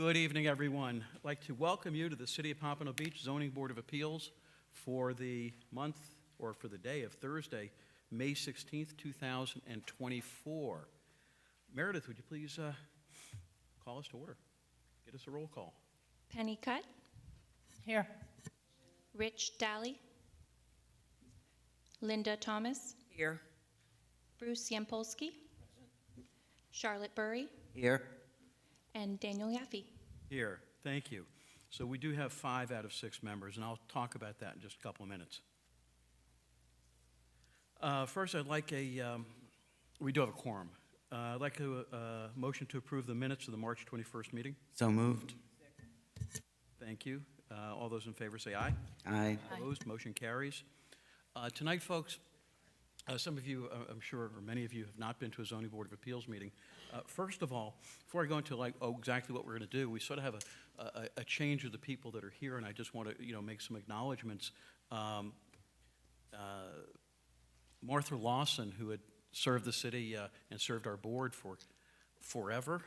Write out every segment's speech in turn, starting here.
Good evening, everyone. I'd like to welcome you to the City of Pompano Beach Zoning Board of Appeals for the month, or for the day of Thursday, May 16th, 2024. Meredith, would you please call us to order? Get us a roll call. Penny Cutt. Here. Rich Daly. Linda Thomas. Here. Bruce Yampolsky. Charlotte Burry. Here. And Daniel Yaffe. Here, thank you. So we do have 5 out of 6 members, and I'll talk about that in just a couple of minutes. First, I'd like we do have a quorum. I'd like a motion to approve the minutes of the March 21st meeting. So moved. Thank you. All those in favor say aye. Aye. Opposed, motion carries. Tonight, folks, some of you, I'm sure, or many of you have not been to a Zoning Board of Appeals meeting. First of all, before I go into exactly what we're going to do, we sort of have a change of the people that are here, and I just want to make some acknowledgments. Martha Lawson, who had served the city and served our board for forever,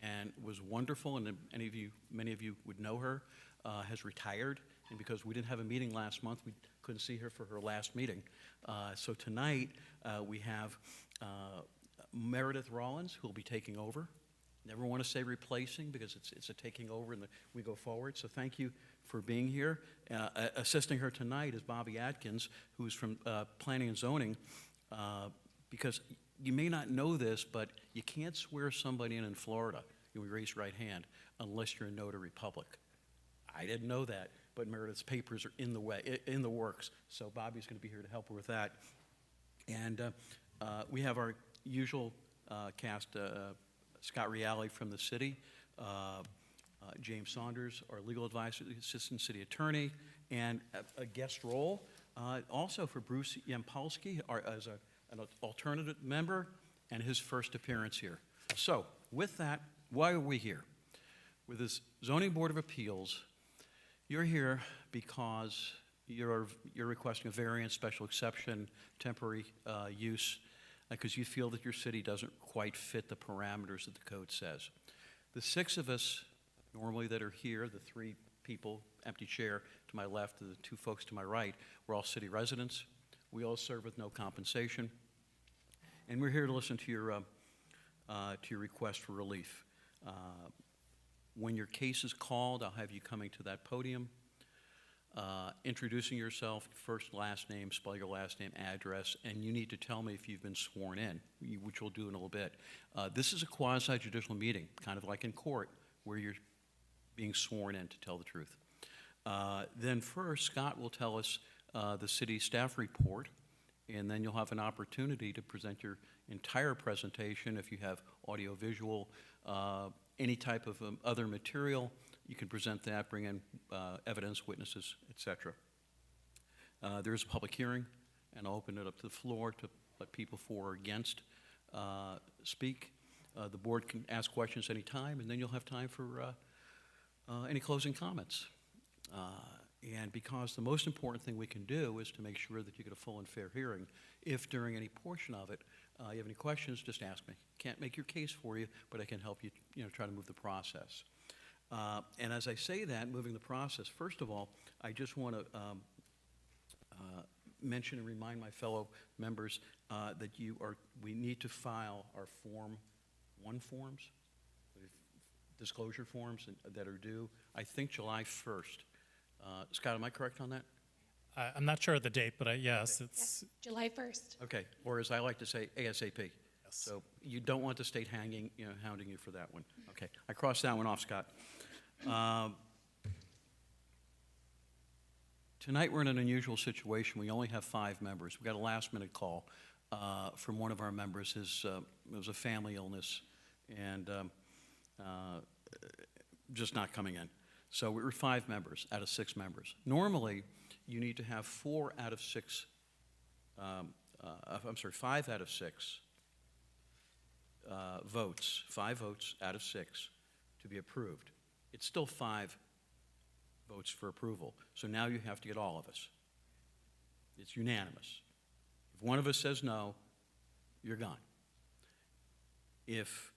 and was wonderful, and many of you would know her, has retired, and because we didn't have a meeting last month, we couldn't see her for her last meeting. So tonight we have Meredith Rollins, who will be taking over. Never want to say replacing because it's a taking over and we go forward. So thank you for being here. Assisting her tonight is Bobby Atkins, who's from Planning and Zoning, because you may not know this, but you can't swear somebody in Florida, you raise your right hand, unless you're a notary public. I didn't know that, but Meredith's papers are in the works. So Bobby's going to be here to help her with that. And we have our usual cast, Scott Reale from the city, James Saunders, our legal advisor, the assistant city attorney, and a guest role also for Bruce Yampolsky as an alternative member and his first appearance here. So with that, why are we here? With this Zoning Board of Appeals, you're here because you're requesting a variance, special exception, temporary use, because you feel that your city doesn't quite fit the parameters that the code says. The 6 of us normally that are here, the 3 people, empty chair to my left, the 2 folks to my right, we're all city residents. We all serve with no compensation. And we're here to listen to your request for relief. When your case is called, I'll have you coming to that podium, introducing yourself, first, last name, spell your last name, address, and you need to tell me if you've been sworn in, which we'll do in a little bit. This is a quasi-judicial meeting, kind of like in court, where you're being sworn in to tell the truth. Then first, Scott will tell us the city staff report, and then you'll have an opportunity to present your entire presentation. If you have audio-visual, any type of other material, you can present that, bring in evidence, witnesses, etc. There is a public hearing, and I'll open it up to the floor to let people for or against speak. The board can ask questions any time, and then you'll have time for any closing comments. And because the most important thing we can do is to make sure that you get a full and fair hearing, if during any portion of it you have any questions, just ask me. Can't make your case for you, but I can help you, try to move the process. And as I say that, moving the process, first of all, I just want to mention and remind my fellow members that we need to file our Form 1 forms, disclosure forms that are due, I think, July 1st. Scott, am I correct on that? I'm not sure of the date, but yes, okay. Yes, July 1st. Okay, or as I like to say, ASAP. Yes. So you don't want the state hounding you for that one. Okay, I crossed that one off, Scott. Tonight we're in an unusual situation. We only have 5 members. We got a last-minute call from one of our members. It was a family illness, and just not coming in. So we were 5 members out of 6 members. Normally, you need to have 4 out of 6. 5 out of 6 votes. 5 votes out of 6 to be approved. It's still 5 votes for approval. So now you have to get all of us. It's unanimous. If one of us says no, you're gone. If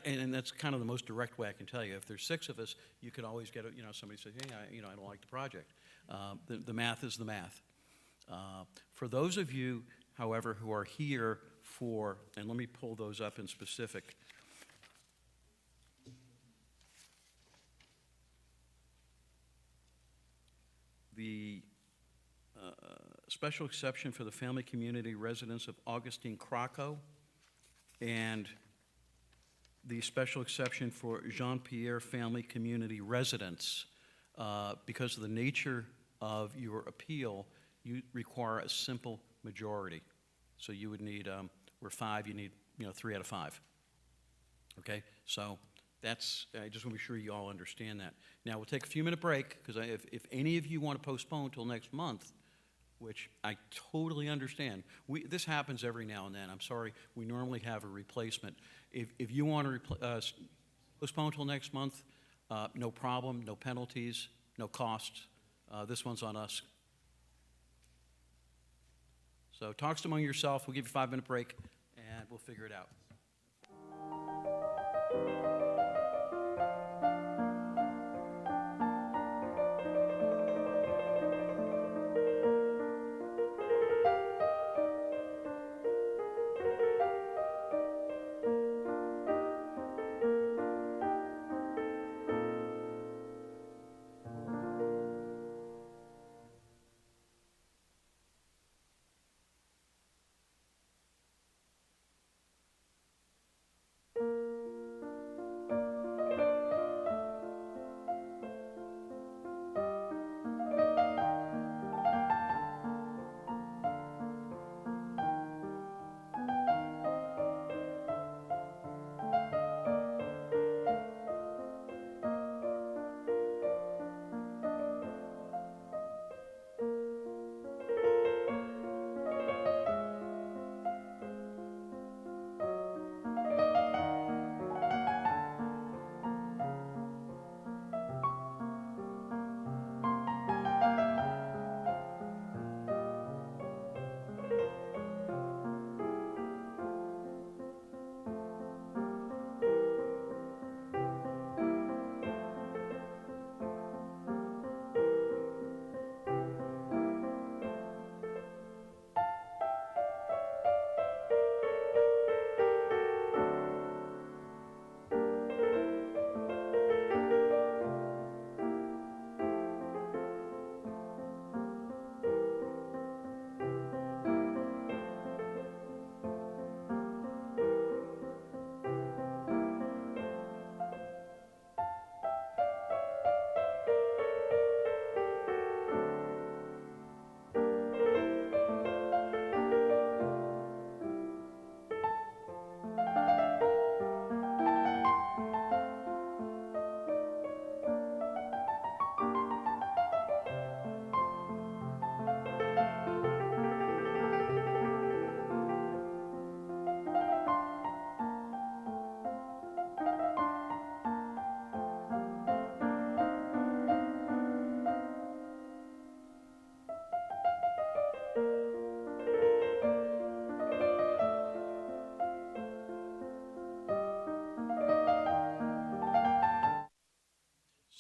And that's kind of the most direct way I can tell you. If there's 6 of us, you could always get, somebody says, hey, I don't like the project. The math is the math. For those of you, however, who are here for, and let me pull those up in specific. The special exception for the family community residents of Augustine Krakow, and the special exception for Jean-Pierre family community residents. Because of the nature of your appeal, you require a simple majority. So you would need, where 5, you need 3 out of 5. Okay, so that's, I just want to be sure you all understand that. Now, we'll take a few minute break, because if any of you want to postpone until next month, which I totally understand. This happens every now and then. I'm sorry, we normally have a replacement. If you want to postpone until next month, no problem, no penalties, no costs. This one's on us. So talks among yourself. We'll give you a 5-minute break, and we'll figure it out.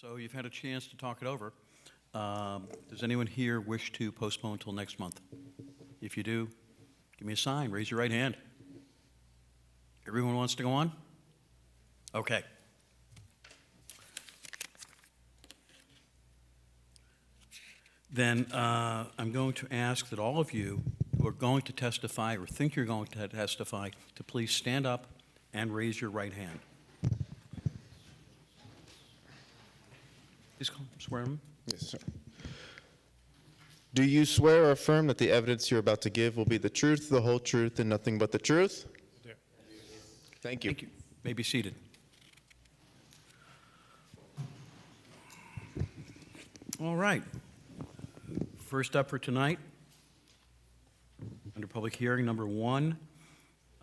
So you've had a chance to talk it over. Does anyone here wish to postpone until next month? If you do, give me a sign. Raise your right hand. Everyone wants to go on? Okay. Then I'm going to ask that all of you who are going to testify or think you're going to testify to please stand up and raise your right hand. Please swear him. Yes, sir. Do you swear or affirm that the evidence you're about to give will be the truth, the whole truth, and nothing but the truth? Yeah. Thank you. Thank you. May be seated. All right. First up for tonight, under public hearing number 1,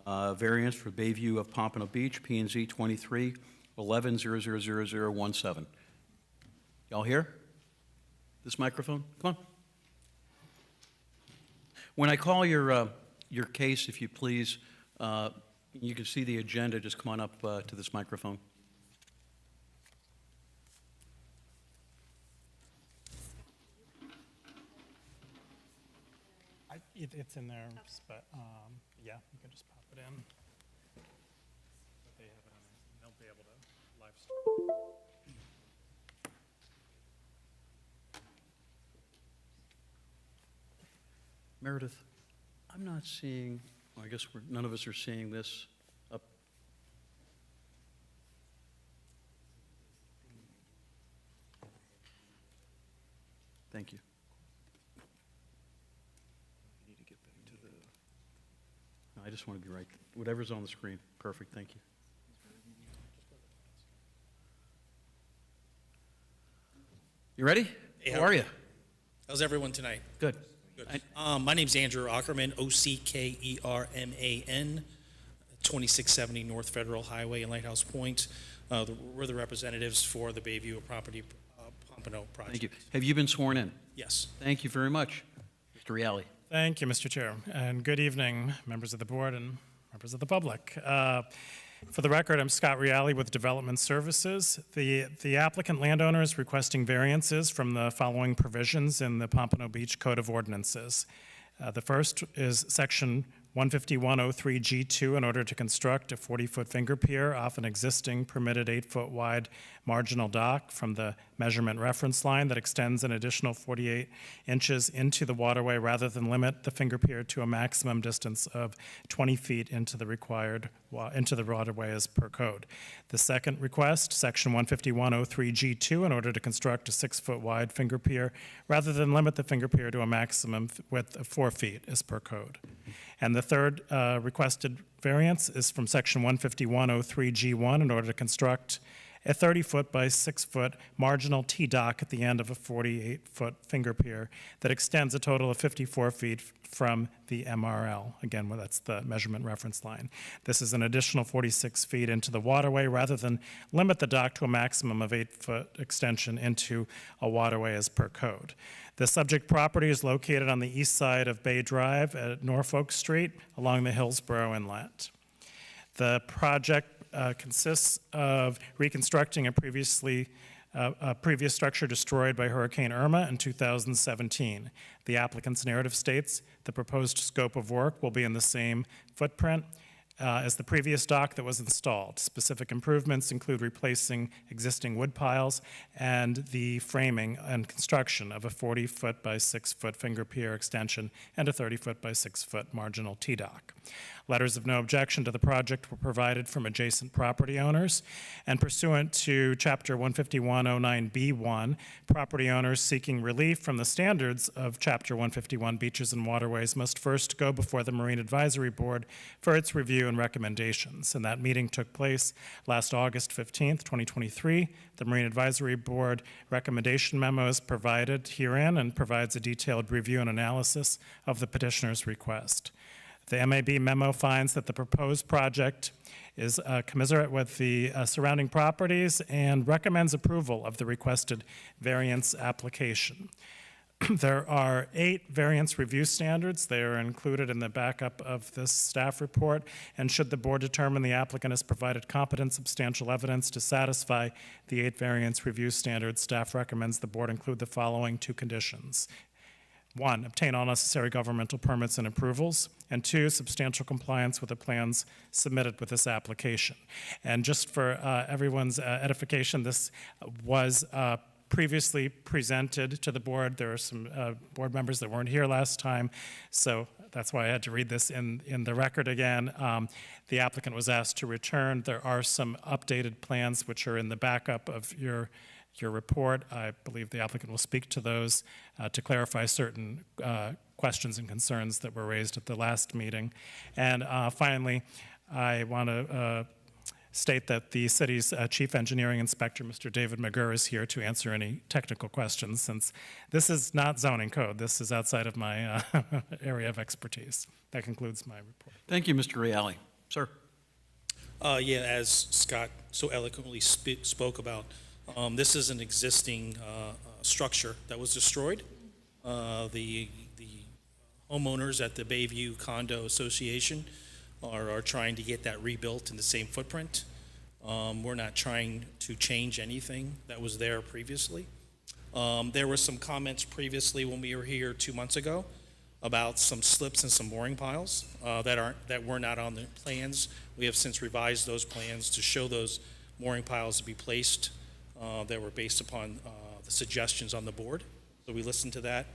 variance for Bayview of Pompano Beach, P&Z 23-11-000017. Y'all hear? This microphone? Come on. When I call your case, if you please, You can see the agenda. Just come on up to this microphone. It's in there, but yeah, you can just pop it in. But they have it on, they'll be able to live stream. Meredith, I'm not seeing, well, I guess none of us are seeing this up. Thank you. Need to get back to the. No, I just want to be right. Whatever's on the screen. Perfect. Thank you. You ready? Hey, How are you? How's everyone tonight? Good. Good. My name's Andrew Ockerman, Ockerman, 2670 North Federal Highway in Lighthouse Point. We're the representatives for the Bayview property, Pompano project. Thank you. Have you been sworn in? Yes. Thank you very much, Mr. Reale. Thank you, Mr. Chair, and good evening, members of the board and members of the public. For the record, I'm Scott Reale with Development Services. The applicant landowner is requesting variances from the following provisions in the Pompano Beach Code of Ordinances. The first is Section 15103G2 in order to construct a 40-foot finger pier off an existing permitted 8-foot wide marginal dock from the measurement reference line that extends an additional 48 inches into the waterway rather than limit the finger pier to a maximum distance of 20 feet into the required into the waterway as per code. The second request, Section 15103G2, in order to construct a 6-foot wide finger pier rather than limit the finger pier to a maximum width of 4 feet as per code. And the third requested variance is from Section 15103G1 in order to construct a 30-foot by 6-foot marginal T-dock at the end of a 48-foot finger pier that extends a total of 54 feet from the MRL. Again, well, that's the measurement reference line. This is an additional 46 feet into the waterway rather than limit the dock to a maximum of 8-foot extension into a waterway as per code. The subject property is located on the east side of Bay Drive at Norfolk Street along the Hillsborough Inlet. The project consists of reconstructing a previous structure destroyed by Hurricane Irma in 2017. The applicant's narrative states the proposed scope of work will be in the same footprint as the previous dock that was installed. Specific improvements include replacing existing wood piles and the framing and construction of a 40-foot by 6-foot finger pier extension and a 30-foot by 6-foot marginal T-dock. Letters of no objection to the project were provided from adjacent property owners, and pursuant to Chapter 15109B1, property owners seeking relief from the standards of Chapter 151 Beaches and Waterways must first go before the Marine Advisory Board for its review and recommendations. And that meeting took place last August 15th, 2023. The Marine Advisory Board recommendation memo is provided herein and provides a detailed review and analysis of the petitioner's request. The MAB memo finds that the proposed project is commensurate with the surrounding properties and recommends approval of the requested variance application. There are 8 variance review standards. They are included in the backup of this staff report, and should the board determine the applicant has provided competent substantial evidence to satisfy the 8 variance review standards, staff recommends the board include the following 2 conditions. 1, obtain all necessary governmental permits and approvals, and 2, substantial compliance with the plans submitted with this application. And just for everyone's edification, this was previously presented to the board. There are some board members that weren't here last time, so that's why I had to read this in the record again. The applicant was asked to return. There are some updated plans which are in the backup of your report. I believe the applicant will speak to those to clarify certain questions and concerns that were raised at the last meeting. And finally, I want to state that the city's chief engineering inspector, Mr. David McGurr, is here to answer any technical questions, since this is not zoning code. This is outside of my area of expertise. That concludes my report. Thank you, Mr. Reale. Sir. Yeah, as Scott so eloquently spoke about, this is an existing structure that was destroyed. The homeowners at the Bayview Condo Association are trying to get that rebuilt in the same footprint. We're not trying to change anything that was there previously. There were some comments previously when we were here 2 months ago about some slips and some mooring piles that were not on the plans. We have since revised those plans to show those mooring piles to be placed that were based upon the suggestions on the board. So we listened to that.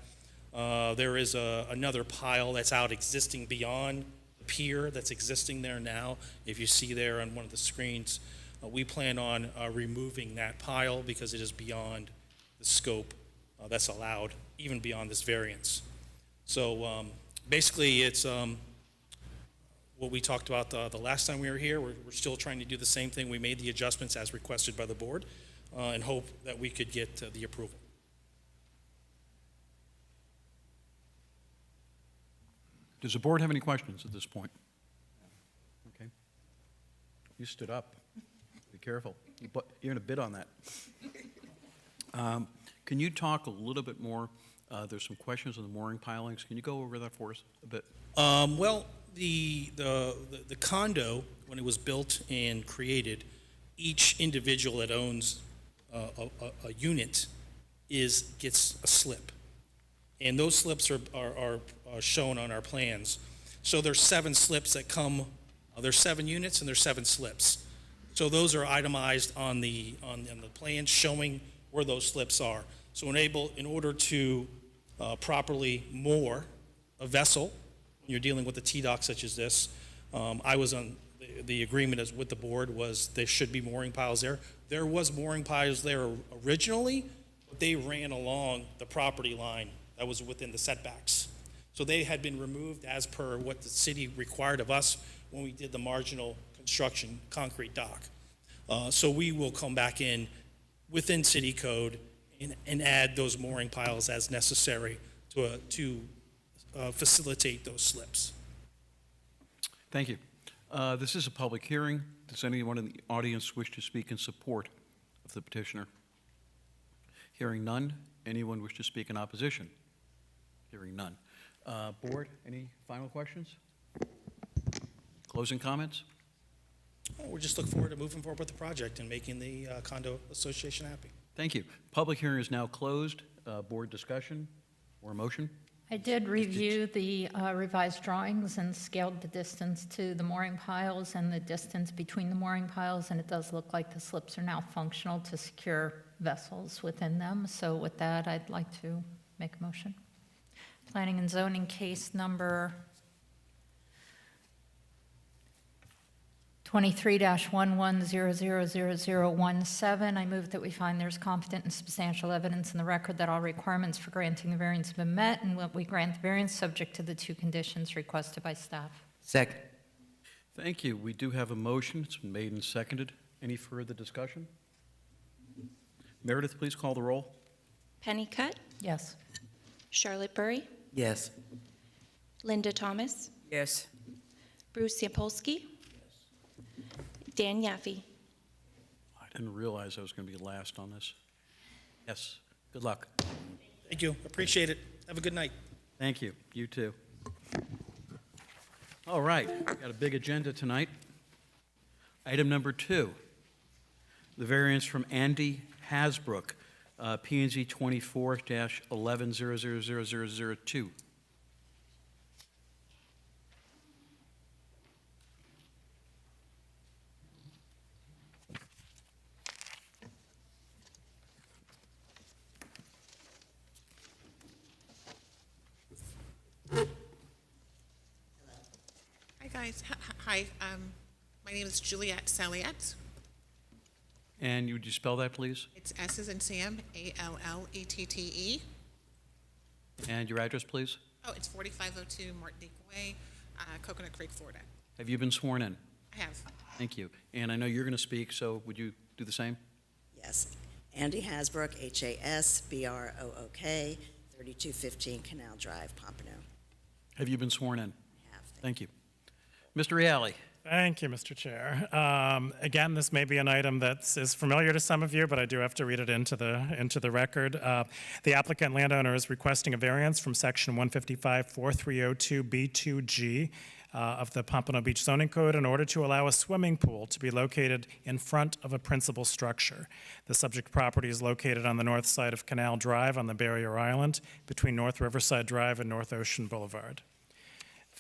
There is another pile that's out existing beyond the pier that's existing there now. If you see there on one of the screens, we plan on removing that pile because it is beyond the scope that's allowed, even beyond this variance. So basically, it's what we talked about the last time we were here. We're still trying to do the same thing. We made the adjustments as requested by the board and hope that we could get the approval. Does the board have any questions at this point? Okay. You stood up. Be careful. You're going to bid on that. Can you talk a little bit more? There's some questions on the mooring pilings. Can you go over that for us a bit? Well, the condo, when it was built and created, each individual that owns a unit gets a slip. And those slips are shown on our plans. So there's 7 slips that come, there's 7 units and there's 7 slips. So those are itemized on the plans showing where those slips are. So in order to properly moor a vessel, when you're dealing with a T-dock such as this, I was on the agreement as with the board was there should be mooring piles there. There was mooring piles there originally, but they ran along the property line that was within the setbacks. So they had been removed as per what the city required of us when we did the marginal construction concrete dock. So we will come back in within city code and add those mooring piles as necessary to facilitate those slips. Thank you. This is a public hearing. Does anyone in the audience wish to speak in support of the petitioner? Hearing none. Anyone wish to speak in opposition? Hearing none. Board, any final questions? Closing comments? We just look forward to moving forward with the project and making the condo association happy. Thank you. Public hearing is now closed. Board discussion or motion? I did review the revised drawings and scaled the distance to the mooring piles and the distance between the mooring piles, and it does look like the slips are now functional to secure vessels within them. So with that, I'd like to make a motion. Planning and zoning case number 23-11000017. I move that we find there's competent and substantial evidence in the record that all requirements for granting the variance have been met, and that we grant the variance subject to the 2 conditions requested by staff. Second. Thank you. We do have a motion. It's been made and seconded. Any further discussion? Meredith, please call the roll. Penny Cutt, Yes. Charlotte Burry, Yes. Linda Thomas, Yes. Bruce Yampolsky, Dan Yaffe. I didn't realize I was going to be last on this. Yes. Good luck. Thank you. Appreciate it. Have a good night. Thank you. You too. All right. Got a big agenda tonight. Item number 2, the variance from Andy Hasbrook, P&Z 24-11000002. Hi, guys. Hi. My name is Juliette Saliette. And would you spell that, please? It's S as in Sam, Allette. And your address, please? Oh, it's 4502 Martinique Way, Coconut Creek, Florida. Have you been sworn in? I have. Thank you. And I know you're going to speak, so would you do the same? Yes. Andy Hasbrook, Hasbrook, 3215 Canal Drive, Pompano. Have you been sworn in? I have. Thank you. Mr. Reale. Thank you, Mr. Chair. Again, this may be an item that is familiar to some of you, but I do have to read it into the record. The applicant landowner is requesting a variance from section 155-4302B2G of the Pompano Beach Zoning Code in order to allow a swimming pool to be located in front of a principal structure. The subject property is located on the north side of Canal Drive on the Barrier Island between North Riverside Drive and North Ocean Boulevard.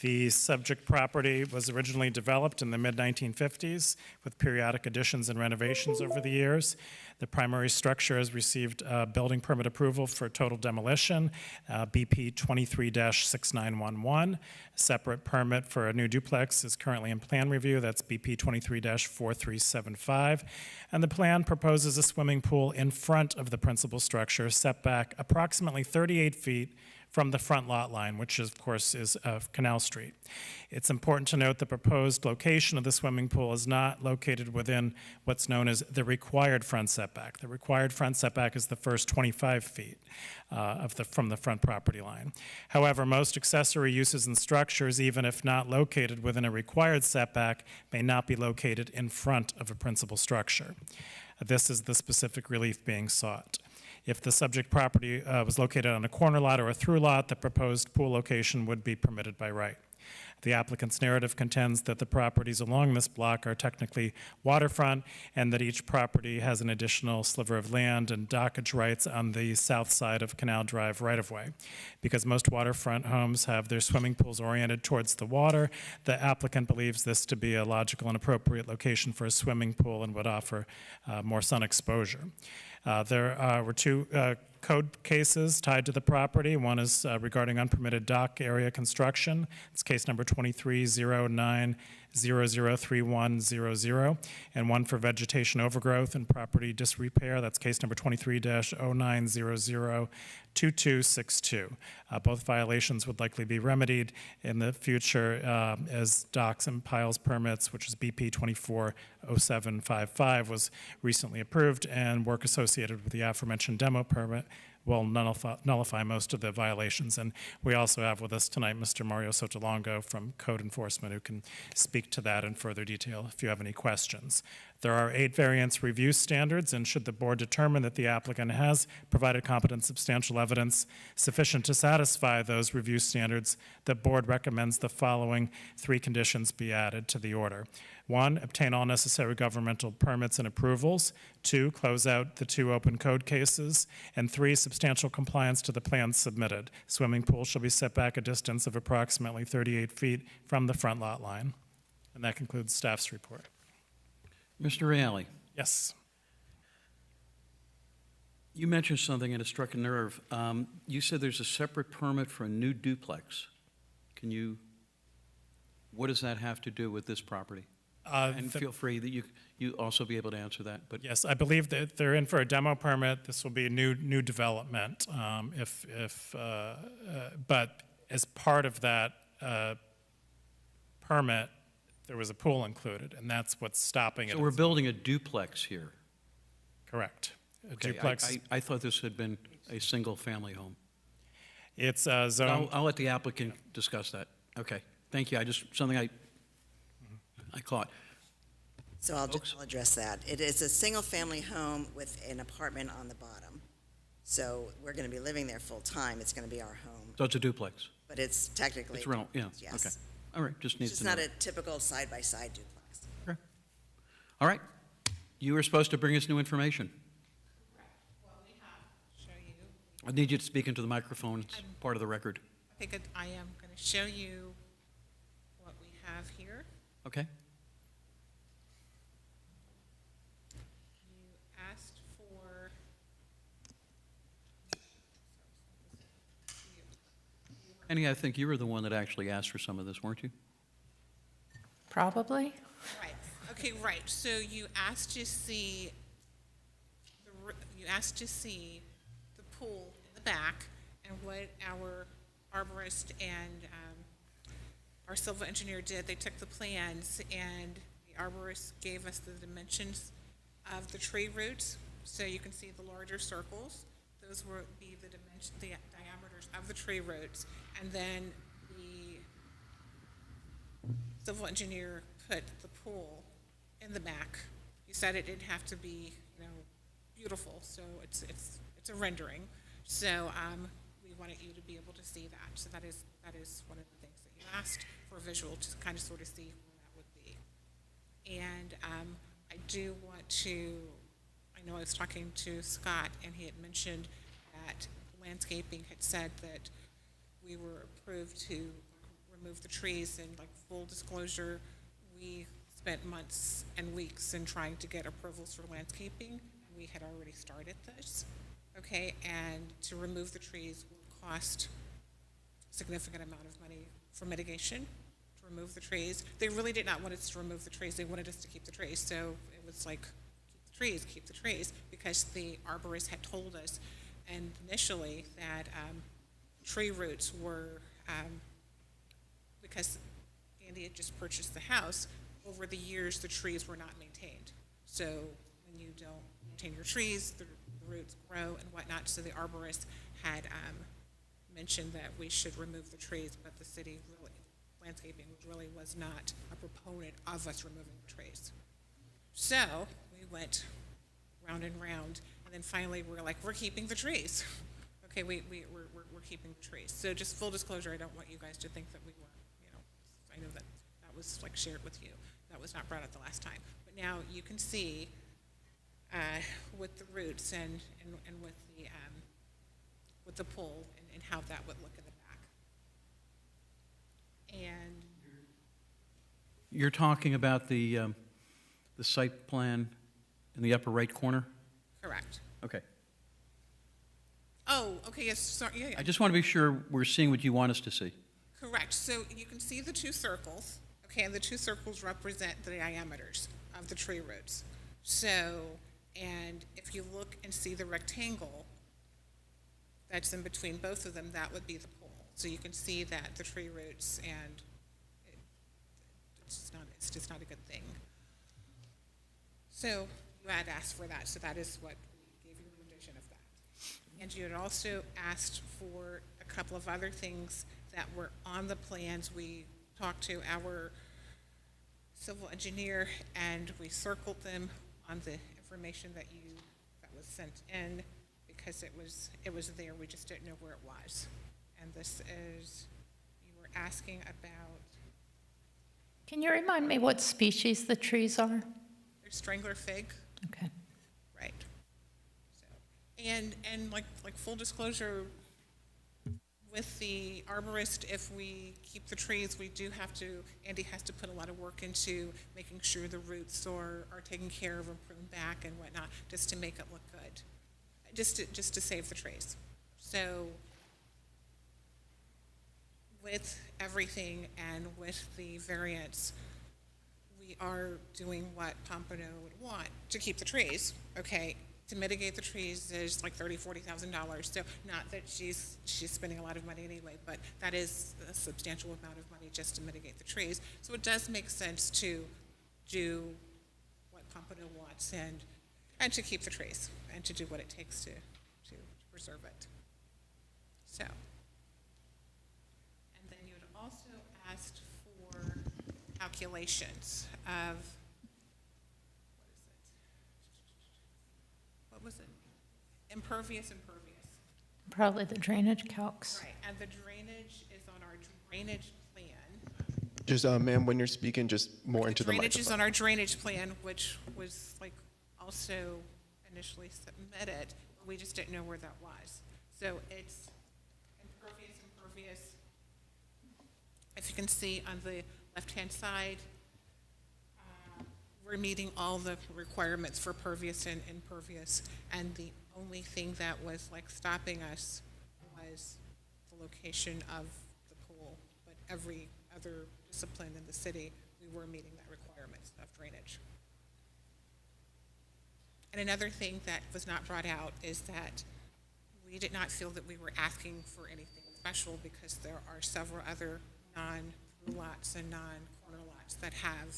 The subject property was originally developed in the mid-1950s with periodic additions and renovations over the years. The primary structure has received building permit approval for total demolition, BP 23-6911. A separate permit for a new duplex is currently in plan review. That's BP 23-4375. And the plan proposes a swimming pool in front of the principal structure, set back approximately 38 feet from the front lot line, which of course is Canal Street. It's important to note the proposed location of the swimming pool is not located within what's known as the required front setback. The required front setback is the first 25 feet from the front property line. However, most accessory uses and structures, even if not located within a required setback, may not be located in front of a principal structure. This is the specific relief being sought. If the subject property was located on a corner lot or a through lot, the proposed pool location would be permitted by right. The applicant's narrative contends that the properties along this block are technically waterfront and that each property has an additional sliver of land and dockage rights on the south side of Canal Drive right-of-way. Because most waterfront homes have their swimming pools oriented towards the water, the applicant believes this to be a logical and appropriate location for a swimming pool and would offer more sun exposure. There were two code cases tied to the property. One is regarding unpermitted dock area construction. It's case number 2309003100, and one for vegetation overgrowth and property disrepair. That's case number 23-09002262. Both violations would likely be remedied in the future as docks and piles permits, which is BP 240755, was recently approved, and work associated with the aforementioned demo permit will nullify most of the violations. And we also have with us tonight Mr. Mario Sotolongo from Code Enforcement, who can speak to that in further detail if you have any questions. There are 8 variance review standards, and should the board determine that the applicant has provided competent substantial evidence sufficient to satisfy those review standards, the board recommends the following 3 conditions be added to the order. 1, obtain all necessary governmental permits and approvals. 2, close out the 2 open code cases. And 3, substantial compliance to the plans submitted. Swimming pool shall be set back a distance of approximately 38 feet from the front lot line. And that concludes staff's report. Mr. Reale, Yes. you mentioned something and it struck a nerve. You said there's a separate permit for a new duplex. What does that have to do with this property? And feel free that you also be able to answer that. But Yes, I believe that they're in for a demo permit. This will be a new development. But as part of that permit, there was a pool included, and that's what's stopping it. so we're building a duplex here. Correct. A Okay, duplex. I thought this had been a single-family home. It's a zone. I'll let the applicant discuss that. Okay, thank you. Something I caught. So I'll address that. It is a single-family home with an apartment on the bottom. So we're going to be living there full-time. It's going to be our home. So it's a duplex. But it's technically. It's rental, yeah, Yes. okay. All right, just It's needs just to know. not a typical side-by-side duplex. All right, you were supposed to bring us new information. Show you. I need you to speak into the microphone, it's part of the record. Okay, good. I am going to show you what we have here. Okay? You asked for. Penny, I think you were the one that actually asked for some of this, weren't you? Probably. Right. Okay, right. So you asked to see the pool in the back and what our arborist and our civil engineer did. They took the plans and the arborist gave us the dimensions of the tree roots. So you can see the larger circles. Those will be the diameters of the tree roots. And then the civil engineer put the pool in the back. He said it didn't have to be, beautiful, so it's a rendering. So we wanted you to be able to see that. So that is one of the things that you asked for visual to kind of sort of see where that would be. And I do want to, I know I was talking to Scott, and he had mentioned that landscaping had said that we were approved to remove the trees, and like full disclosure, we spent months and weeks in trying to get approvals for landscaping. We had already started this, okay, and to remove the trees will cost a significant amount of money for mitigation, to remove the trees. They really did not want us to remove the trees, they wanted us to keep the trees, so it was like, keep the trees, because the arborist had told us and initially that tree roots were, because Andy had just purchased the house, over the years, the trees were not maintained. So when you don't maintain your trees, the roots grow and whatnot. So the arborist had mentioned that we should remove the trees, but the city really, landscaping really was not a proponent of us removing the trees. So we went round and round, and then finally we're like, we're keeping the trees. Okay, we're keeping the trees. So just full disclosure, I don't want you guys to think that we weren't, you know, I know that that was like shared with you. That was not brought up the last time. But now you can see with the roots and with the pole and how that would look in the back. And You're talking about the site plan in the upper right corner? correct. Okay. Oh, okay, yes, sorry, yeah, I just want to be sure we're seeing what you want us to see. correct. So you can see the two circles, okay, and the two circles represent the diameters of the tree roots. So, and if you look and see the rectangle that's in between both of them, that would be the pole. So you can see that the tree roots, and it's just not a good thing. So you had asked for that, so that is what we gave you a rendition of that. And you had also asked for a couple of other things that were on the plans. We talked to our civil engineer, and we circled them on the information that was sent in, because it was there, we just didn't know where it was. And this is, you were asking about, Can you remind me what species the trees are? there's strangler fig, Okay. right? So, and like full disclosure, with the arborist, if we keep the trees, we do have to, Andy has to put a lot of work into making sure the roots are taken care of and pruned back and whatnot, just to make it look good, just to save the trees. So with everything and with the variance, we are doing what Pompano would want to keep the trees, okay? To mitigate the trees is like $30,000-$40,000. So not that she's spending a lot of money anyway, but that is a substantial amount of money just to mitigate the trees. So it does make sense to do what Pompano wants and to keep the trees and to do what it takes to preserve it. So, and then you had also asked for calculations of, what was it? Impervious. Probably the drainage calcs. Right, and the drainage is on our drainage plan. Just, ma'am, when you're speaking, just more into the Drainage is on microphone. our drainage plan, which was like also initially submitted. We just didn't know where that was. So it's impervious. If you can see on the left-hand side, we're meeting all the requirements for pervious and impervious, and the only thing that was like stopping us was the location of the pool. But every other discipline in the city, we were meeting that requirements of drainage. And another thing that was not brought out is that we did not feel that we were asking for anything special, because there are several other non-through lots and non-corner lots that have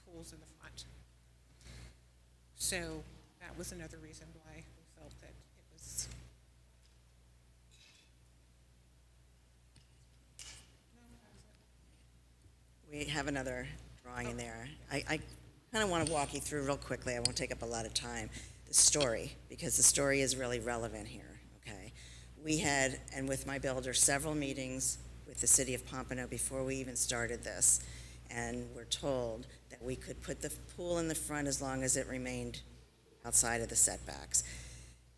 pools in the front. So that was another reason why we felt that it was. We have another drawing in there. I kind of want to walk you through real quickly. I won't take up a lot of time. The story, because the story is really relevant here, okay? We had, and with my builder, several meetings with the city of Pompano before we even started this. And we're told that we could put the pool in the front as long as it remained outside of the setbacks.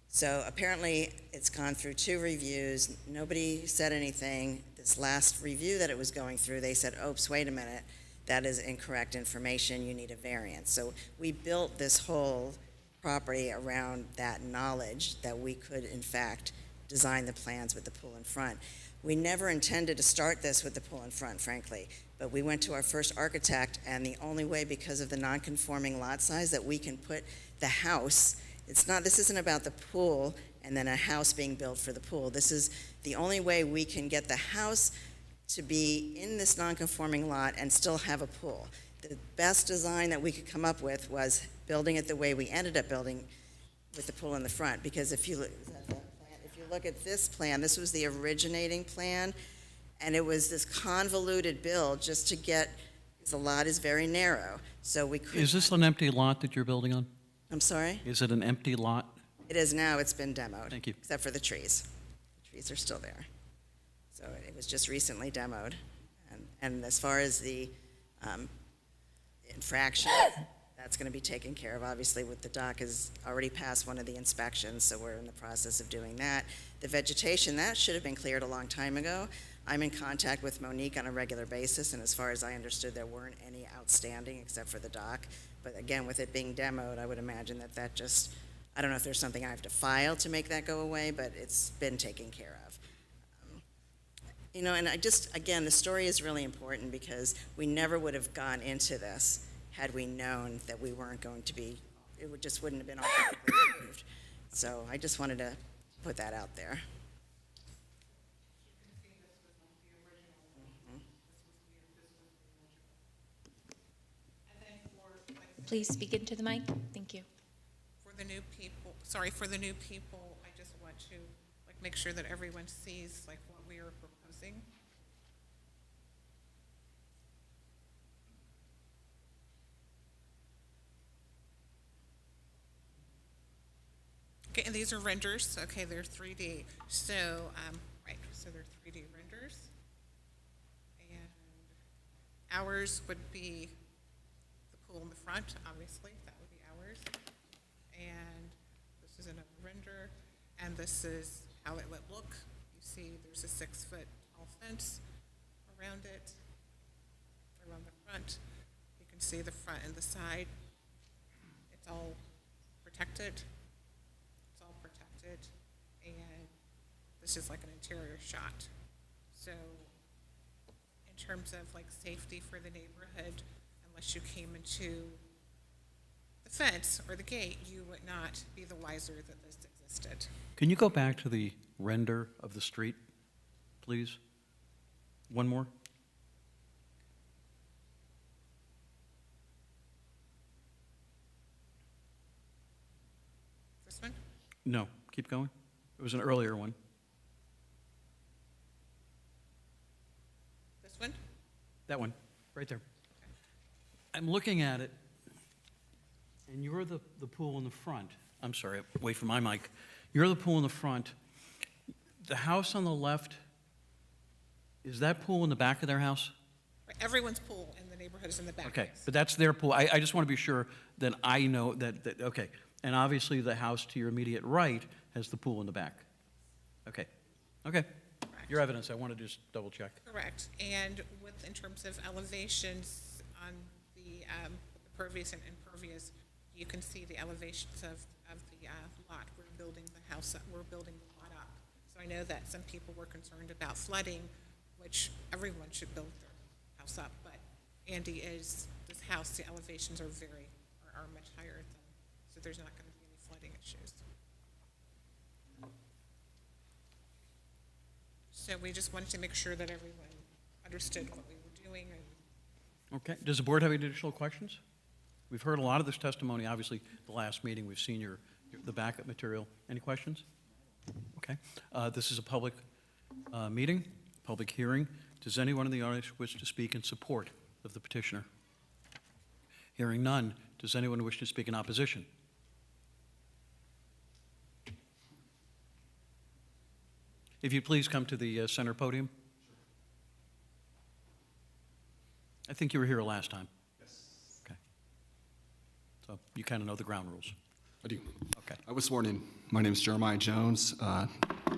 So apparently, it's gone through 2 reviews. Nobody said anything. This last review that it was going through, they said, oops, wait a minute, that is incorrect information, you need a variance. So we built this whole property around that knowledge that we could, in fact, design the plans with the pool in front. We never intended to start this with the pool in front, frankly, but we went to our first architect, and the only way, because of the non-conforming lot size, that we can put the house, this isn't about the pool and then a house being built for the pool. This is the only way we can get the house to be in this non-conforming lot and still have a pool. The best design that we could come up with was building it the way we ended up building with the pool in the front, because if you look at this plan, this was the originating plan, and it was this convoluted build just to get, because the lot is very narrow, so we couldn't. Is this an empty lot that you're building on? I'm sorry? Is it an empty lot? It is now, it's been demoed. Thank you. Except for the trees. The trees are still there. So it was just recently demoed. And as far as the infraction, that's gonna be taken care of. Obviously, with the dock has already passed one of the inspections, so we're in the process of doing that. The vegetation, that should have been cleared a long time ago. I'm in contact with Monique on a regular basis, and as far as I understood, there weren't any outstanding except for the dock. But again, with it being demoed, I would imagine that just, I don't know if there's something I have to file to make that go away, but it's been taken care of. And again, the story is really important because we never would have gone into this had we known that we weren't going to be, just wouldn't have been automatically approved. So I just wanted to put that out there. Please speak into the mic. Thank you. For the new people, I just want to make sure that everyone sees what we are proposing. Okay, and these are renders. Okay, they're 3D. So, right, so they're 3D renders. And ours would be the pool in the front, obviously, that would be ours. And this is another render, and this is how it would look. You see there's a 6-foot tall fence around it, around the front. You can see the front and the side. It's all protected. It's all protected, and this is like an interior shot. So in terms of safety for the neighborhood, unless you came into the fence or the gate, you would not be the wiser that this existed. Can you go back to the render of the street, please? One more? This one? No, keep going. It was an earlier one. This one? That one, right there. I'm looking at it, and you're the pool in the front. I'm sorry, away from my mic. You're the pool in the front. The house on the left, is that pool in the back of their house? Everyone's pool in the neighborhood is in the back. Okay, yes. but that's their pool. I just want to be sure that I know that, okay. And obviously, the house to your immediate right has the pool in the back. Okay, okay. Correct. Your evidence, I want to just double check. Correct. And in terms of elevations on the pervious and impervious, you can see the elevations of the lot. We're building the house up, we're building the lot up. So I know that some people were concerned about flooding, which everyone should build their house up, but Andy this house, the elevations are much higher than, so there's not going to be any flooding issues. So we just wanted to make sure that everyone understood what we were doing. And Okay, does the board have any additional questions? We've heard a lot of this testimony, obviously, the last meeting, we've seen the backup material. Any questions? Okay, this is a public meeting, public hearing. Does anyone in the audience wish to speak in support of the petitioner? Hearing none, does anyone wish to speak in opposition? If you'd please come to the center podium. I think you were here last time. Yes. Okay. So you kind of know the ground rules. I do. Okay. I was sworn in. My name is Jeremiah Jones,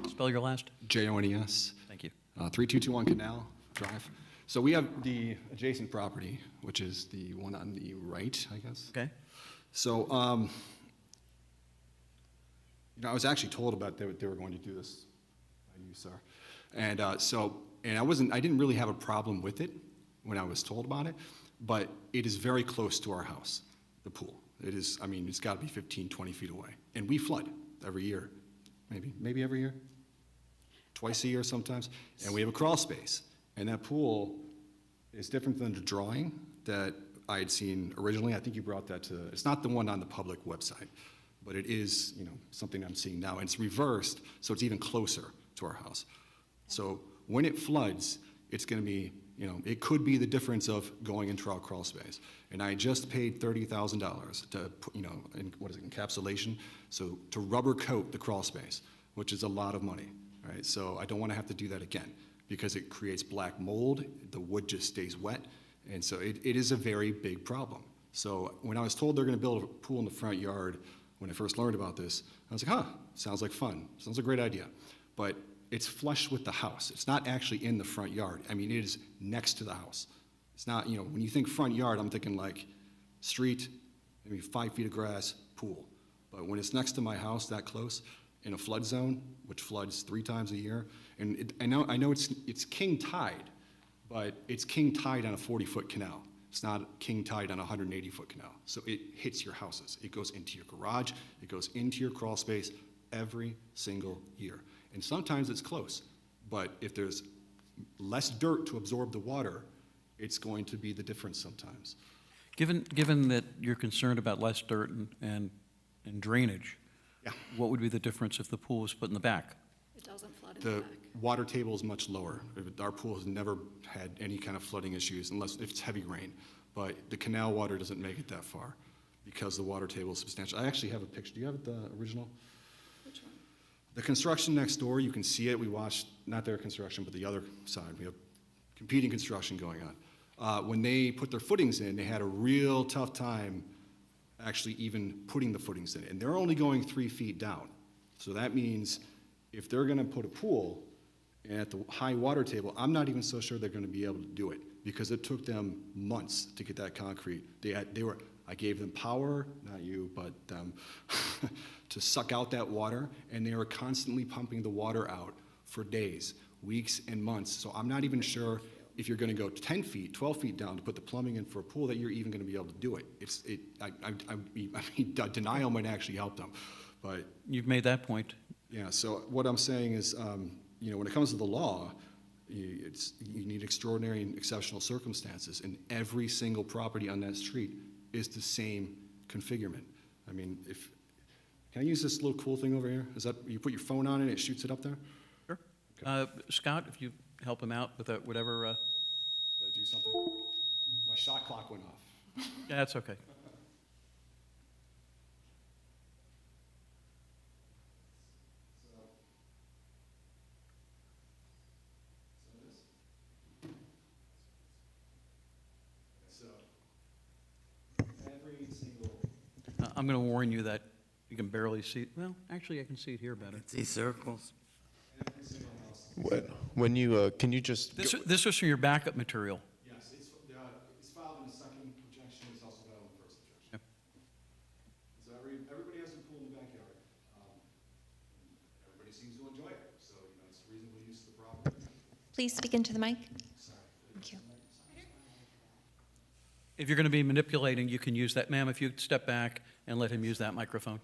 Spell your last? Jones, Thank you. 3221 Canal Drive. So we have the adjacent property, which is the one on the right, I guess. Okay. So, I was actually told about they were going to do this by you, sir. And I didn't really have a problem with it when I was told about it, but it is very close to our house, the pool. It is, it's got to be 15, 20 feet away. And we flood every year, maybe every year, twice a year sometimes. And we have a crawl space. And that pool is different than the drawing that I had seen originally. I think you brought that to, it's not the one on the public website, but it is, something I'm seeing now. And it's reversed, so it's even closer to our house. So when it floods, it's going to be, it could be the difference of going into our crawl space. And I just paid $30,000 to put, in, encapsulation, so to rubber coat the crawl space, which is a lot of money, right? So I don't want to have to do that again because it creates black mold, the wood just stays wet, and so it is a very big problem. So when I was told they're going to build a pool in the front yard, when I first learned about this, I was like, sounds like fun, sounds like a great idea. But it's flush with the house. It's not actually in the front yard. It is next to the house. It's not, when you think front yard, I'm thinking like street, maybe 5 feet of grass, pool. But when it's next to my house that close, in a flood zone, which floods 3 times a year, and I know it's king tide, but it's king tide on a 40-foot canal. It's not king tide on a 180-foot canal. So it hits your houses. It goes into your garage. It goes into your crawl space every single year. And sometimes it's close, but if there's less dirt to absorb the water, it's going to be the difference sometimes. Given that you're concerned about less dirt and drainage, Yeah. what would be the difference if the pool was put in the back? It doesn't flood The water table is much lower. Our pool has never had any kind of flooding issues unless if it's heavy rain. But the canal water doesn't make it that far because the water table is substantial. I actually have a picture. Do you have the original? Which one? The construction next door, you can see it. We watched, not their construction, but the other side. We have competing construction going on. When they put their footings in, they had a real tough time actually even putting the footings in. And they're only going 3 feet down. So that means if they're going to put a pool at the high water table, I'm not even so sure they're going to be able to do it because it took them months to get that concrete. I gave them power, not you, but them, to suck out that water, and they were constantly pumping the water out for days, weeks, and months. So I'm not even sure if you're going to go 10 feet, 12 feet down to put the plumbing in for a pool that you're even going to be able to do it. Denial might actually help them, but You've made that point. yeah. So what I'm saying is, when it comes to the law, you need extraordinary and exceptional circumstances, and every single property on that street is the same configurement. Can I use this little cool thing over here? Is that, you put your phone on it, it shoots it up there? Sure. Scott, if you help him out with whatever, Did I do something? My shot clock went off. yeah, that's okay. Every single. I'm going to warn you that you can barely see, well, actually, I can see it here better. See circles? When you, can you just, This was from your backup material. Yes, it's filed in the second projection, it's also filed in the first projection. Yep. So everybody has a pool in the backyard. Everybody seems to enjoy it, so, it's reasonable use of the property. Please speak into the mic. Thank you. If you're going to be manipulating, you can use that. Ma'am, if you step back and let him use that microphone.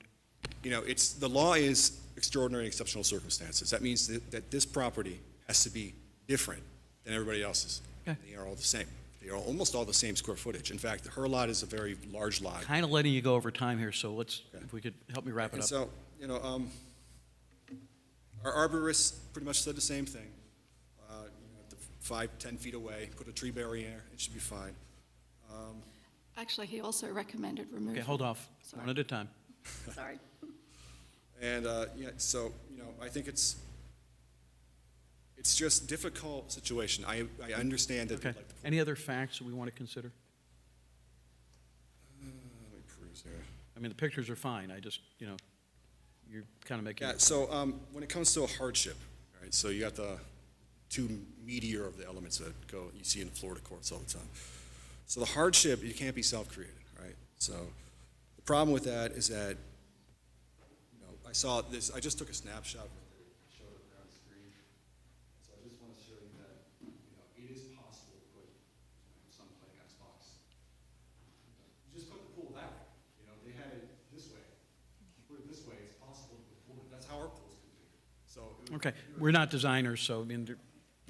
The law is extraordinary and exceptional circumstances. That means that this property has to be different than everybody else's. Okay. They are all the same. They are almost all the same square footage. In fact, her lot is a very large lot. Kind of letting you go over time here, so let's, if we could help me wrap it And up. so, our arborists pretty much said the same thing. 5-10 feet away, put a tree barrier, it should be fine. Actually, he also recommended removal. Okay, hold off, one at a time. Sorry. And, so, I think it's It's just difficult situation. I understand that. Okay. Like the Any other facts that we want to consider? Let me peruse here. I mean, the pictures are fine. I just, you're kind of making. Yeah, so when it comes to a hardship, right, so you got the two meatier of the elements that you see in Florida courts all the time. So the hardship, it can't be self-created, right? So the problem with that is that, I saw this, I just took a snapshot with it, showed it there on the screen. So I just want to show you that, it is possible to put, some playing Xbox. You just put the pool that way, they had it this way. You put it this way, it's possible to put the pool, that's how our pool's configured. So. Okay, we're not designers, so, I mean,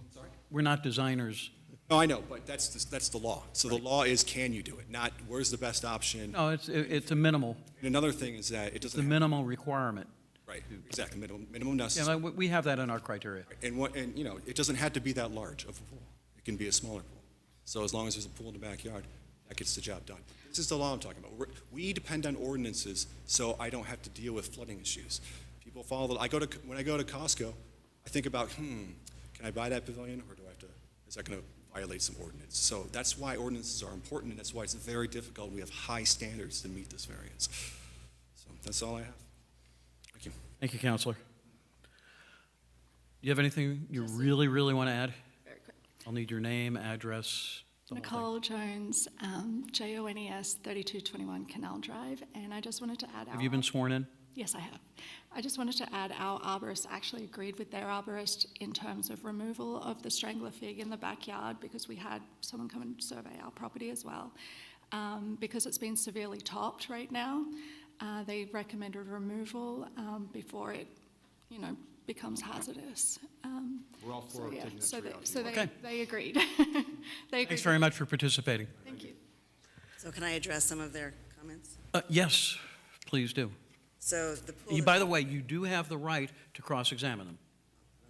Sorry? we're not designers. No, I know, but that's the law. So the law is, can you do it? Not, where's the best option? No, it's a minimal, And another thing is that it it's doesn't the have, minimal requirement. right, exactly, minimum Yeah, necessary. we have that in our criteria. And it doesn't have to be that large of a pool. It can be a smaller pool. So as long as there's a pool in the backyard, that gets the job done. This is the law I'm talking about. We depend on ordinances, so I don't have to deal with flooding issues. People follow when I go to Costco, I think about, can I buy that pavilion, or is that going to violate some ordinance? So that's why ordinances are important, and that's why it's very difficult. We have high standards to meet this variance. So that's all I have. Thank you. Thank you, Counselor. Do you have anything you really, really want to add? Very quick. I'll need your name, address, the whole thing. Nicole Jones, JONES, 3221 Canal Drive, and I just wanted to add. Have you been sworn in? Yes, I have. I just wanted to add our arborist actually agreed with their arborist in terms of removal of the strangler fig in the backyard, because we had someone come and survey our property as well. Because it's been severely topped right now, they recommended removal before it, becomes hazardous. We're all for Yeah, taking that so tree they, out. so they, Okay. they agreed. They agreed. Thanks very much for participating. Thank you. So can I address some of their comments? Yes, please do. So the pool. By the way, you do have the right to cross-examine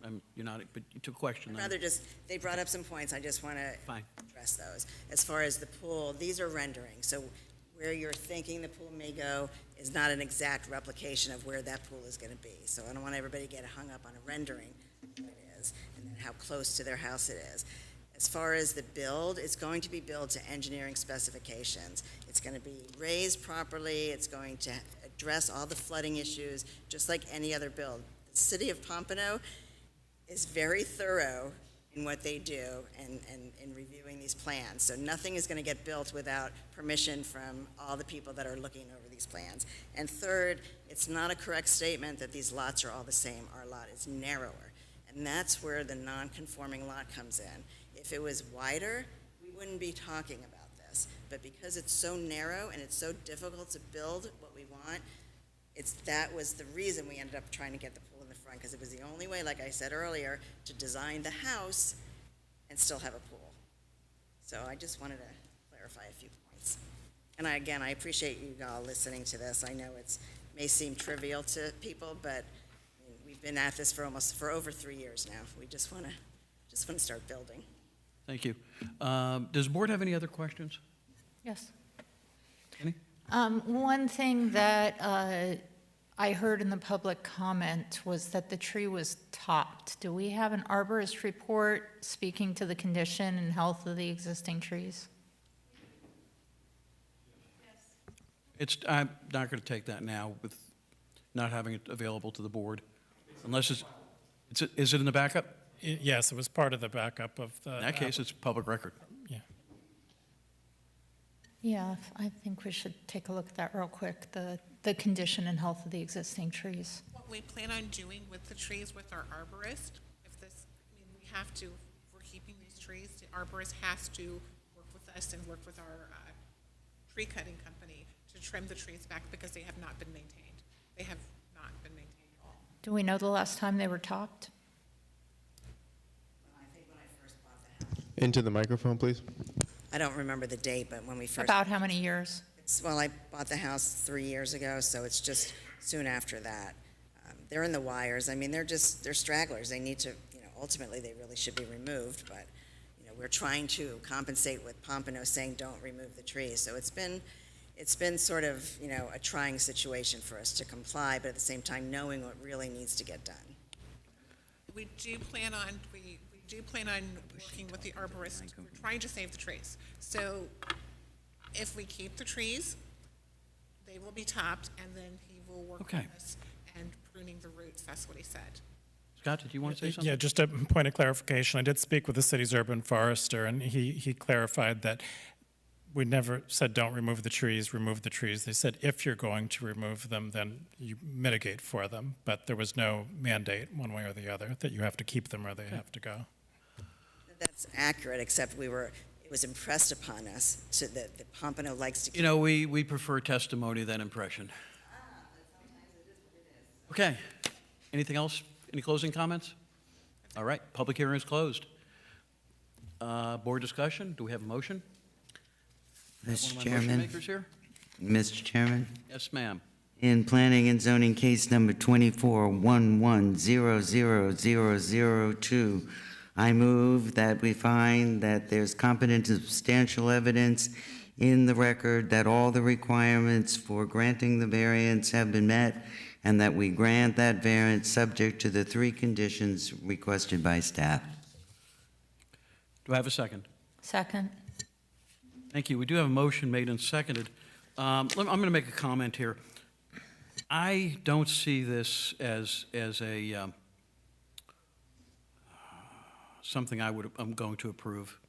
them. You're not, but to question them. Rather they brought up some points, I just want to Fine. address those. As far as the pool, these are renderings, so where you're thinking the pool may go is not an exact replication of where that pool is going to be. So I don't want everybody to get hung up on a rendering of what it is, and then how close to their house it is. As far as the build, it's going to be built to engineering specifications. It's going to be raised properly, it's going to address all the flooding issues, just like any other build. The city of Pompano is very thorough in what they do and in reviewing these plans. So nothing is going to get built without permission from all the people that are looking over these plans. And third, it's not a correct statement that these lots are all the same. Our lot is narrower. And that's where the non-conforming lot comes in. If it was wider, we wouldn't be talking about this. But because it's so narrow and it's so difficult to build what we want, that was the reason we ended up trying to get the pool in the front, because it was the only way, like I said earlier, to design the house and still have a pool. So I just wanted to clarify a few points. And I appreciate you all listening to this. I know it may seem trivial to people, but we've been at this for over 3 years now. We just want to start building. Thank you. Does the board have any other questions? Yes. Any? One thing that I heard in the public comment was that the tree was topped. Do we have an arborist report speaking to the condition and health of the existing trees? I'm not going to take that now with not having it available to the board, unless is it in the backup? Yes, it was part of the backup of the. In that case, it's public record. Yeah. Yeah, I think we should take a look at that real quick, the condition and health of the existing trees. What we plan on doing with the trees with our arborist, we have to, if we're keeping these trees, the arborist has to work with us and work with our tree cutting company to trim the trees back, because they have not been maintained. They have not been maintained at all. Do we know the last time they were topped? I think when I first bought the house, Into the microphone, please. I don't remember the date, but when we first. About how many years? I bought the house 3 years ago, so it's just soon after that. They're in the wires. They're stragglers. They need to, ultimately they really should be removed, but, we're trying to compensate with Pompano saying don't remove the trees. So it's been sort of, a trying situation for us to comply, but at the same time knowing what really needs to get done. we do plan on working with the arborist. We're trying to save the trees. So if we keep the trees, they will be topped, and then he will work Okay. with us and pruning the roots. That's what he said. Scott, did you want to say something? Yeah, just a point of clarification. I did speak with the city's urban forester, and he clarified that we never said don't remove the trees, remove the trees. They said if you're going to remove them, then you mitigate for them. But there was no mandate one way or the other that you have to keep them or they have to go. That's accurate, except it was impressed upon us that Pompano likes to keep. You know, we prefer testimony than impression. Okay. Anything else? Any closing comments? All right, public hearing is closed. Board discussion, do we have a motion? One Mr. of my motion Chairman, makers here? Mr. Chairman, Yes, ma'am. in planning and zoning case number 2411000002, I move that we find that there's competent and substantial evidence in the record that all the requirements for granting the variance have been met, and that we grant that variance subject to the 3 conditions requested by staff. Do I have a second? Second. Thank you. We do have a motion made and seconded. I'm going to make a comment here. I don't see this as a something I'm going to approve.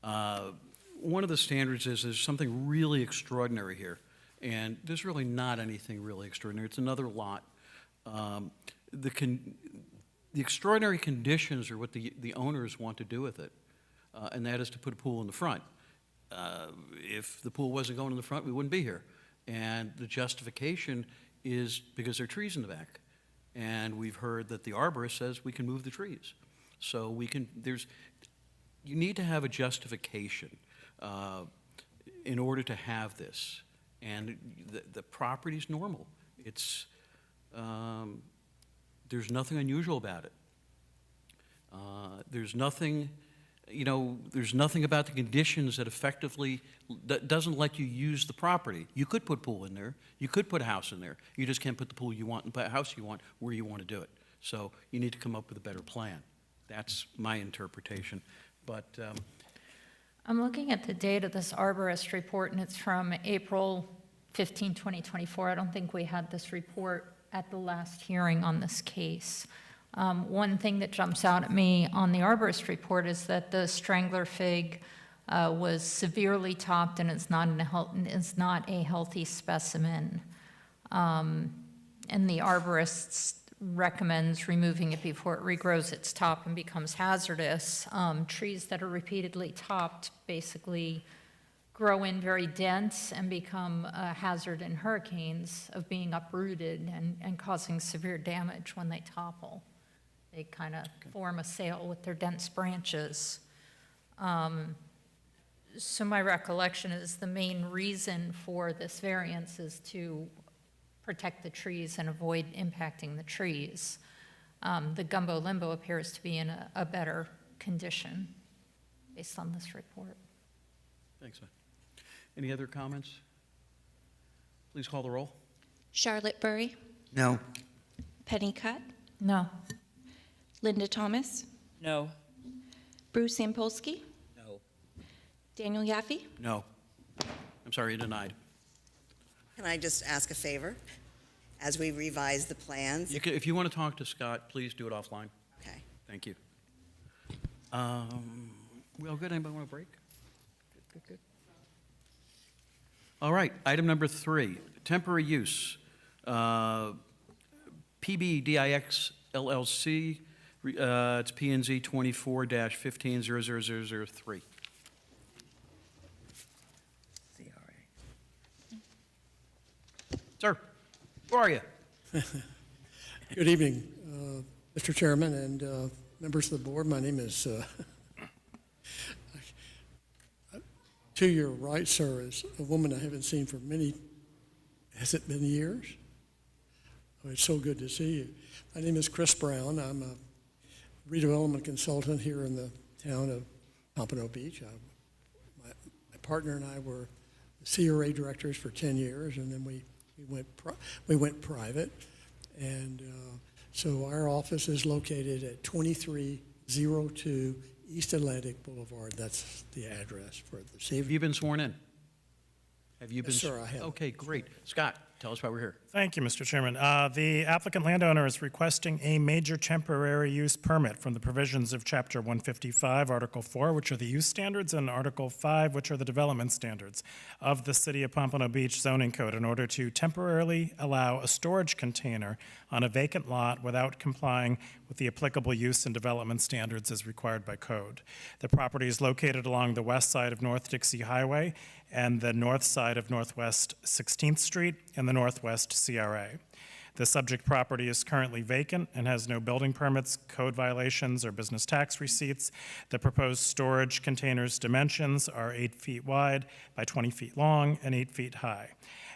One of the standards is there's something really extraordinary here, and there's really not anything really extraordinary. It's another lot. The extraordinary conditions are what the owners want to do with it, and that is to put a pool in the front. If the pool wasn't going in the front, we wouldn't be here. And the justification is because there are trees in the back. And we've heard that the arborist says we can move the trees. So you need to have a justification in order to have this. And the property's normal. There's nothing unusual about it. There's nothing about the conditions that doesn't let you use the property. You could put pool in there. You could put a house in there. You just can't put the pool you want and put a house you want where you want to do it. So you need to come up with a better plan. That's my interpretation. But I'm looking at the date of this arborist report, and it's from April 15, 2024. I don't think we had this report at the last hearing on this case. One thing that jumps out at me on the arborist report is that the strangler fig was severely topped and is not a healthy specimen. And the arborist recommends removing it before it regrows its top and becomes hazardous. Trees that are repeatedly topped basically grow in very dense and become a hazard in hurricanes of being uprooted and causing severe damage when they topple. They kind of form a sail with their dense branches. So my recollection is the main reason for this variance is to protect the trees and avoid impacting the trees. The gumbo limbo appears to be in a better condition based on this report. thanks, man. Any other comments? Please call the roll. Charlotte Burry, No. Penny Cutt, No. Linda Thomas, No. Bruce Sampolsky, No. Daniel Yaffe. No. I'm sorry, you're denied. Can I just ask a favor? As we revise the plans? If you want to talk to Scott, please do it offline. Okay. Thank you. We all good? Anybody want a break? Good. All right, item number 3, temporary use. PBDIX LLC, it's PNZ 24-15-00003. Sir, who are you? Good evening, Mr. Chairman and members of the board. My name is, to your right, sir, is a woman I haven't seen for has it been years? Oh, it's so good to see you. My name is Chris Brown. I'm a redevelopment consultant here in the town of Pompano Beach. My partner and I were CRA directors for 10 years, and then we went private, and So our office is located at 2302 East Atlantic Boulevard. That's the address for the Have safety. you been sworn in? Have you been? Yes, sir, I have. Okay, great. Scott, tell us why we're here. Thank you, Mr. Chairman. The applicant landowner is requesting a major temporary use permit from the provisions of Chapter 155, Article 4, which are the use standards, and Article 5, which are the development standards of the City of Pompano Beach zoning code in order to temporarily allow a storage container on a vacant lot without complying with the applicable use and development standards as required by code. The property is located along the west side of North Dixie Highway and the north side of Northwest 16th Street and the Northwest CRA. The subject property is currently vacant and has no building permits, code violations, or business tax receipts. The proposed storage container's dimensions are 8 feet wide by 20 feet long and 8 feet high.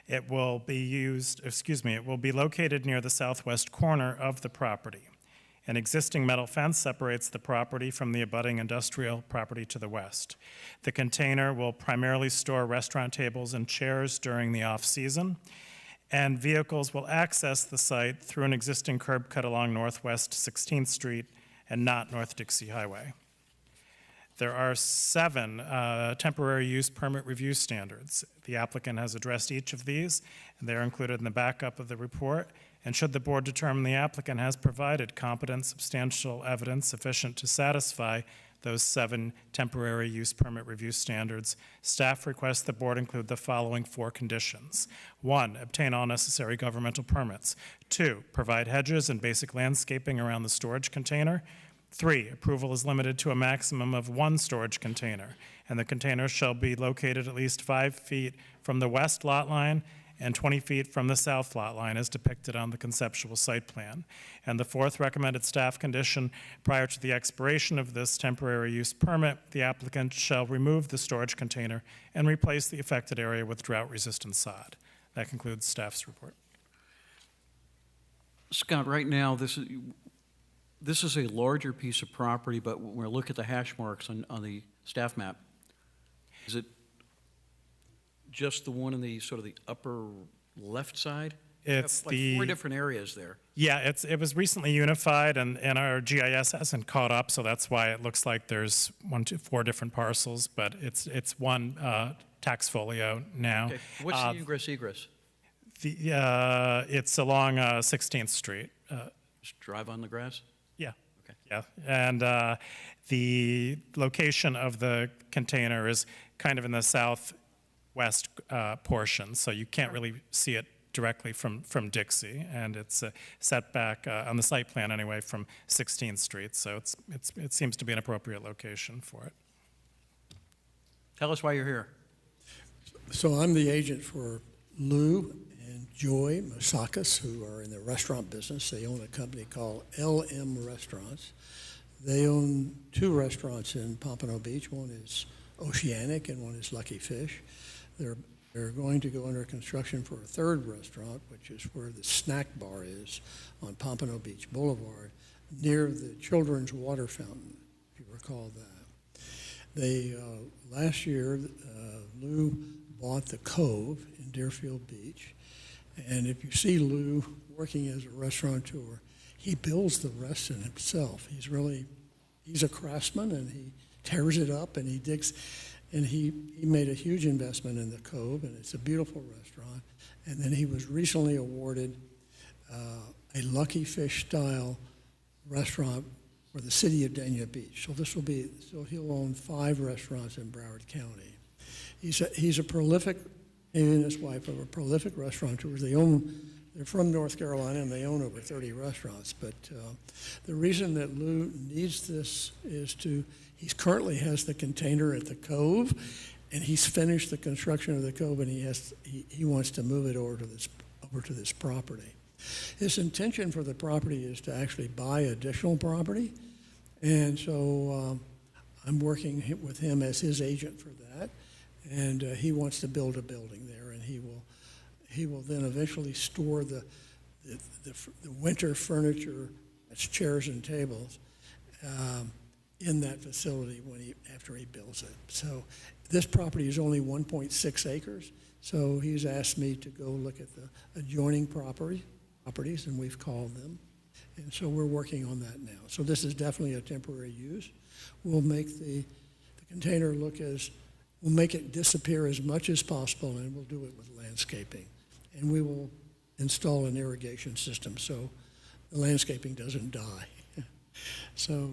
It will be located near the southwest corner of the property. An existing metal fence separates the property from the abutting industrial property to the west. The container will primarily store restaurant tables and chairs during the off-season, and vehicles will access the site through an existing curb cut along Northwest 16th Street and not North Dixie Highway. There are 7 temporary use permit review standards. The applicant has addressed each of these, and they're included in the backup of the report. And should the board determine the applicant has provided competent, substantial evidence sufficient to satisfy those 7 temporary use permit review standards, staff requests the board include the following 4 conditions. 1, obtain all necessary governmental permits. 2, provide hedges and basic landscaping around the storage container. 3, approval is limited to a maximum of 1 storage container, and the container shall be located at least 5 feet from the west lot line and 20 feet from the south lot line as depicted on the conceptual site plan. And the 4th recommended staff condition, prior to the expiration of this temporary use permit, the applicant shall remove the storage container and replace the affected area with drought-resistant sod. That concludes staff's report. Scott, right now, this is a larger piece of property, but when we look at the hash marks on the staff map, is it just the one in the sort of the upper left side? It's like 4 different areas there. Yeah, it was recently unified, and our GIS hasn't caught up, so that's why it looks like there's 4 different parcels, but it's one tax folio now. Okay. What's the ingress egress? It's along 16th Street. Just drive on the grass? Yeah. Okay. Yeah, and the location of the container is kind of in the southwest portion, so you can't really see it directly from Dixie, and it's set back on the site plan anyway from 16th Street, so it seems to be an appropriate location for it. Tell us why you're here. So I'm the agent for Lou and Joy Masakis, who are in the restaurant business. They own a company called LM Restaurants. They own 2 restaurants in Pompano Beach. One is Oceanic and one is Lucky Fish. They're going to go under construction for a 3rd restaurant, which is where the snack bar is on Pompano Beach Boulevard, near the children's water fountain, if you recall that. They, last year, Lou bought the Cove in Deerfield Beach, and if you see Lou working as a restaurateur, he builds the restaurant himself. He's a craftsman, and he tears it up, and he digs. And he made a huge investment in the Cove, and it's a beautiful restaurant. And then he was recently awarded a Lucky Fish-style restaurant for the city of Dania Beach. So he'll own 5 restaurants in Broward County. He's a prolific, he and his wife are a prolific restaurateurs. They're from North Carolina, and they own over 30 restaurants. But the reason that Lou needs this is he currently has the container at the Cove, and he's finished the construction of the Cove, and he wants to move it over to this property. His intention for the property is to actually buy additional property, and so I'm working with him as his agent for that, and he wants to build a building there, and he will then eventually store the winter furniture, that's chairs and tables, in that facility after he builds it. So this property is only 1.6 acres, so he's asked me to go look at the adjoining properties, and we've called them. And so we're working on that now. So this is definitely a temporary use. We'll make the container we'll make it disappear as much as possible, and we'll do it with landscaping. And we will install an irrigation system so the landscaping doesn't die. So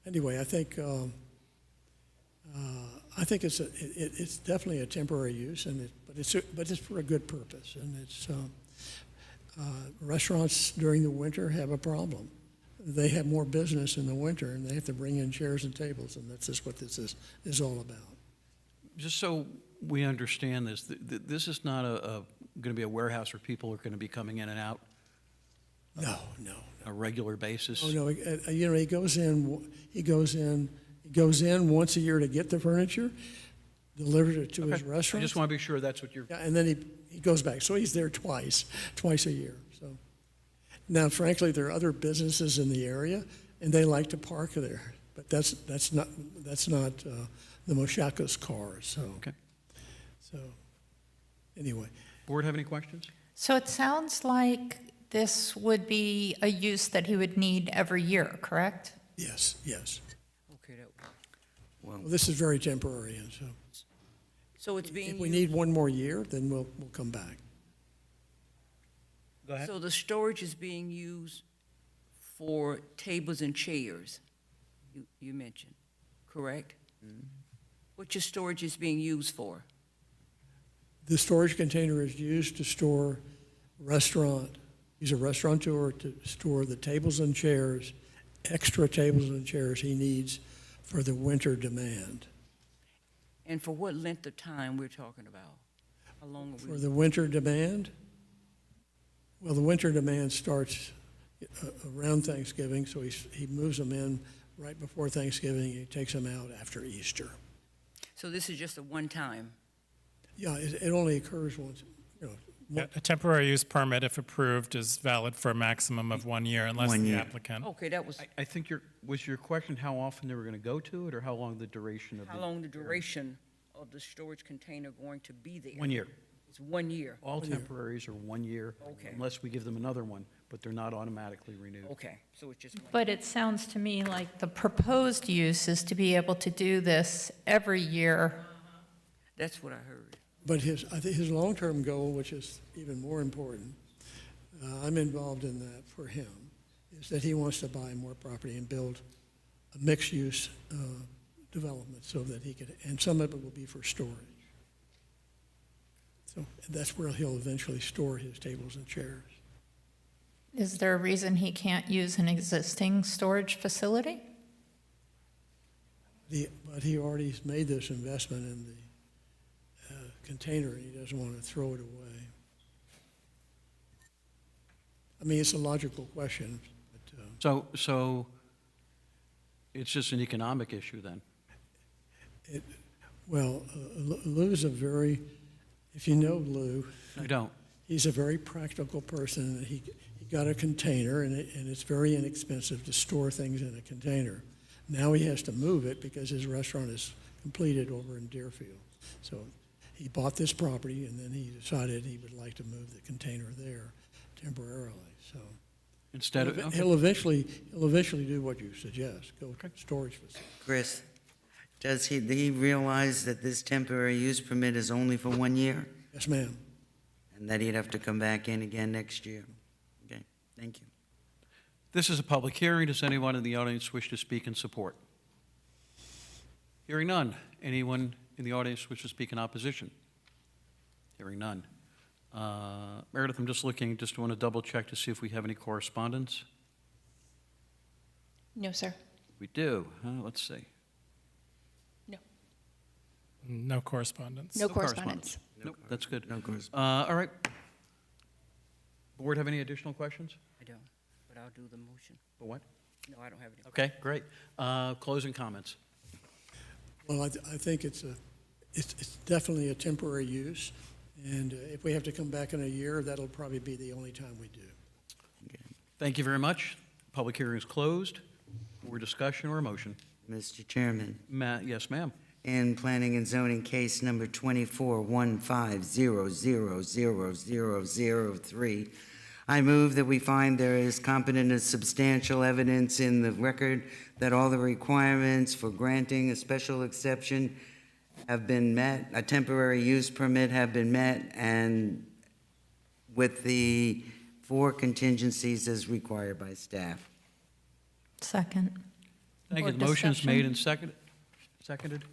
anyway, I think it's definitely a temporary use, but it's for a good purpose. And it's restaurants during the winter have a problem. They have more business in the winter, and they have to bring in chairs and tables, and that's just what this is all about. Just so we understand this, this is not going to be a warehouse where people are going to be coming in and out No. on a regular basis? Oh, no, he goes in once a year to get the furniture, delivers it to his Okay. restaurant. I just want to be sure that's what you're, Yeah, and then he goes back. So he's there twice a year. So now, frankly, there are other businesses in the area, and they like to park there. But that's not the Moshaka's cars. So okay. so anyway, Board have any questions? So it sounds like this would be a use that he would need every year, correct? yes. Okay, Well, this is very temporary, and So it's being if we used, need one more year, then we'll come back. Go ahead. so the storage is being used for tables and chairs, you mentioned, correct? What your storage is being used for? The storage container is used to store he's a restaurateur, to store the tables and chairs, extra tables and chairs he needs for the winter demand. And for what length of time we're talking about? How long are For we? the winter demand, well, the winter demand starts around Thanksgiving, so he moves them in right before Thanksgiving. He takes them out after Easter. So this is just a one-time? Yeah, it only occurs once, Yeah, a temporary use permit, if approved, is valid for a maximum of 1 year unless 1 the year. applicant. Okay, that was, I think was your question how often they were going to go to it, or how long the duration of how long the duration of the storage container going to be there? 1 year. It's 1 year? All temporaries are 1 year. Okay. Unless we give them another one, but they're not automatically renewed. Okay, so it's just one. But it sounds to me like the proposed use is to be able to do this every year. That's what I heard. But I think his long-term goal, which is even more important, I'm involved in that for him, is that he wants to buy more property and build a mixed-use development so that he could, and some of it will be for storage. So that's where he'll eventually store his tables and chairs. Is there a reason he can't use an existing storage facility? But he already made this investment in the container, and he doesn't want to throw it away. I mean, it's a logical question, but So it's just an economic issue then? Lou's if you know Lou, I don't. he's a very practical person. He got a container, and it's very inexpensive to store things in a container. Now he has to move it because his restaurant is completed over in Deerfield. So he bought this property, and then he decided he would like to move the container there temporarily. So Instead of, okay. he'll eventually do what you suggest. Go storage facility. Chris, does he realize that this temporary use permit is only for 1 year? Yes, ma'am. And that he'd have to come back in again next year? Okay, thank you. This is a public hearing. Does anyone in the audience wish to speak in support? Hearing none. Anyone in the audience wish to speak in opposition? Hearing none. Meredith, I'm just looking, just want to double check to see if we have any correspondence. No, sir. We do. Let's see. No. No correspondence. No correspondence. Nope, that's good. No correspondence. All right. Board have any additional questions? I don't, but I'll do the motion. For what? No, I don't have any. Okay, great. Closing comments. Well, I think it's definitely a temporary use, and if we have to come back in a year, that'll probably be the only time we do. Thank you very much. Public hearing is closed. Board discussion or a motion? Mr. Chairman, Yes, ma'am. in Planning and Zoning Case Number 2415000003, I move that we find there is competent and substantial evidence in the record that all the requirements for granting a special exception have been met, a temporary use permit have been met, and with the 4 contingencies as required by staff. Second. Thank you. Board The motion is discussion. made and seconded.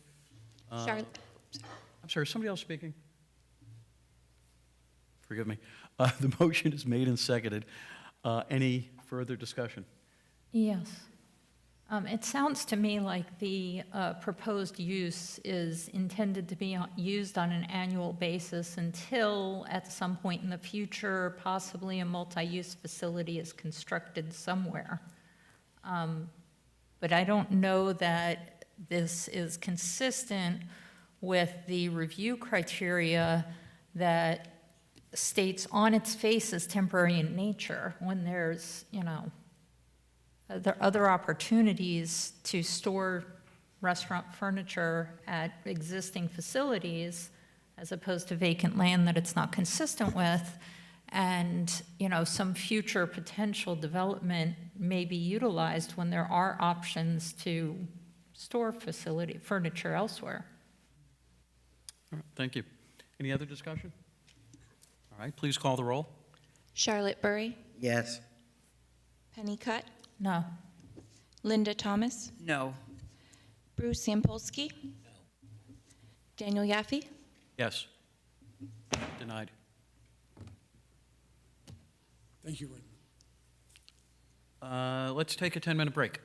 Charlotte, I'm sorry, somebody else speaking? Forgive me. The motion is made and seconded. Any further discussion? Yes. It sounds to me like the proposed use is intended to be used on an annual basis until, at some point in the future, possibly a multi-use facility is constructed somewhere. But I don't know that this is consistent with the review criteria that states on its face as temporary in nature, when there's, there are other opportunities to store restaurant furniture at existing facilities as opposed to vacant land that it's not consistent with. And, some future potential development may be utilized when there are options to store furniture elsewhere. All right, thank you. Any other discussion? All right, please call the roll. Charlotte Burry, Yes. Penny Cutt, No. Linda Thomas, No. Bruce Sampolsky, Daniel Yaffe, Yes. Denied. Thank you, Raymond. Let's take a 10-minute break.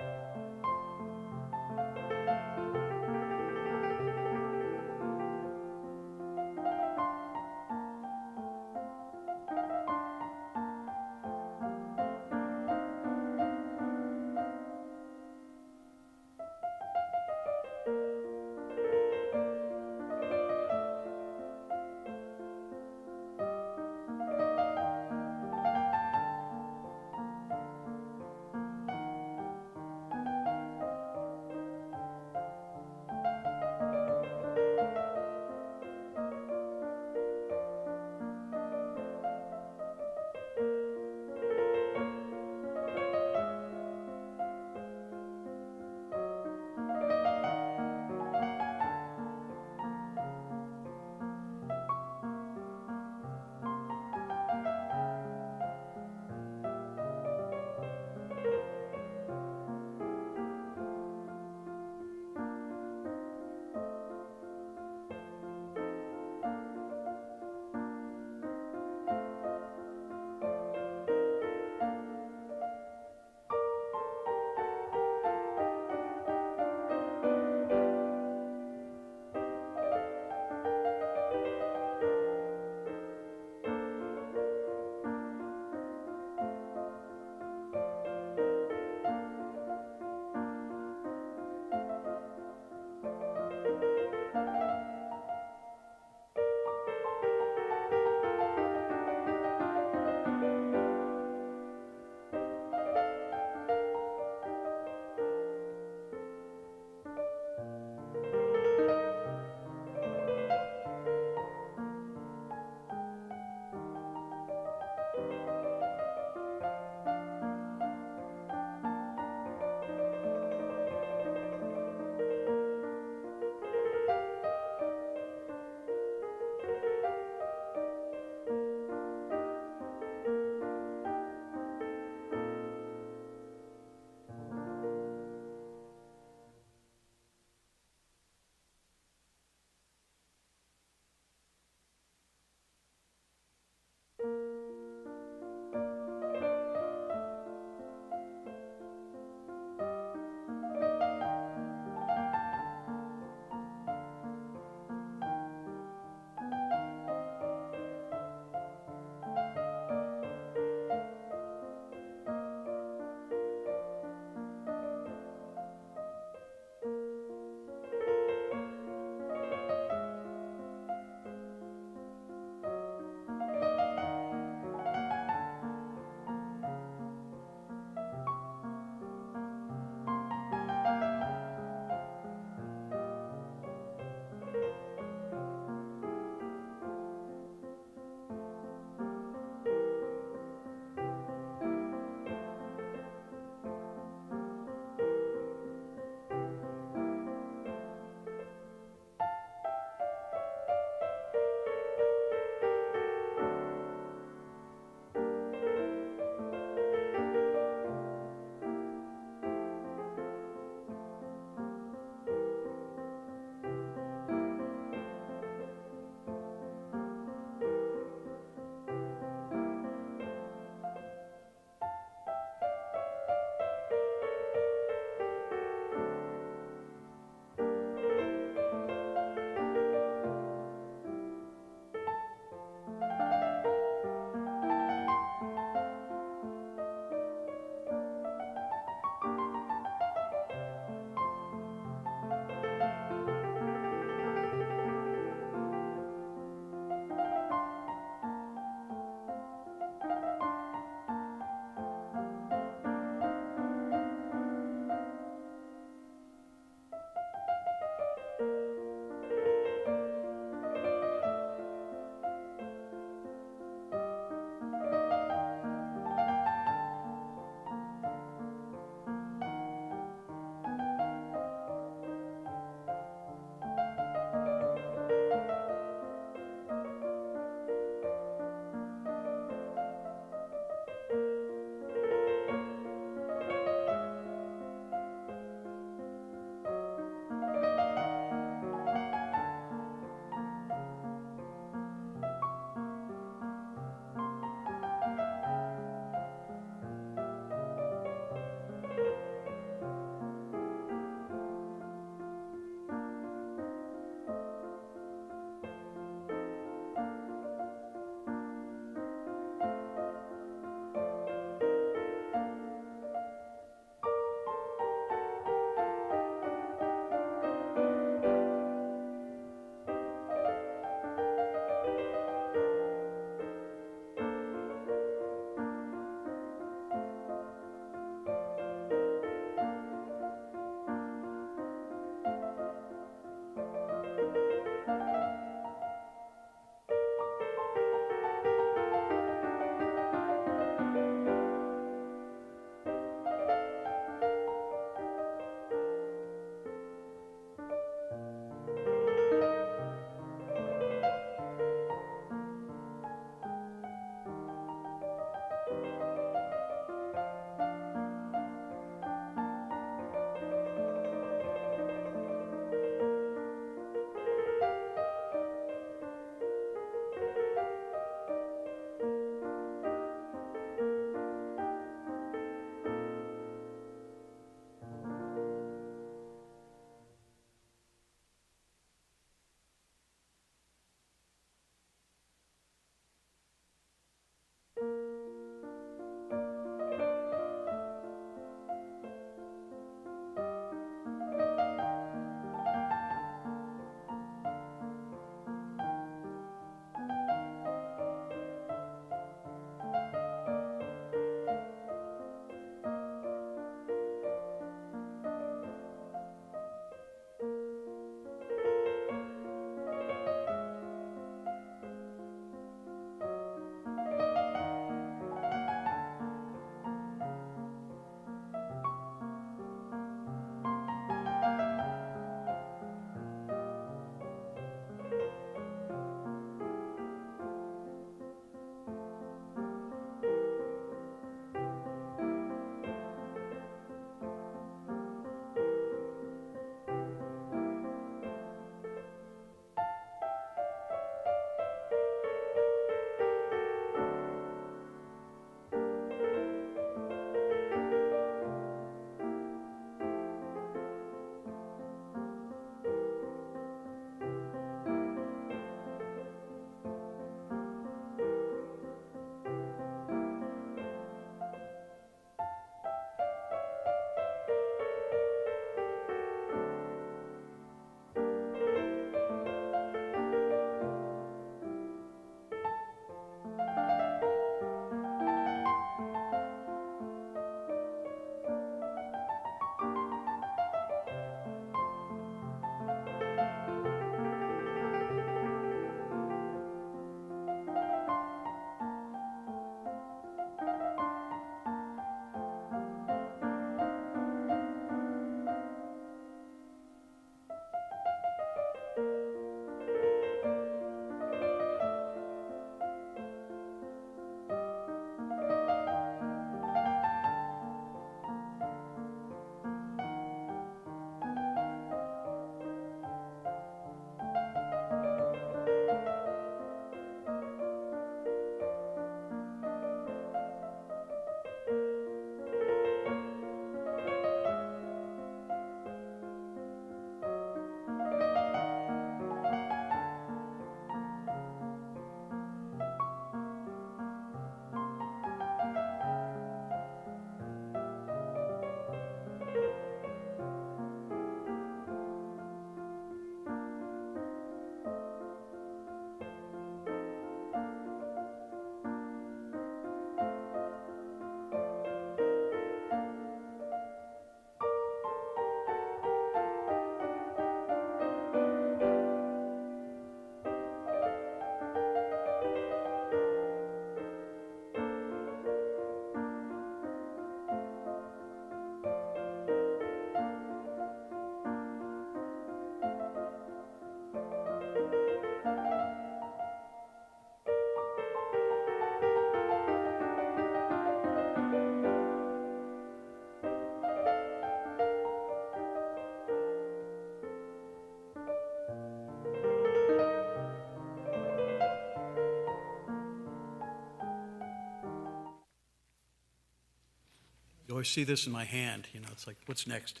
always see this in my hand, you know, it's like, what's next?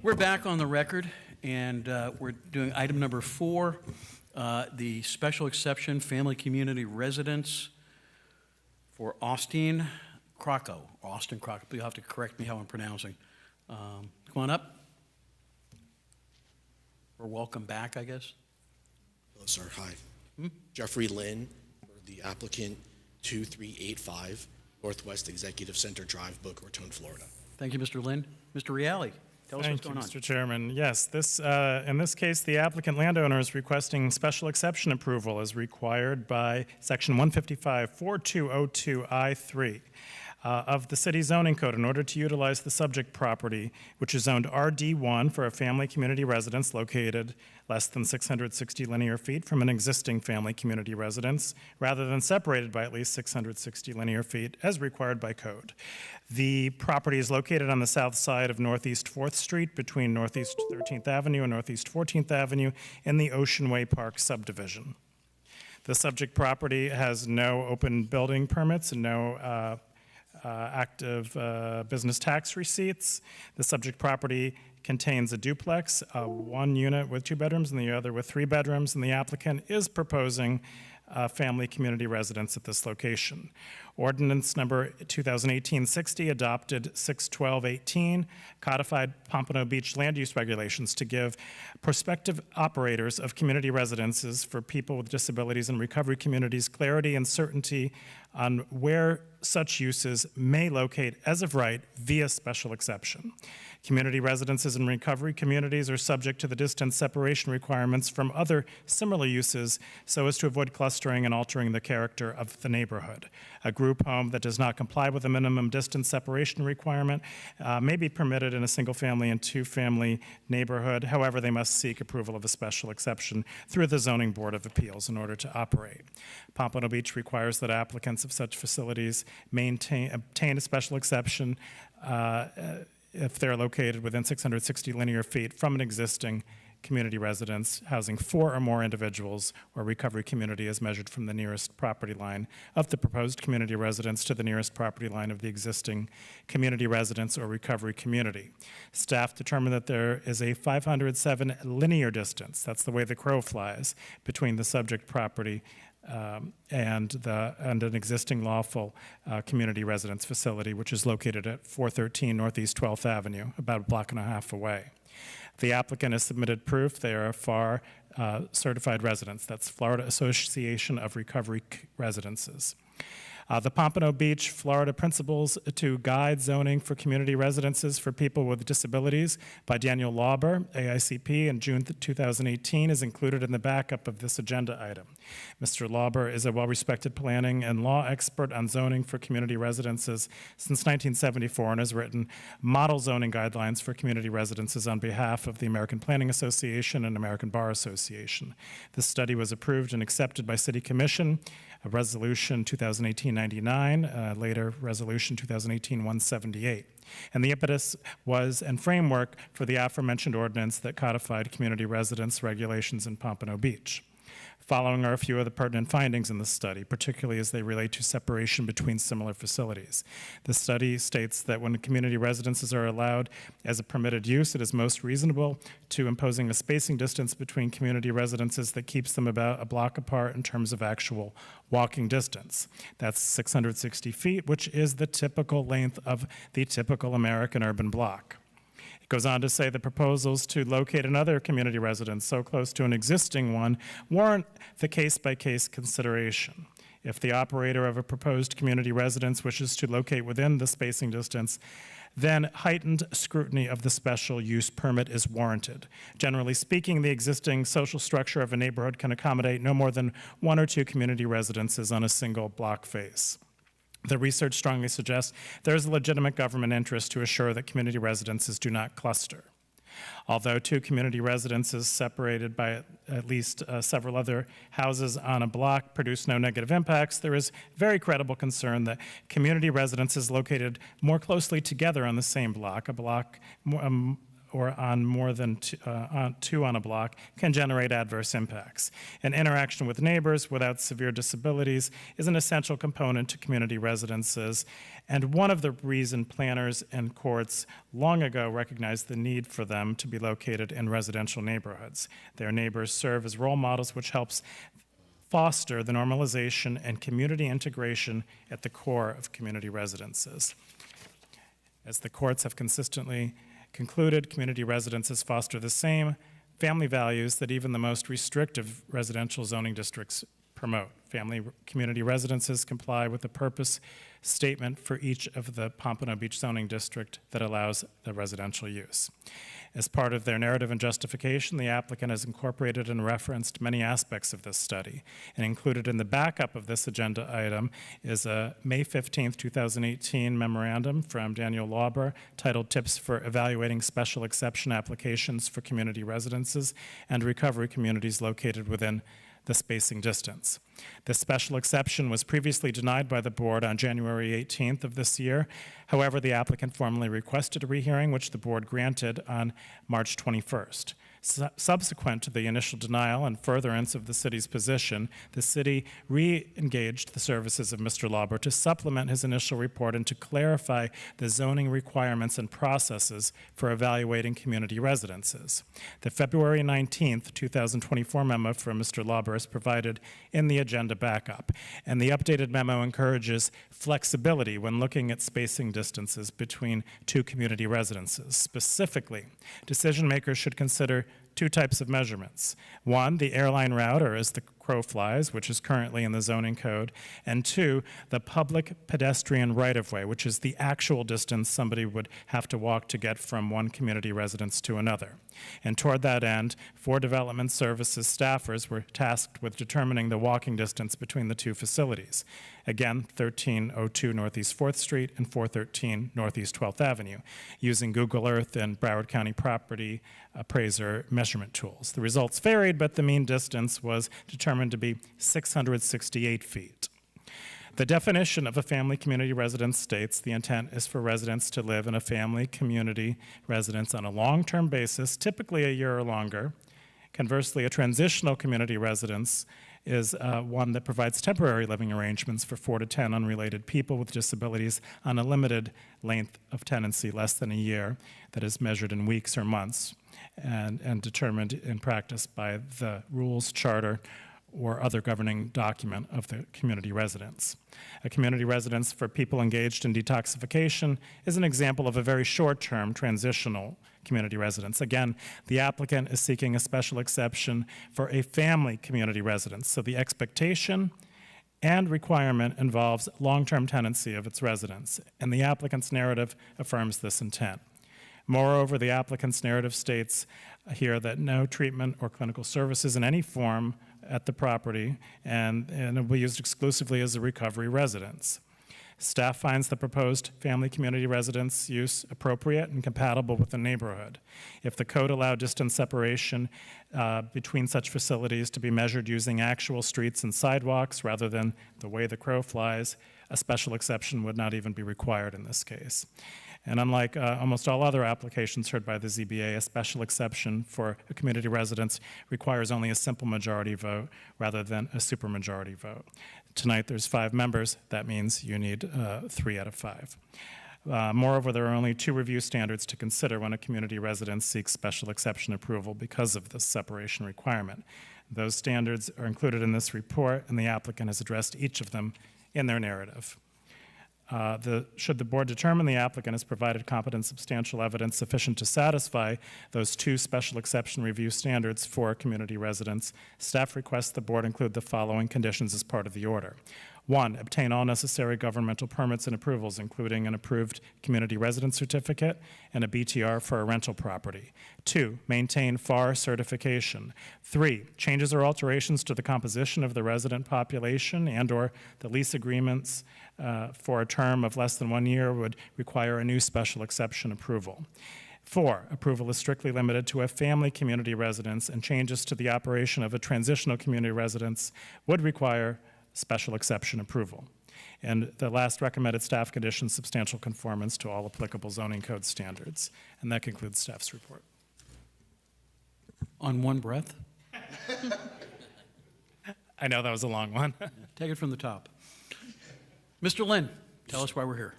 We're back on the record, and we're doing item number 4, the special exception family community residence for Austin Krakow. You'll have to correct me how I'm pronouncing. Come on up. Or welcome back, I guess. Hello, sir. Hi. Jeffrey Lynn, for the applicant 2385 Northwest Executive Center Drive, Boca Raton, Florida. Thank you, Mr. Lynn. Mr. Reale, tell us what's going on. Thank you, Mr. Chairman. Yes, in this case, the applicant landowner is requesting special exception approval as required by Section 155-4202I3 of the city zoning code in order to utilize the subject property, which is zoned RD1 for a family community residence located less than 660 linear feet from an existing family community residence, rather than separated by at least 660 linear feet as required by code. The property is located on the south side of Northeast 4th Street between Northeast 13th Avenue and Northeast 14th Avenue in the Ocean Way Park subdivision. The subject property has no open building permits and no active business tax receipts. The subject property contains a duplex, one unit with 2 bedrooms and the other with 3 bedrooms, and the applicant is proposing a family community residence at this location. Ordinance number 2018-60 adopted 6/12/18 codified Pompano Beach land use regulations to give prospective operators of community residences for people with disabilities and recovery communities clarity and certainty on where such uses may locate as of right via special exception. Community residences and recovery communities are subject to the distance separation requirements from other similar uses so as to avoid clustering and altering the character of the neighborhood. A group home that does not comply with the minimum distance separation requirement may be permitted in a single-family and 2-family neighborhood. However, they must seek approval of a special exception through the Zoning Board of Appeals in order to operate. Pompano Beach requires that applicants of such facilities obtain a special exception if they're located within 660 linear feet from an existing community residence housing 4 or more individuals, or recovery community as measured from the nearest property line of the proposed community residence to the nearest property line of the existing community residence or recovery community. Staff determined that there is a 507 linear distance, that's the way the crow flies, between the subject property and an existing lawful community residence facility, which is located at 413 Northeast 12th Avenue, about a block and a half away. The applicant has submitted proof they are a FAR certified residence. That's Florida Association of Recovery Residences. The Pompano Beach, Florida Principles to Guide Zoning for Community Residences for People with Disabilities by Daniel Lauber, AICP, in June 2018 is included in the backup of this agenda item. Mr. Lauber is a well-respected planning and law expert on zoning for community residences since 1974 and has written model zoning guidelines for community residences on behalf of the American Planning Association and American Bar Association. This study was approved and accepted by City Commission, a Resolution 2018-99, later Resolution 2018-178. And the impetus was and framework for the aforementioned ordinance that codified community residence regulations in Pompano Beach. Following are a few of the pertinent findings in the study, particularly as they relate to separation between similar facilities. The study states that when community residences are allowed as a permitted use, it is most reasonable to imposing a spacing distance between community residences that keeps them about a block apart in terms of actual walking distance. That's 660 feet, which is the typical length of the typical American urban block. Goes on to say the proposals to locate another community residence so close to an existing one warrant the case-by-case consideration. If the operator of a proposed community residence wishes to locate within the spacing distance, then heightened scrutiny of the special use permit is warranted. Generally speaking, the existing social structure of a neighborhood can accommodate no more than 1 or 2 community residences on a single block face. The research strongly suggests there is a legitimate government interest to assure that community residences do not cluster. Although 2 community residences separated by at least several other houses on a block produce no negative impacts, there is very credible concern that community residences located more closely together on the same block, a block or on more than two on a block can generate adverse impacts. And interaction with neighbors without severe disabilities is an essential component to community residences, and one of the reasons planners and courts long ago recognized the need for them to be located in residential neighborhoods. Their neighbors serve as role models, which helps foster the normalization and community integration at the core of community residences. As the courts have consistently concluded, community residences foster the same family values that even the most restrictive residential zoning districts promote. Family community residences comply with the purpose statement for each of the Pompano Beach zoning district that allows the residential use. As part of their narrative and justification, the applicant has incorporated and referenced many aspects of this study. And included in the backup of this agenda item is a May 15, 2018 memorandum from Daniel Lauber titled Tips for Evaluating Special Exception Applications for Community Residences and Recovery Communities Located Within the Spacing Distance. This special exception was previously denied by the board on January 18th of this year. However, the applicant formally requested a rehearing, which the board granted on March 21st. Subsequent to the initial denial and furtherance of the city's position, the city re-engaged the services of Mr. Lauber to supplement his initial report and to clarify the zoning requirements and processes for evaluating community residences. The February 19th, 2024 memo from Mr. Lauber is provided in the agenda backup, and the updated memo encourages flexibility when looking at spacing distances between two community residences. Specifically, decision makers should consider two types of measurements. One, the airline route, or as the crow flies, which is currently in the zoning code, and two, the public pedestrian right-of-way, which is the actual distance somebody would have to walk to get from one community residence to another. And toward that end, 4 development services staffers were tasked with determining the walking distance between the two facilities. Again, 1302 Northeast 4th Street and 413 Northeast 12th Avenue, using Google Earth and Broward County Property Appraiser measurement tools. The results varied, but the mean distance was determined to be 668 feet. The definition of a family community residence states the intent is for residents to live in a family community residence on a long-term basis, typically a year or longer. Conversely, a transitional community residence is one that provides temporary living arrangements for 4 to 10 unrelated people with disabilities on a limited length of tenancy, less than a year, that is measured in weeks or months and determined in practice by the rules, charter, or other governing document of the community residence. A community residence for people engaged in detoxification is an example of a very short-term transitional community residence. Again, the applicant is seeking a special exception for a family community residence, so the expectation and requirement involves long-term tenancy of its residents, and the applicant's narrative affirms this intent. Moreover, the applicant's narrative states here that no treatment or clinical services in any form at the property, and it will be used exclusively as a recovery residence. Staff finds the proposed family community residence use appropriate and compatible with the neighborhood. If the code allowed distance separation between such facilities to be measured using actual streets and sidewalks rather than the way the crow flies, a special exception would not even be required in this case. And unlike almost all other applications heard by the ZBA, a special exception for a community residence requires only a simple majority vote rather than a supermajority vote. Tonight there's 5 members. That means you need 3 out of 5. Moreover, there are only 2 review standards to consider when a community residence seeks special exception approval because of this separation requirement. Those standards are included in this report, and the applicant has addressed each of them in their narrative. Should the board determine the applicant has provided competent substantial evidence sufficient to satisfy those 2 special exception review standards for community residents, staff requests the board include the following conditions as part of the order. 1, obtain all necessary governmental permits and approvals, including an approved community residence certificate and a BTR for a rental property. 2, maintain FAR certification. 3, changes or alterations to the composition of the resident population and/or the lease agreements for a term of less than 1 year would require a new special exception approval. 4, approval is strictly limited to a family community residence, and changes to the operation of a transitional community residence would require special exception approval. And the last recommended staff condition, substantial conformance to all applicable zoning code standards. And that concludes staff's report. On one breath, I know that was a long one. take it from the top. Mr. Lynn, tell us why we're here.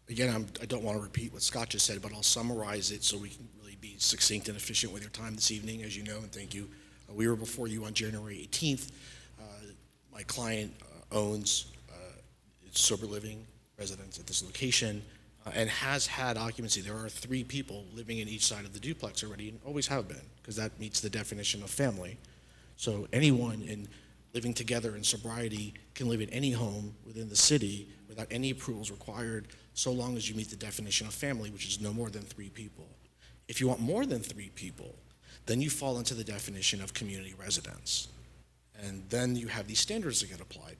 Again, I don't want to repeat what Scott just said, but I'll summarize it so we can really be succinct and efficient with your time this evening, as you know, and thank you. We were before you on January 18th. My client owns sober living residence at this location and has had occupancy. There are 3 people living in each side of the duplex already and always have been, because that meets the definition of family. So anyone living together in sobriety can live in any home within the city without any approvals required, so long as you meet the definition of family, which is no more than 3 people. If you want more than 3 people, then you fall into the definition of community residence. And then you have these standards that get applied.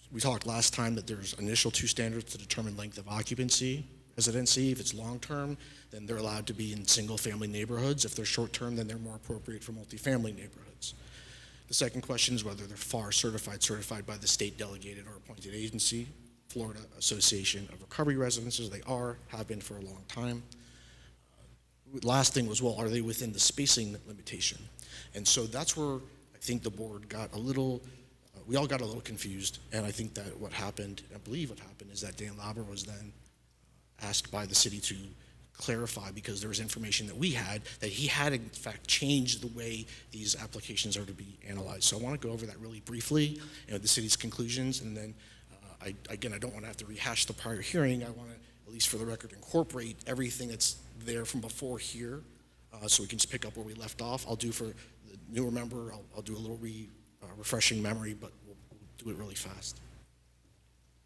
We talked last time that there's initial 2 standards to determine length of occupancy, residency. If it's long-term, then they're allowed to be in single-family neighborhoods. If they're short-term, then they're more appropriate for multifamily neighborhoods. The second question is whether they're FAR certified by the state delegated or appointed agency, Florida Association of Recovery Residences. They have been for a long time. Last thing was, well, are they within the spacing limitation? And so that's where I think the board got a little, we all got a little confused. And I think that what happened, I believe what happened, is that Dan Lauber was then asked by the city to clarify, because there was information that we had that he had in fact changed the way these applications are to be analyzed. So I want to go over that really briefly and the city's conclusions, and then I don't want to have to rehash the prior hearing. I want to, at least for the record, incorporate everything that's there from before here, so we can just pick up where we left off. I'll do for the newer member, I'll do a little refreshing memory, but we'll do it really fast.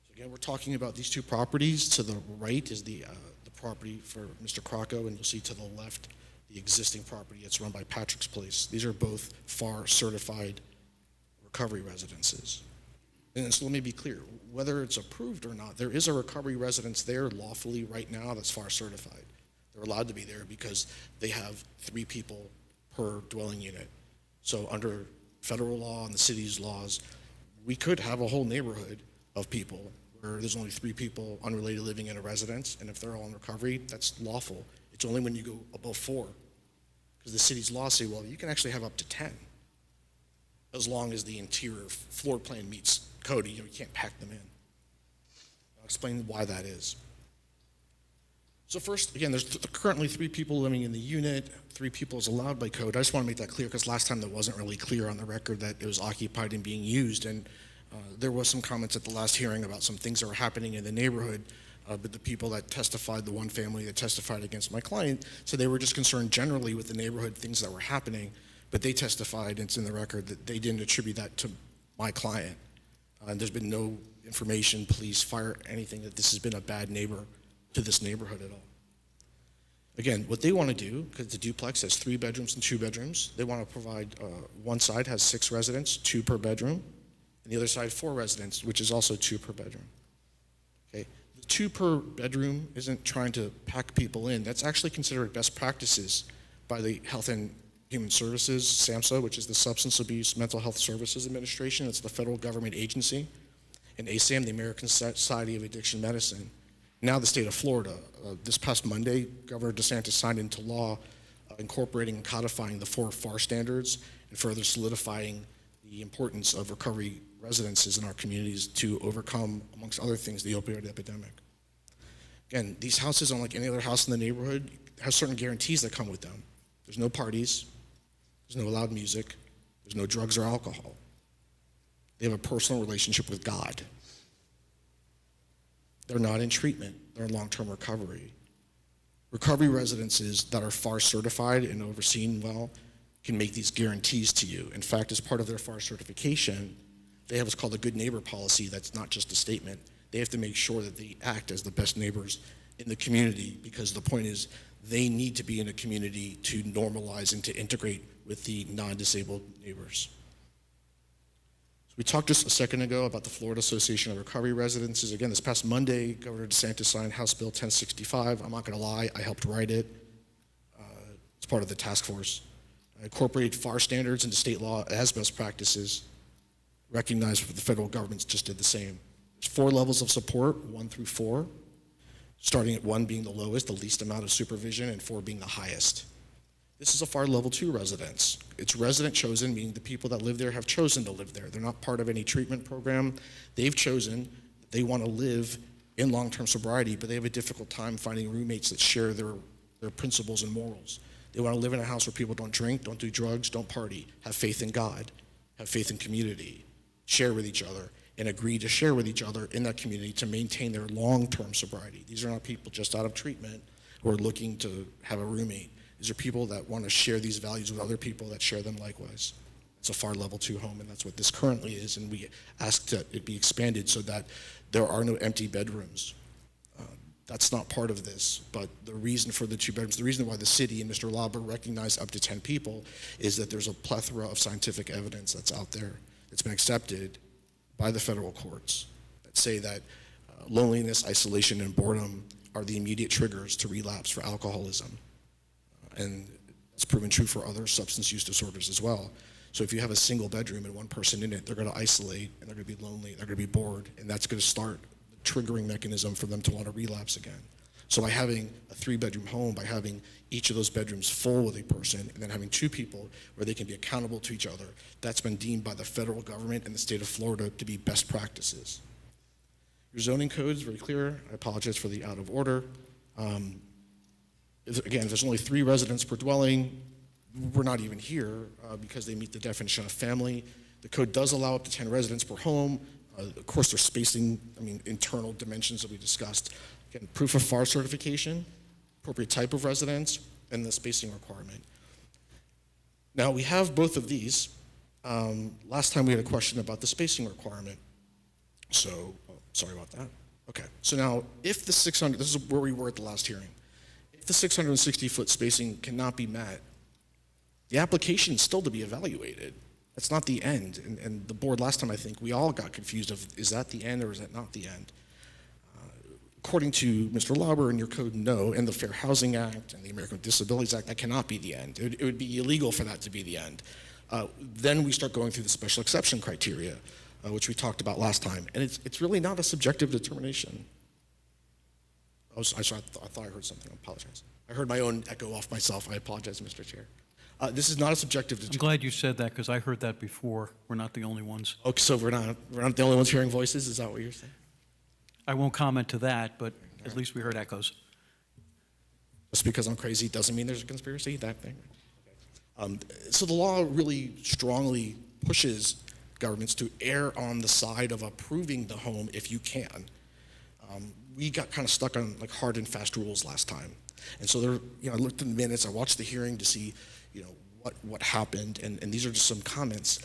So again, we're talking about these 2 properties. To the right is the property for Mr. Crocco, and you'll see to the left the existing property that's run by Patrick's Place. These are both FAR certified recovery residences. And so let me be clear, whether it's approved or not, there is a recovery residence there lawfully right now that's FAR certified. They're allowed to be there because they have 3 people per dwelling unit. So under federal law and the city's laws, we could have a whole neighborhood of people where there's only 3 people unrelated living in a residence, and if they're all in recovery, that's lawful. It's only when you go above 4, because the city's laws say, well, you can actually have up to 10, as long as the interior floor plan meets code. You can't pack them in. I'll explain why that is. So first, again, there's currently 3 people living in the unit. 3 people is allowed by code. I just want to make that clear, because last time that wasn't really clear on the record that it was occupied and being used, and there was some comments at the last hearing about some things that were happening in the neighborhood, but the people that testified, the one family that testified against my client, so they were just concerned generally with the neighborhood, things that were happening, but they testified, and it's in the record, that they didn't attribute that to my client. And there's been no information, police, fire, anything that this has been a bad neighbor to this neighborhood at all. Again, what they want to do, because the duplex has 3 bedrooms and 2 bedrooms, they want to provide, one side has 6 residents, 2 per bedroom, and the other side 4 residents, which is also 2 per bedroom. Okay, the 2 per bedroom isn't trying to pack people in. That's actually considered best practices by the Health and Human Services, SAMHSA, which is the Substance Abuse Mental Health Services Administration. It's the federal government agency. And ASAM, the American Society of Addiction Medicine. Now the state of Florida. This past Monday, Governor DeSantis signed into law incorporating and codifying the 4 FAR standards and further solidifying the importance of recovery residences in our communities to overcome, amongst other things, the opioid epidemic. Again, these houses, unlike any other house in the neighborhood, have certain guarantees that come with them. There's no parties, there's no loud music, there's no drugs or alcohol. They have a personal relationship with God. They're not in treatment, they're in long-term recovery. Recovery residences that are FAR certified and overseen well can make these guarantees to you. In fact, as part of their FAR certification, they have what's called a good neighbor policy. That's not just a statement. They have to make sure that they act as the best neighbors in the community, because the point is they need to be in a community to normalize and to integrate with the non-disabled neighbors. So we talked just a second ago about the Florida Association of Recovery Residences. Again, this past Monday, Governor DeSantis signed House Bill 1065. I'm not going to lie, I helped write it. It's part of the task force. I incorporated FAR standards into state law as best practices. recognize that the federal government just did the same. There's 4 levels of support, 1 through 4, starting at 1 being the lowest, the least amount of supervision, and 4 being the highest. This is a FAR Level 2 residence. It's resident chosen, meaning the people that live there have chosen to live there. They're not part of any treatment program. They've chosen that they want to live in long-term sobriety, but they have a difficult time finding roommates that share their principles and morals. They want to live in a house where people don't drink, don't do drugs, don't party, have faith in God, have faith in community, share with each other, and agree to share with each other in that community to maintain their long-term sobriety. These are not people just out of treatment who are looking to have a roommate. These are people that want to share these values with other people that share them likewise. It's a FAR Level 2 home, and that's what this currently is, and we ask that it be expanded so that there are no empty bedrooms. That's not part of this, but the reason for the 2 bedrooms, the reason why the city and Mr. Lauber recognized up to 10 people is that there's a plethora of scientific evidence that's out there that's been accepted by the federal courts that say that loneliness, isolation, and boredom are the immediate triggers to relapse for alcoholism. And it's proven true for other substance use disorders as well. So if you have a single bedroom and 1 person in it, they're going to isolate, and they're going to be lonely, they're going to be bored, and that's going to start the triggering mechanism for them to want to relapse again. So by having a 3-bedroom home, by having each of those bedrooms full with a person, and then having 2 people where they can be accountable to each other, that's been deemed by the federal government and the state of Florida to be best practices. Your zoning code is very clear. I apologize for the out of order. Again, if there's only 3 residents per dwelling, we're not even here because they meet the definition of family. The code does allow up to 10 residents per home. Of course, there's spacing, internal dimensions that we discussed. Again, proof of FAR certification, appropriate type of residence, and the spacing requirement. Now, we have both of these. Last time we had a question about the spacing requirement. So, sorry about that. Okay, so now if the 600, this is where we were at the last hearing. If the 660-foot spacing cannot be met, the application is still to be evaluated. That's not the end. And the board last time, I think, we all got confused of, is that the end or is that not the end? According to Mr. Lauber and your code, no, and the Fair Housing Act and the American with Disabilities Act, that cannot be the end. It would be illegal for that to be the end. Then we start going through the special exception criteria, which we talked about last time. And it's really not a subjective determination. I thought I heard something. I apologize. I heard my own echo off myself. I apologize, Mr. Chair. This is not a subjective I'm glad you said that because I heard that before. We're not the only ones. Okay, so we're not the only ones hearing voices? Is that what you're saying? I won't comment to that, but at least we heard echoes. Just because I'm crazy doesn't mean there's a conspiracy, that thing. So the law really strongly pushes governments to err on the side of approving the home if you can. We got kind of stuck on like hard and fast rules last time. And so there, I looked in the minutes, I watched the hearing to see, what happened, and these are just some comments.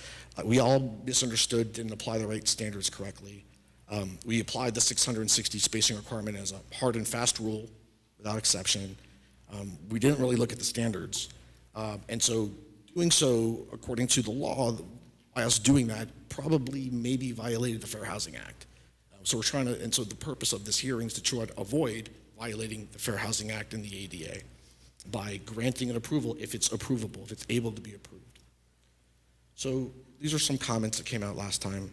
We all misunderstood, didn't apply the right standards correctly. We applied the 660 spacing requirement as a hard and fast rule without exception. We didn't really look at the standards. And so doing so according to the law, by us doing that, probably maybe violated the Fair Housing Act. So we're trying to, and so the purpose of this hearing is to try to avoid violating the Fair Housing Act and the ADA by granting an approval if it's approvable, if it's able to be approved. So these are some comments that came out last time.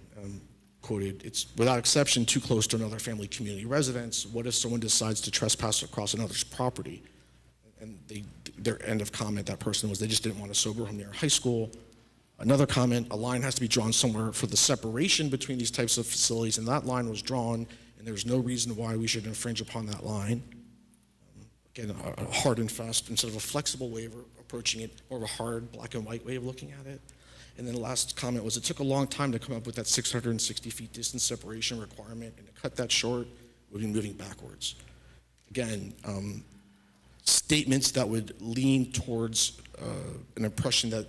Quoted, it's without exception too close to another family community residence. What if someone decides to trespass across another's property? And their end of comment, that person was they just didn't want to sober home near a high school. Another comment, a line has to be drawn somewhere for the separation between these types of facilities, and that line was drawn, and there's no reason why we should infringe upon that line. Again, a hard and fast, instead of a flexible way of approaching it, more of a hard black and white way of looking at it. And then the last comment was it took a long time to come up with that 660 feet distance separation requirement, and to cut that short would be moving backwards. Again, statements that would lean towards an impression that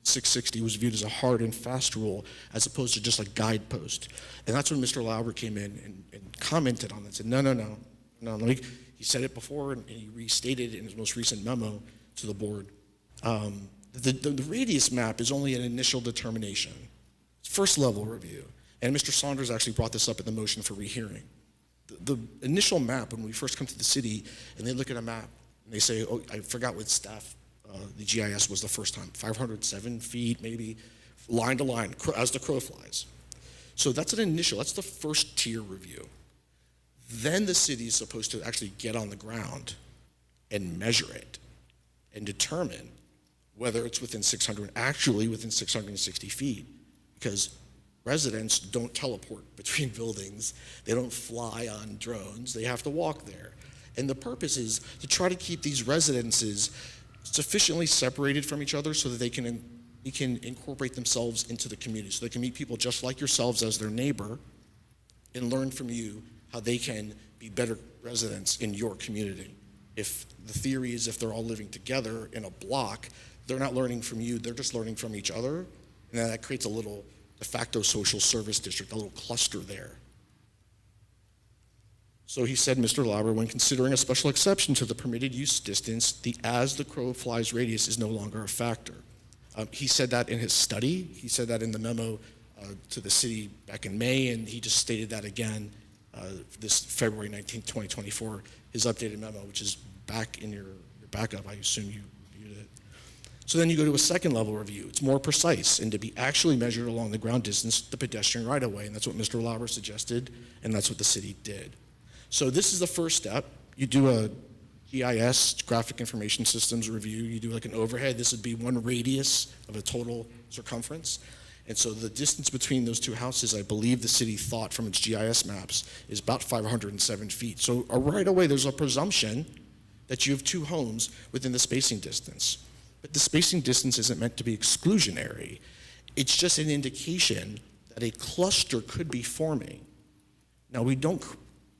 660 was viewed as a hard and fast rule as opposed to just a guidepost. And that's when Mr. Lauber came in and commented on that, said, no, he said it before and he restated it in his most recent memo to the board. The radius map is only an initial determination. It's first level review. And Mr. Saunders actually brought this up in the motion for rehearing. The initial map, when we first come to the city and they look at a map and they say, oh, I forgot what staff, the GIS was the first time, 507 feet maybe, line to line, as the crow flies. So that's an initial, that's the first tier review. Then the city is supposed to actually get on the ground and measure it and determine whether it's actually within 660 feet, because residents don't teleport between buildings. They don't fly on drones. They have to walk there. And the purpose is to try to keep these residences sufficiently separated from each other so that they can incorporate themselves into the community, so they can meet people just like yourselves as their neighbor and learn from you how they can be better residents in your community. If the theory is if they're all living together in a block, they're not learning from you, they're just learning from each other, and then that creates a little de facto social service district, a little cluster there. So he said, Mr. Lauber, when considering a special exception to the permitted use distance, the as the crow flies radius is no longer a factor. He said that in his study. He said that in the memo to the city back in May, and he just stated that again this February 19th, 2024, his updated memo, which is back in your backup. I assume you reviewed it. So then you go to a second level review. It's more precise and to be actually measured along the ground distance, the pedestrian right of way, and that's what Mr. Lauber suggested, and that's what the city did. So this is the first step. You do a GIS, graphic information systems review. You do like an overhead. This would be one radius of a total circumference. And so the distance between those two houses, I believe the city thought from its GIS maps, is about 507 feet. So right away, there's a presumption that you have two homes within the spacing distance. But the spacing distance isn't meant to be exclusionary. It's just an indication that a cluster could be forming. Now, we don't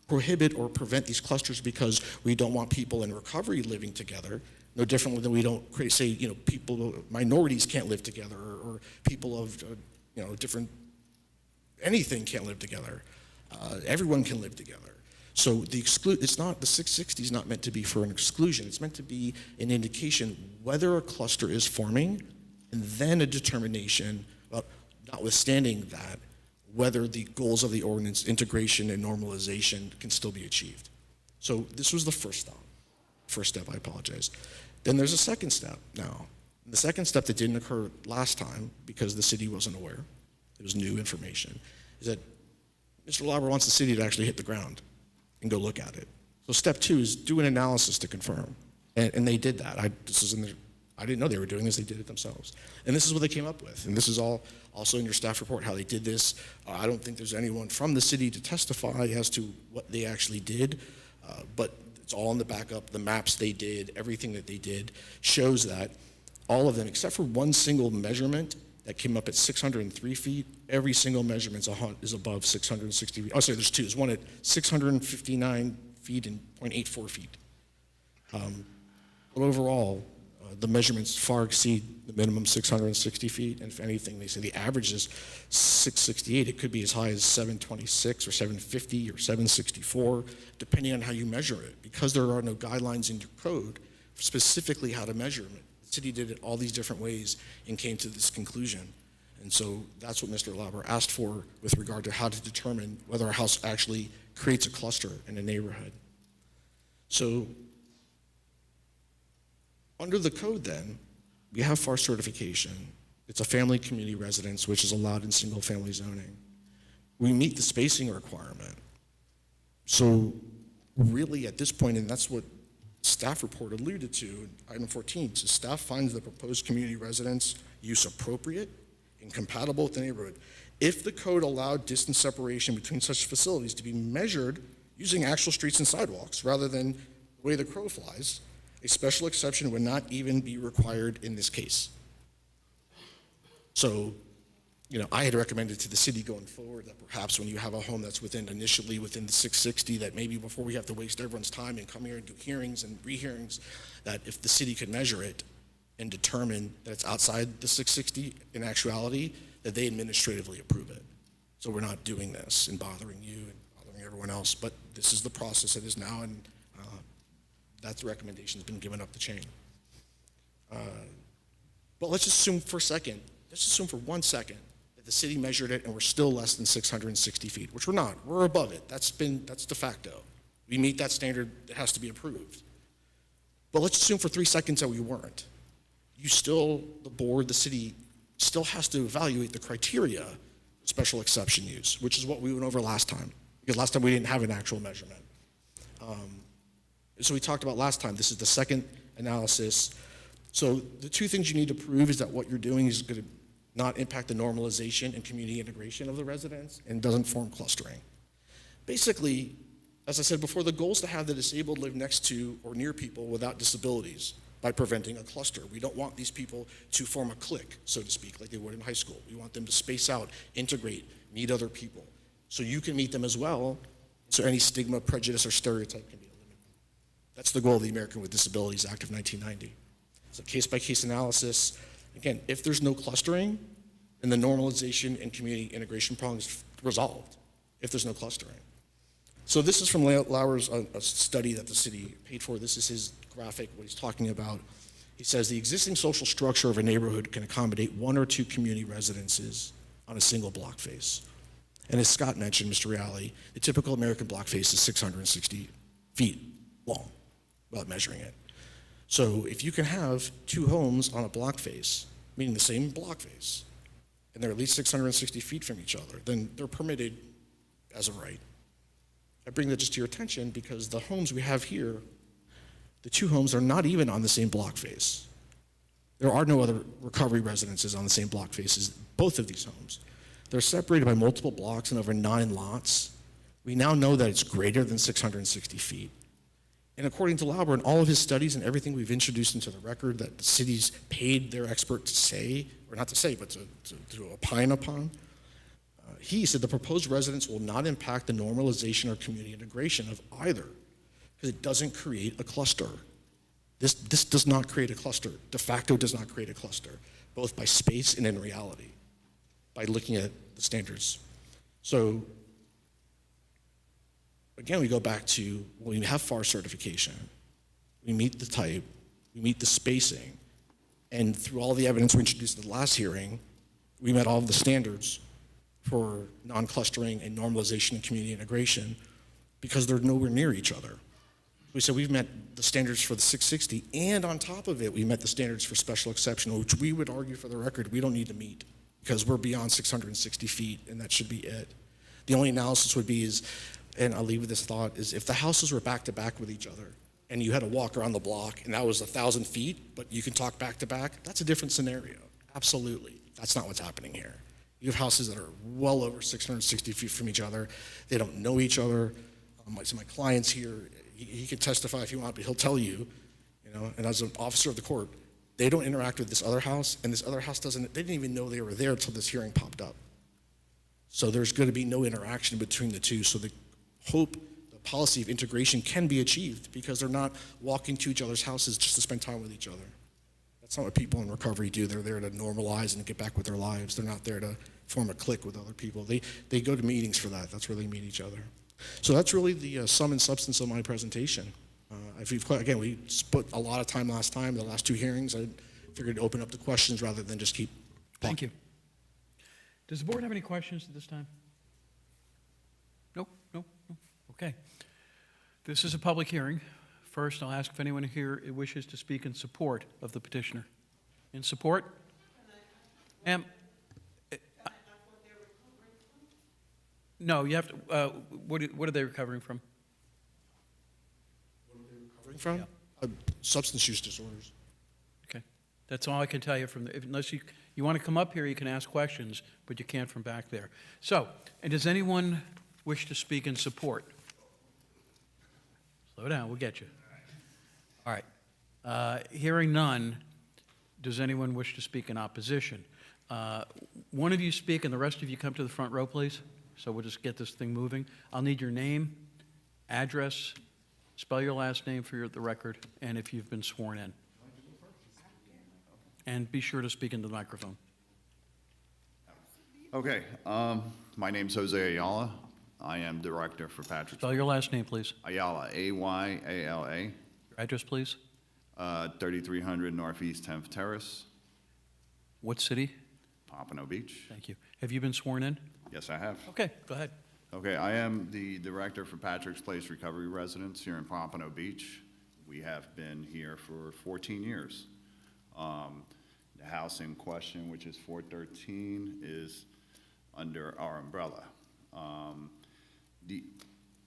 prohibit or prevent these clusters because we don't want people in recovery living together, no differently than we don't say, people, minorities can't live together, or people of, different, anything can't live together. Everyone can live together. So it's not, the 660 is not meant to be for an exclusion. It's meant to be an indication whether a cluster is forming, and then a determination about, notwithstanding that, whether the goals of the ordinance, integration and normalization, can still be achieved. So this was the first step. First step, I apologize. Then there's a second step now. The second step that didn't occur last time because the city wasn't aware, it was new information, is that Mr. Lauber wants the city to actually hit the ground and go look at it. So step two is do an analysis to confirm. And they did that. I didn't know they were doing this, they did it themselves. And this is what they came up with. And this is all also in your staff report, how they did this. I don't think there's anyone from the city to testify as to what they actually did, but it's all in the backup. The maps they did, everything that they did shows that all of them, except for one single measurement that came up at 603 feet, every single measurement is above 660 feet. Oh, sorry, there's two. There's one at 659 feet and 0.84 feet. But overall, the measurements far exceed the minimum 660 feet, and if anything, they say the average is 668. It could be as high as 726 or 750 or 764, depending on how you measure it. Because there are no guidelines in your code specifically how to measure it, the city did it all these different ways and came to this conclusion. And so that's what Mr. Lauber asked for with regard to how to determine whether a house actually creates a cluster in a neighborhood. So under the code then, we have FAR certification. It's a family community residence, which is allowed in single family zoning. We meet the spacing requirement. So really at this point, and that's what staff report alluded to, item 14, so staff finds the proposed community residence use appropriate and compatible with the neighborhood. If the code allowed distance separation between such facilities to be measured using actual streets and sidewalks rather than the way the crow flies, a special exception would not even be required in this case. So, I had recommended to the city going forward that perhaps when you have a home that's initially within the 660, that maybe before we have to waste everyone's time and come here and do hearings and rehearings, that if the city could measure it and determine that it's outside the 660 in actuality, that they administratively approve it. So we're not doing this and bothering you and bothering everyone else, but this is the process it is now, and that recommendation has been given up the chain. But let's assume for 1 second, that the city measured it and we're still less than 660 feet, which we're not. We're above it. That's de facto. We meet that standard, it has to be approved. But let's assume for 3 seconds that we weren't. The board, the city, still has to evaluate the criteria special exception use, which is what we went over last time, because last time we didn't have an actual measurement. So we talked about last time, this is the second analysis. So the two things you need to prove is that what you're doing is going to not impact the normalization and community integration of the residents and doesn't form clustering. Basically, as I said before, the goal is to have the disabled live next to or near people without disabilities by preventing a cluster. We don't want these people to form a clique, so to speak, like they would in high school. We want them to space out, integrate, meet other people, so you can meet them as well, so any stigma, prejudice, or stereotype can be eliminated. That's the goal of the American with Disabilities Act of 1990. It's a case-by-case analysis. Again, if there's no clustering, then the normalization and community integration problem is resolved, if there's no clustering. So this is from Lauer's a study that the city paid for. This is his graphic, what he's talking about. He says the existing social structure of a neighborhood can accommodate 1 or 2 community residences on a single block face. And as Scott mentioned, Mr. Reale, the typical American block face is 660 feet long, without measuring it. So if you can have 2 homes on a block face, meaning the same block face, and they're at least 660 feet from each other, then they're permitted as a right. I bring that just to your attention because the homes we have here, the 2 homes are not even on the same block face. There are no other recovery residences on the same block face as both of these homes. They're separated by multiple blocks and over 9 lots. We now know that it's greater than 660 feet. And according to Lauber, in all of his studies and everything we've introduced into the record that the cities paid their expert to say, or not to say, but to opine upon, he said the proposed residence will not impact the normalization or community integration of either, because it doesn't create a cluster. This does not create a cluster. De facto does not create a cluster, both by space and in reality, by looking at the standards. So again, we go back to when we have FAR certification, we meet the type, we meet the spacing, and through all the evidence we introduced at the last hearing, we met all of the standards for non-clustering and normalization and community integration because they're nowhere near each other. We said we've met the standards for the 660, and on top of it, we met the standards for special exception, which we would argue for the record we don't need to meet because we're beyond 660 feet, and that should be it. The only analysis would be is, and I'll leave with this thought, is if the houses were back to back with each other and you had to walk around the block and that was 1,000 feet, but you can talk back to back, that's a different scenario. Absolutely. That's not what's happening here. You have houses that are well over 660 feet from each other. They don't know each other. My client's here. He can testify if you want, but he'll tell you, and as an officer of the court, they don't interact with this other house, and this other house they didn't even know they were there until this hearing popped up. So there's going to be no interaction between the two. So the hope, the policy of integration can be achieved because they're not walking to each other's houses just to spend time with each other. That's not what people in recovery do. They're there to normalize and get back with their lives. They're not there to form a clique with other people. They go to meetings for that. That's where they meet each other. So that's really the sum and substance of my presentation. Again, we spent a lot of time last time, the last 2 hearings. I figured to open up the questions rather than just keep talking. Thank you. Does the board have any questions at this time? No? Okay. This is a public hearing. First, I'll ask if anyone here wishes to speak in support of the petitioner. In support? No, you have to, what are they recovering from? What are they recovering from? Yeah. Substance use disorders. Okay. That's all I can tell you from the, unless you want to come up here, you can ask questions, but you can't from back there. So, and does anyone wish to speak in support? Slow down, we'll get you. All right. Hearing none, does anyone wish to speak in opposition? One of you speak and the rest of you come to the front row, please. So we'll just get this thing moving. I'll need your name, address, spell your last name for the record, and if you've been sworn in. And be sure to speak into the microphone. Okay, my name's Jose Ayala. I am director for Patrick's. Spell your last name, please. Ayala, A-Y-A-L-A. Your address, please. 3300 Northeast 10th Terrace. What city? Pompano Beach. Thank you. Have you been sworn in? Yes, I have. Okay, go ahead. Okay, I am the director for Patrick's Place Recovery Residence here in Pompano Beach. We have been here for 14 years. The house in question, which is 413, is under our umbrella.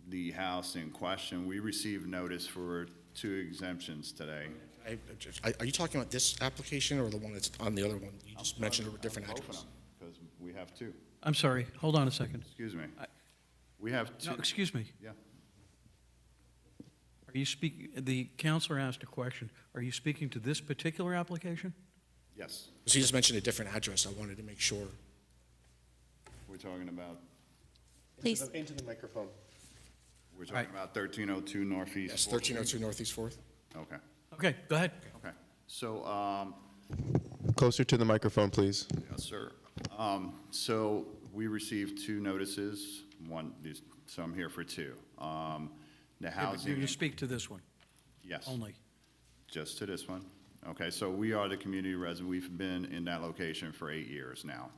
The house in question, we received notice for 2 exemptions today. Are you talking about this application or the one that's on the other one? You just mentioned a different address. Because we have 2. I'm sorry, hold on a second. Excuse me. We have 2. No, excuse me. Yeah. Are you the counselor asked a question. Are you speaking to this particular application? Yes. Because he just mentioned a different address. I wanted to make sure. We're talking about, Please. Into the microphone. we're talking about 1302 Northeast. Yes, 4th Street? 1302 Northeast 4th. Okay. Okay, go ahead. Okay. So, Closer to the microphone, please. yes, sir. So we received 2 notices, so I'm here for 2. The housing. You speak to this one Yes. only. Just to this one? Okay, so we are the community resident. We've been in that location for 8 years now.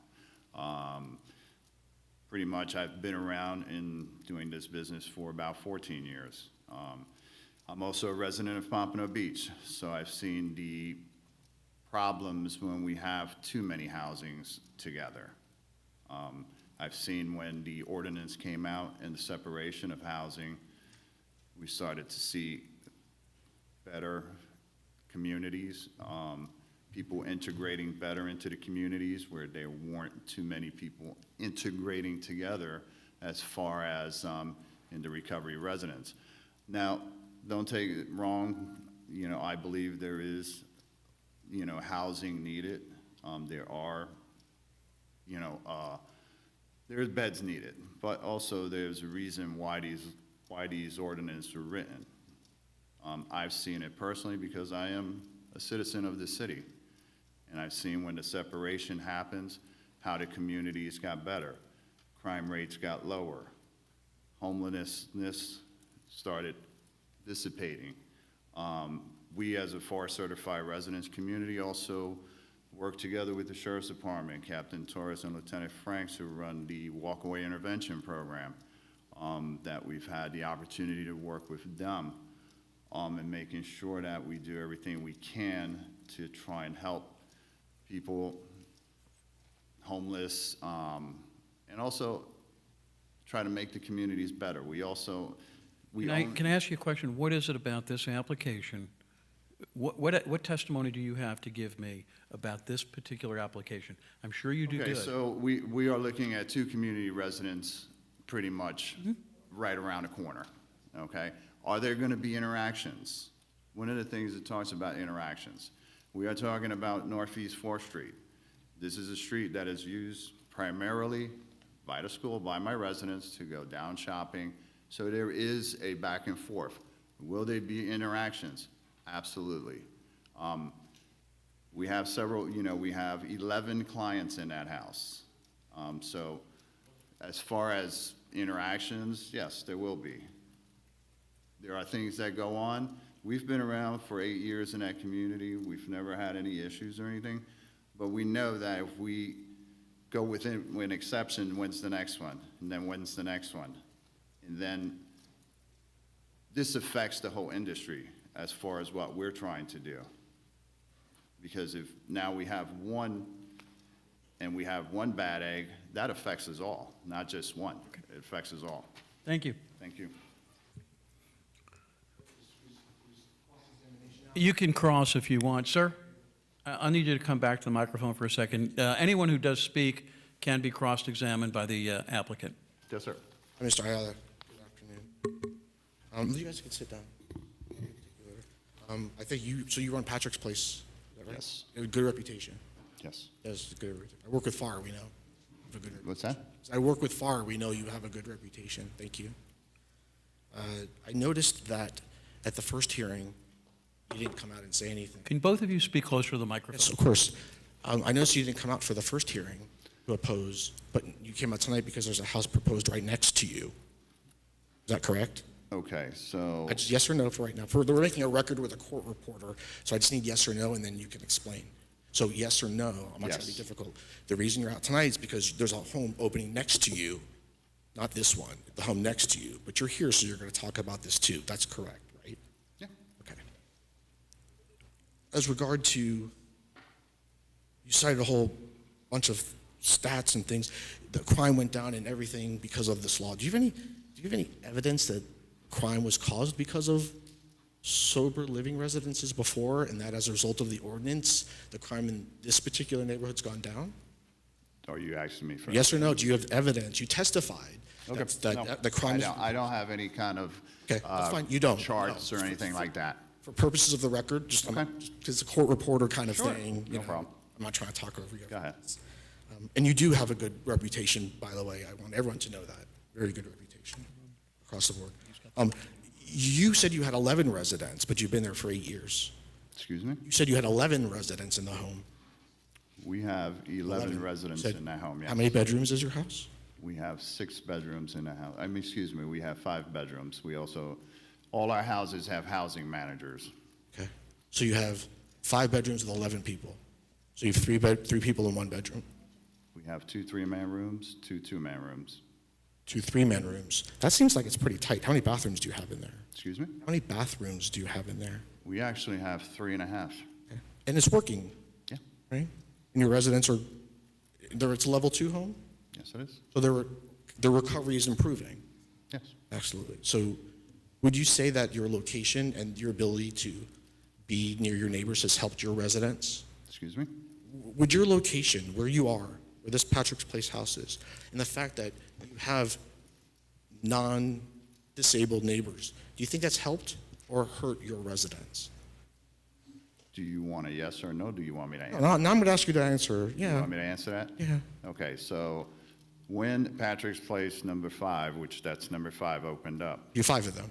Pretty much I've been around in doing this business for about 14 years. I'm also a resident of Pompano Beach, so I've seen the problems when we have too many housings together. I've seen when the ordinance came out and the separation of housing, we started to see better communities, people integrating better into the communities where there weren't too many people integrating together as far as in the recovery residents. Now, don't take it wrong, I believe there is, housing needed. There are, there's beds needed, but also there's a reason why these ordinances were written. I've seen it personally because I am a citizen of the city, and I've seen when the separation happens, how the communities got better, crime rates got lower, homelessness started dissipating. We as a FAR certified residents community also work together with the Sheriff's Department, Captain Torres and Lieutenant Franks, who run the walkaway intervention program, that we've had the opportunity to work with them, and making sure that we do everything we can to try and help people homeless, and also try to make the communities better. Can I ask you a question? What is it about this application? What testimony do you have to give me about this particular application? I'm sure you do Okay, good. so we are looking at 2 community residents pretty much right around the corner, okay? Are there going to be interactions? One of the things it talks about interactions. We are talking about Northeast 4th Street. This is a street that is used primarily by the school, by my residents to go down shopping. So there is a back and forth. Will there be interactions? Absolutely. We have several, we have 11 clients in that house. So as far as interactions, yes, there will be. There are things that go on. We've been around for 8 years in that community. We've never had any issues or anything. But we know that if we go with an exception, when's the next one? And then when's the next one? And then this affects the whole industry as far as what we're trying to do. Because if now we have one, and we have one bad egg, that affects us all, not just one. It affects us all. Thank you. Thank you. You can cross if you want. Sir, I'll need you to come back to the microphone for a second. Anyone who does speak can be cross-examined by the applicant. Yes, sir. Hi, Mr. Ayala. Good afternoon. You guys can sit down. I think you run Patrick's Place, is that right? Yes. You have a good reputation. Yes. Yes, good reputation. I work with FAR, we know. You have a good reputation. What's that? I work with FAR, we know you have a good reputation. Thank you. I noticed that at the first hearing, you didn't come out and say anything. Can both of you speak closer to the microphone? Yes, of course. I noticed you didn't come out for the first hearing to oppose, but you came out tonight because there's a house proposed right next to you. Is that correct? Okay, so, Just yes or no for right now. We're making a record with a court reporter, so I just need yes or no, and then you can explain. So yes or no, I'm not trying to be Yes. difficult. The reason you're out tonight is because there's a home opening next to you, not this one, the home next to you, but you're here, so you're going to talk about this too. That's correct, right? yeah. Okay. As regard to, you cited a whole bunch of stats and things. the crime went down and everything because of this law. Do you have any evidence that crime was caused because of sober living residences before, and that as a result of the ordinance, the crime in this particular neighborhood's gone down? Are you asking me for? Yes or no? Do you have evidence? You testified Okay. that No, the crime. I don't have any kind of. Okay, that's fine. You don't. Charts No. or anything like that. For purposes of the record, just Okay. because it's a court reporter kind of Sure. thing. No problem. I'm not trying to talk over you. Go ahead. And you do have a good reputation, by the way. I want everyone to know that. Very good reputation across the board. You said you had 11 residents, but you've been there for 8 years. Excuse me? You said you had 11 residents in the home. We have 11 residents Said- in that home, yes. How many bedrooms is your house? We have 6 bedrooms in the house. Excuse me, we have 5 bedrooms. We also, all our houses have housing managers. Okay. So you have 5 bedrooms with 11 people. So you have 3 people in 1 bedroom. We have 2 3-man rooms, 2 2-man rooms. 2 3-man rooms. That seems like it's pretty tight. How many bathrooms do you have in there? Excuse me? How many bathrooms do you have in there? We actually have 3.5. Okay. And it's working? Yeah. Right? And your residents are, it's a level 2 home? Yes, it is. So the recovery is improving? Yes. Absolutely. So would you say that your location and your ability to be near your neighbors has helped your residents? Excuse me? Would your location, where you are, where this Patrick's Place house is, and the fact that you have non-disabled neighbors, do you think that's helped or hurt your residents? Do you want a yes or no? Do you want me to answer? Now I'm going to ask you to answer. You Yeah. want me to answer that? Yeah. Okay, so when Patrick's Place number 5, which that's number 5, opened up, You have 5 of them.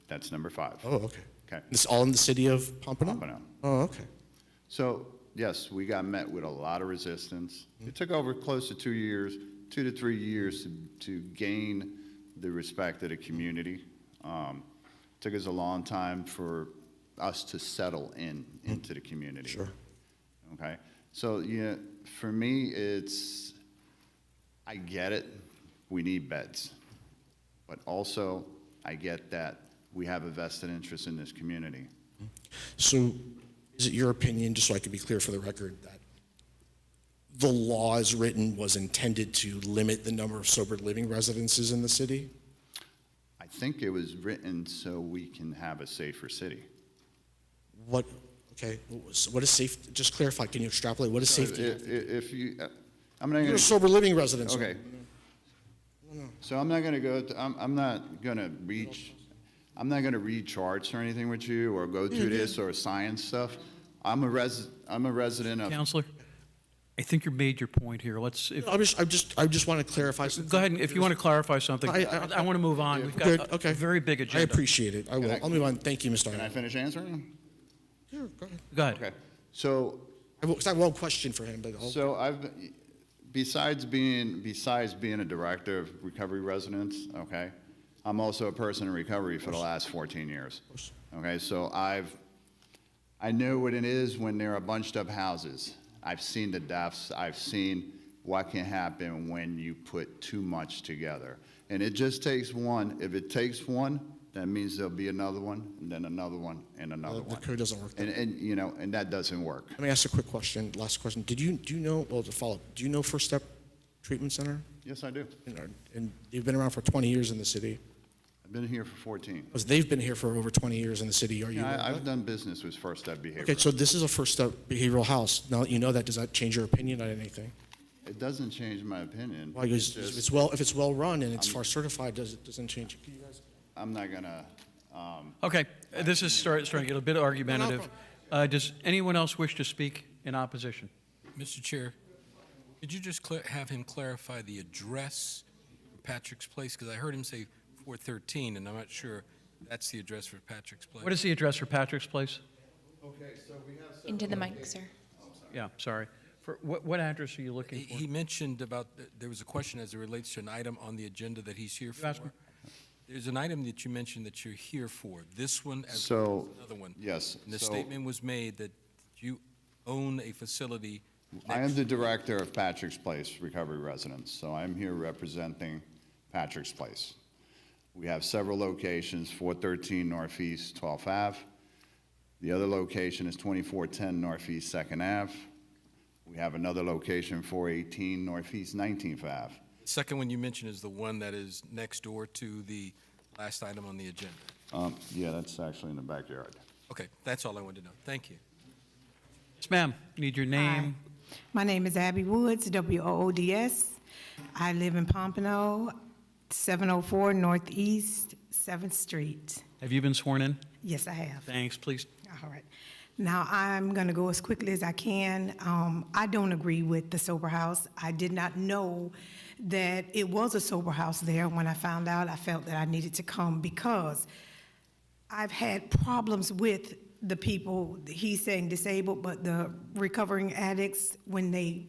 that's number 5. Oh, okay. Okay. This all in the city of Pompano? Pompano. Oh, okay. So, yes, we got met with a lot of resistance. It took over close to 2 years, 2 to 3 years to gain the respect of the community. Took us a long time for us to settle into the community. Sure. Okay? So, yeah, for me, I get it, we need beds. But also, I get that we have a vested interest in this community. So is it your opinion, just so I can be clear for the record, that the law as written was intended to limit the number of sober living residences in the city? I think it was written so we can have a safer city. What is safe, just clarify, can you extrapolate, what is safety? If you, I'm not You're gonna. a sober living residence. Okay. So I'm not gonna go, I'm not gonna read charts or anything with you, or go through this or science stuff. I'm a resident of. Counselor, I think you made your point here. I just want to clarify something. Go ahead, and if you want to clarify something. I want to move on. We've Good, got okay. a very big I agenda. appreciate it. I will. I'll move on. Thank you, Mr. Can I Arnold. finish answering? Sure, go ahead. Go ahead. Okay. So, I have one question for him, but besides being a director of recovery residents, okay, I'm also a person in recovery for the last 14 years. Okay, so I know what it is when there are bunched up houses. I've seen the deaths. I've seen what can happen when you put too much together. And it just takes one. If it takes one, that means there'll be another one, and then another one, and another one. The code doesn't work that way. And that doesn't work. Let me ask a quick question, last question. Do you know, well, to follow up, do you know First Step Treatment Center? Yes, I do. And you've been around for 20 years in the city? I've been here for 14. Because they've been here for over 20 years in the city. Are you? Yeah, I've done business with First Step Behavioral. Okay, so this is a First Step Behavioral House. Now that you know that, does that change your opinion on anything? It doesn't change my opinion. Well, It's if just- it's well run and it's FAR certified, doesn't change? Can you guys? I'm not gonna, Okay, this is starting to get a bit argumentative. Does anyone else wish to speak in opposition? Mr. Chair, could you just have him clarify the address for Patrick's Place? Because I heard him say 413, and I'm not sure that's the address for Patrick's Place. What is the address for Patrick's Place? Okay, so we have. Into the mic, sir. Yeah, sorry. For what address are you looking for? He mentioned about, there was a question as it relates to an item on the agenda that he's here for. asked me? There's an item that you mentioned that you're here for, this one as So, well as another one. yes, And the so- statement was made that you own a facility. I am the director of Patrick's Place Recovery Residence, so I'm here representing Patrick's Place. We have several locations, 413 Northeast 12th Ave. The other location is 2410 Northeast 2nd Ave. We have another location, 418 Northeast 19th Ave. The second one you mentioned is the one that is next door to the last item on the agenda. Yeah, that's actually in the backyard. Okay, that's all I wanted to know. Thank you. Yes, ma'am. Need your name? My name is Abby Woods, W-O-O-D-S. I live in Pompano, 704 Northeast 7th Street. Have you been sworn in? Yes, I have. Thanks, please. All right. Now, I'm going to go as quickly as I can. I don't agree with the sober house. I did not know that it was a sober house there. When I found out, I felt that I needed to come because I've had problems with the people, he's saying disabled, but the recovering addicts, when they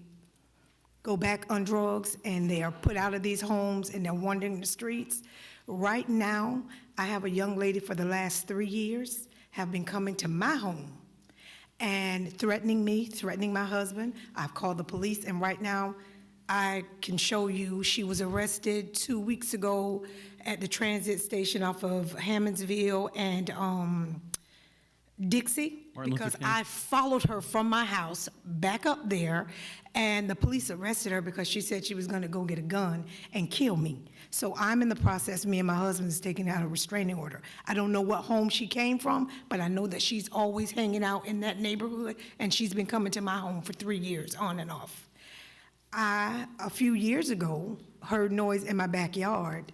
go back on drugs and they are put out of these homes and they're wandering the streets. Right now, I have a young lady for the last 3 years have been coming to my home and threatening me, threatening my husband. I've called the police, and right now I can show you she was arrested 2 weeks ago at the transit station off of Hammondsville and Dixie, Martin Luther because King. I followed her from my house back up there, and the police arrested her because she said she was going to go get a gun and kill me. So I'm in the process, me and my husband is taking out a restraining order. I don't know what home she came from, but I know that she's always hanging out in that neighborhood, and she's been coming to my home for 3 years, on and off. I, a few years ago, heard noise in my backyard.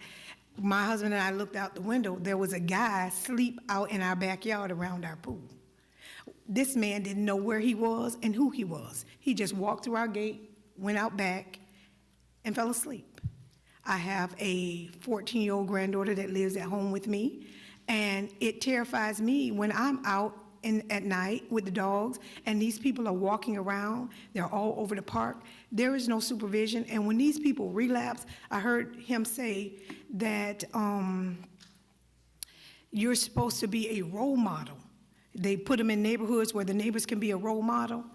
My husband and I looked out the window. There was a guy asleep out in our backyard around our pool. This man didn't know where he was and who he was. He just walked through our gate, went out back, and fell asleep. I have a 14-year-old granddaughter that lives at home with me, and it terrifies me when I'm out at night with the dogs, and these people are walking around. They're all over the park. There is no supervision, and when these people relapse, I heard him say that you're supposed to be a role model. They put them in neighborhoods where the neighbors can be a role model.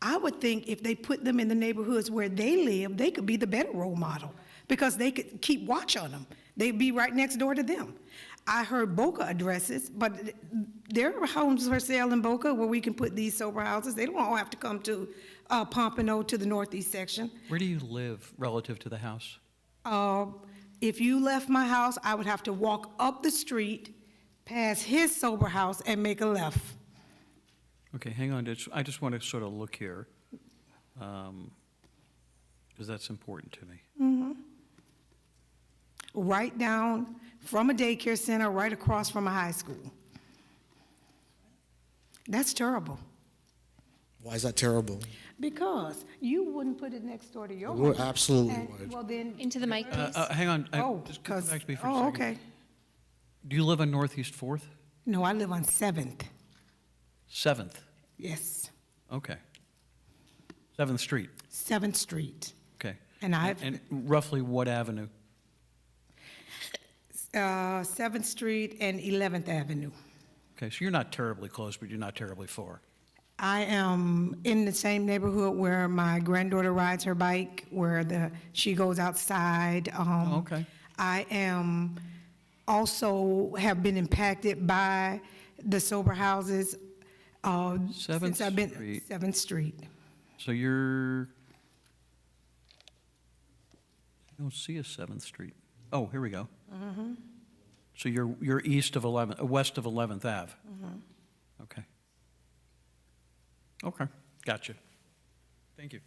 I would think if they put them in the neighborhoods where they live, they could be the better role model because they could keep watch on them. They'd be right next door to them. I heard Boca addresses, but there are homes for sale in Boca where we can put these sober houses. They don't all have to come to Pompano to the northeast section. Where do you live relative to the house? If you left my house, I would have to walk up the street, past his sober house, and make a left. Okay, hang on. I just want to sort of look here, because that's important to me. Mm-hmm. Right down from a daycare center, right across from a high school. That's terrible. Why is that terrible? Because you wouldn't put it next door to your We home. absolutely And- would. Well, then. Into the mic, please. Hang on. Just come back to me for a second. okay. Do you live on Northeast 4th? No, I live on 7th. 7th? Yes, Okay. 7th Street? 7th Street. Okay. And I've, And roughly what avenue? 7th Street and 11th Avenue. Okay, so you're not terribly close, but you're not terribly far. I am in the same neighborhood where my granddaughter rides her bike, where she goes outside. Okay. I am also have been impacted by the sober houses since I've been Street. 7th Street. So you're, I don't see a 7th Street. Oh, here we go. Mm-hmm. So you're east of 11th, west of 11th Ave. Mm-hmm. Okay. Okay, gotcha. Thank you.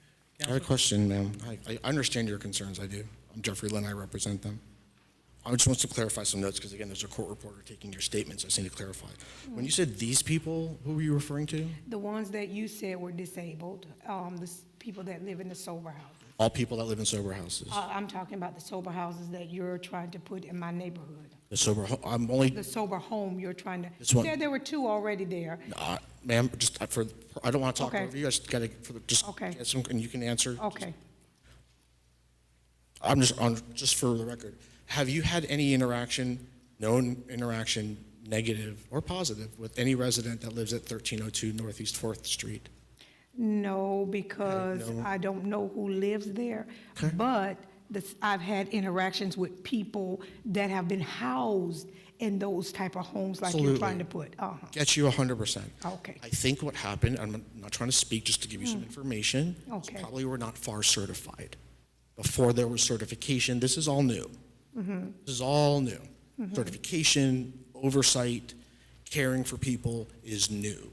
I have a question, ma'am. I understand your concerns, I do. I'm Jeffrey Lynn, I represent them. I just want to clarify some notes, because again, there's a court reporter taking your statements, I just need to clarify. When you said these people, who were you referring to? The ones that you said were disabled, people that live in the sober houses. All people that live in sober houses. I'm talking about the sober houses that you're trying to put in my neighborhood. The sober, I'm only, The sober home you're trying to. This one. Yeah, there were 2 already there. ma'am, just I don't want to talk Okay. over you, I just gotta, just Okay. get some, and you can answer. Okay. I'm just for the record, have you had any interaction, known interaction, negative or positive, with any resident that lives at 1302 Northeast 4th Street? No, because no. I don't know who lives there. Okay. But I've had interactions with people that have been housed in those type of homes like you're trying to put. Get you 100%. Okay. I think what happened, I'm not trying to speak, just to give you some information. Okay. Probably were not FAR certified. before there was certification. This is all new. This is all new. Certification, oversight, caring for people is new.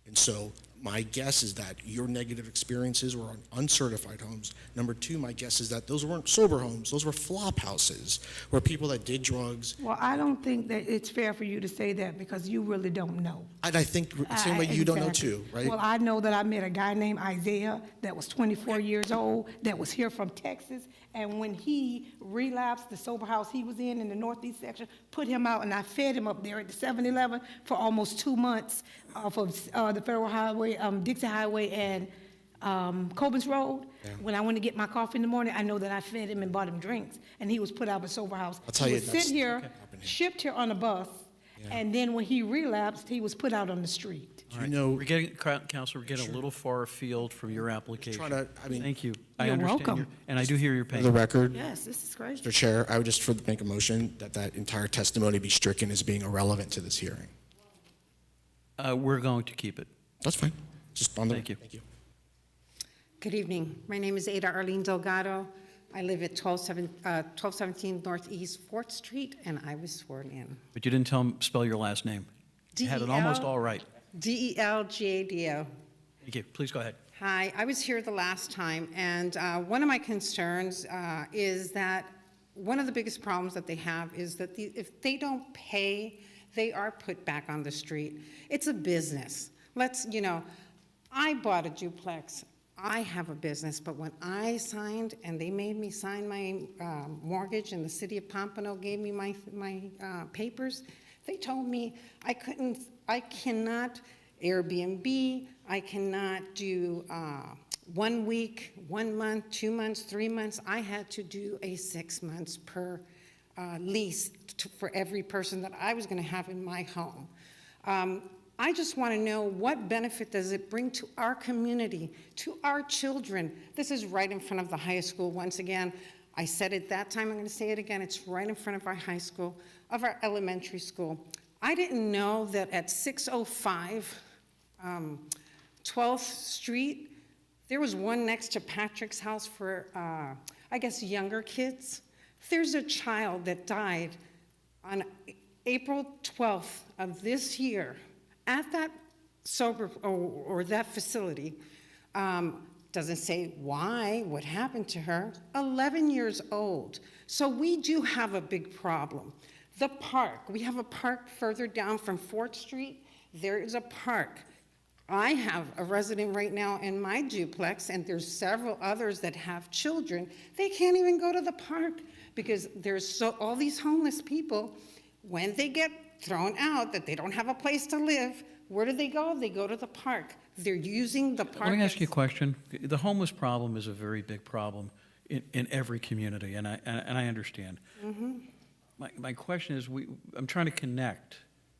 And so my guess is that your negative experiences were on uncertified homes. Number two, my guess is that those weren't sober homes. Those were flop houses where people that did drugs. Well, I don't think that it's fair for you to say that because you really don't know. And I think the same way you don't know Exactly. too, right? Well, I know that I met a guy named Isaiah that was 24 years old, that was here from Texas, and when he relapsed, the sober house he was in the Northeast section, put him out, and I fed him up there at the 7-Eleven for almost 2 months off of the Federal Highway, Dixie Highway, and Cobans Road. When I went to get my coffee in the morning, I know that I fed him and bought him drinks, and he was put out of sober house. I'll tell He you, was that's- sent here, shipped here on a bus, and then when he relapsed, he was put out on the street. All right. You know- We're getting, Counselor, we're getting a little far afield from your application. Thank you. I You're understand welcome. And I do hear your For pain. the record, Yes, this is crazy. Mr. Chair, I would just make a motion that that entire testimony be stricken as being irrelevant to this hearing. We're going to keep it. That's fine. Just on the. Thank you. Thank you. Good evening. My name is Ada Arlene Delgado. I live at 1217 Northeast 4th Street, and I was sworn in. But you didn't spell your last name. You had it almost all right. Delgado. Thank you. Please go ahead. Hi, I was here the last time, and one of my concerns is that one of the biggest problems that they have is that if they don't pay, they are put back on the street. It's a business. I bought a duplex. I have a business, but when I signed and they made me sign my mortgage and the city of Pompano gave me my papers, they told me I cannot Airbnb, I cannot do 1 week, 1 month, 2 months, 3 months. I had to do a 6 months per lease for every person that I was going to have in my home. I just want to know, what benefit does it bring to our community, to our children? This is right in front of the high school. Once again, I said it that time, I'm going to say it again. It's right in front of our high school, of our elementary school. I didn't know that at 605 12th Street, there was one next to Patrick's house for, I guess, younger kids. There's a child that died on April 12th of this year at that or that facility. Doesn't say why, what happened to her. 11 years old. So we do have a big problem. The park, we have a park further down from 4th Street. There is a park. I have a resident right now in my duplex, and there's several others that have children. They can't even go to the park because there's all these homeless people. When they get thrown out, that they don't have a place to live, where do they go? They go to the park. They're using the park. Let me ask you a question. The homeless problem is a very big problem in every community, and I understand. My question is, I'm trying to connect,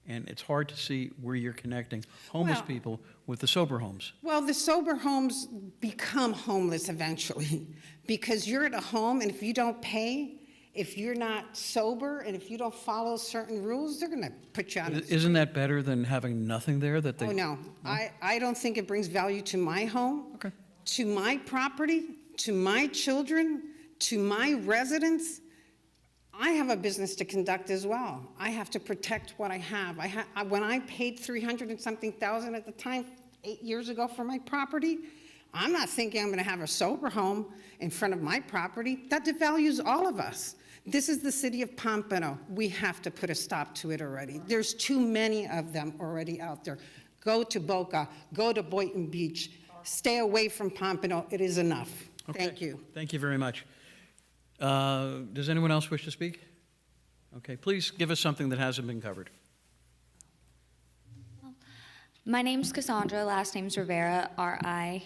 and it's hard to see where you're connecting homeless people with the sober homes. Well, the sober homes become homeless eventually because you're at a home, and if you don't pay, if you're not sober, and if you don't follow certain rules, they're going to put you on the street. Isn't that better than having nothing there? Oh, no. I don't think it brings value to my home, to my property, to my children, to my residents. I have a business to conduct as well. I have to protect what I have. When I paid 300 and something thousand at the time, 8 years ago for my property, I'm not thinking I'm going to have a sober home in front of my property. That devalues all of us. This is the city of Pompano. We have to put a stop to it already. There's too many of them already out there. Go to Boca, go to Boynton Beach, stay away from Pompano. It is enough. Thank you. Thank you very much. Does anyone else wish to speak? Okay, please give us something that hasn't been covered. My name's Cassandra, last name's Rivera, Rivera.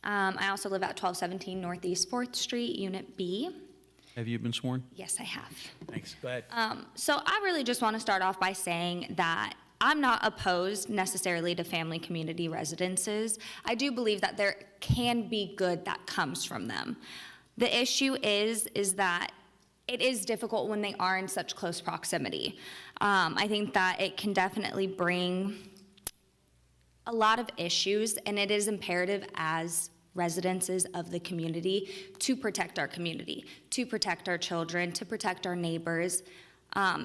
I also live at 1217 Northeast 4th Street, Unit B. Have you been sworn? Yes, I have. Thanks. Go ahead. So I really just want to start off by saying that I'm not opposed necessarily to family community residences. I do believe that there can be good that comes from them. The issue is that it is difficult when they are in such close proximity. I think that it can definitely bring a lot of issues, and it is imperative as residences of the community to protect our community, to protect our children, to protect our neighbors,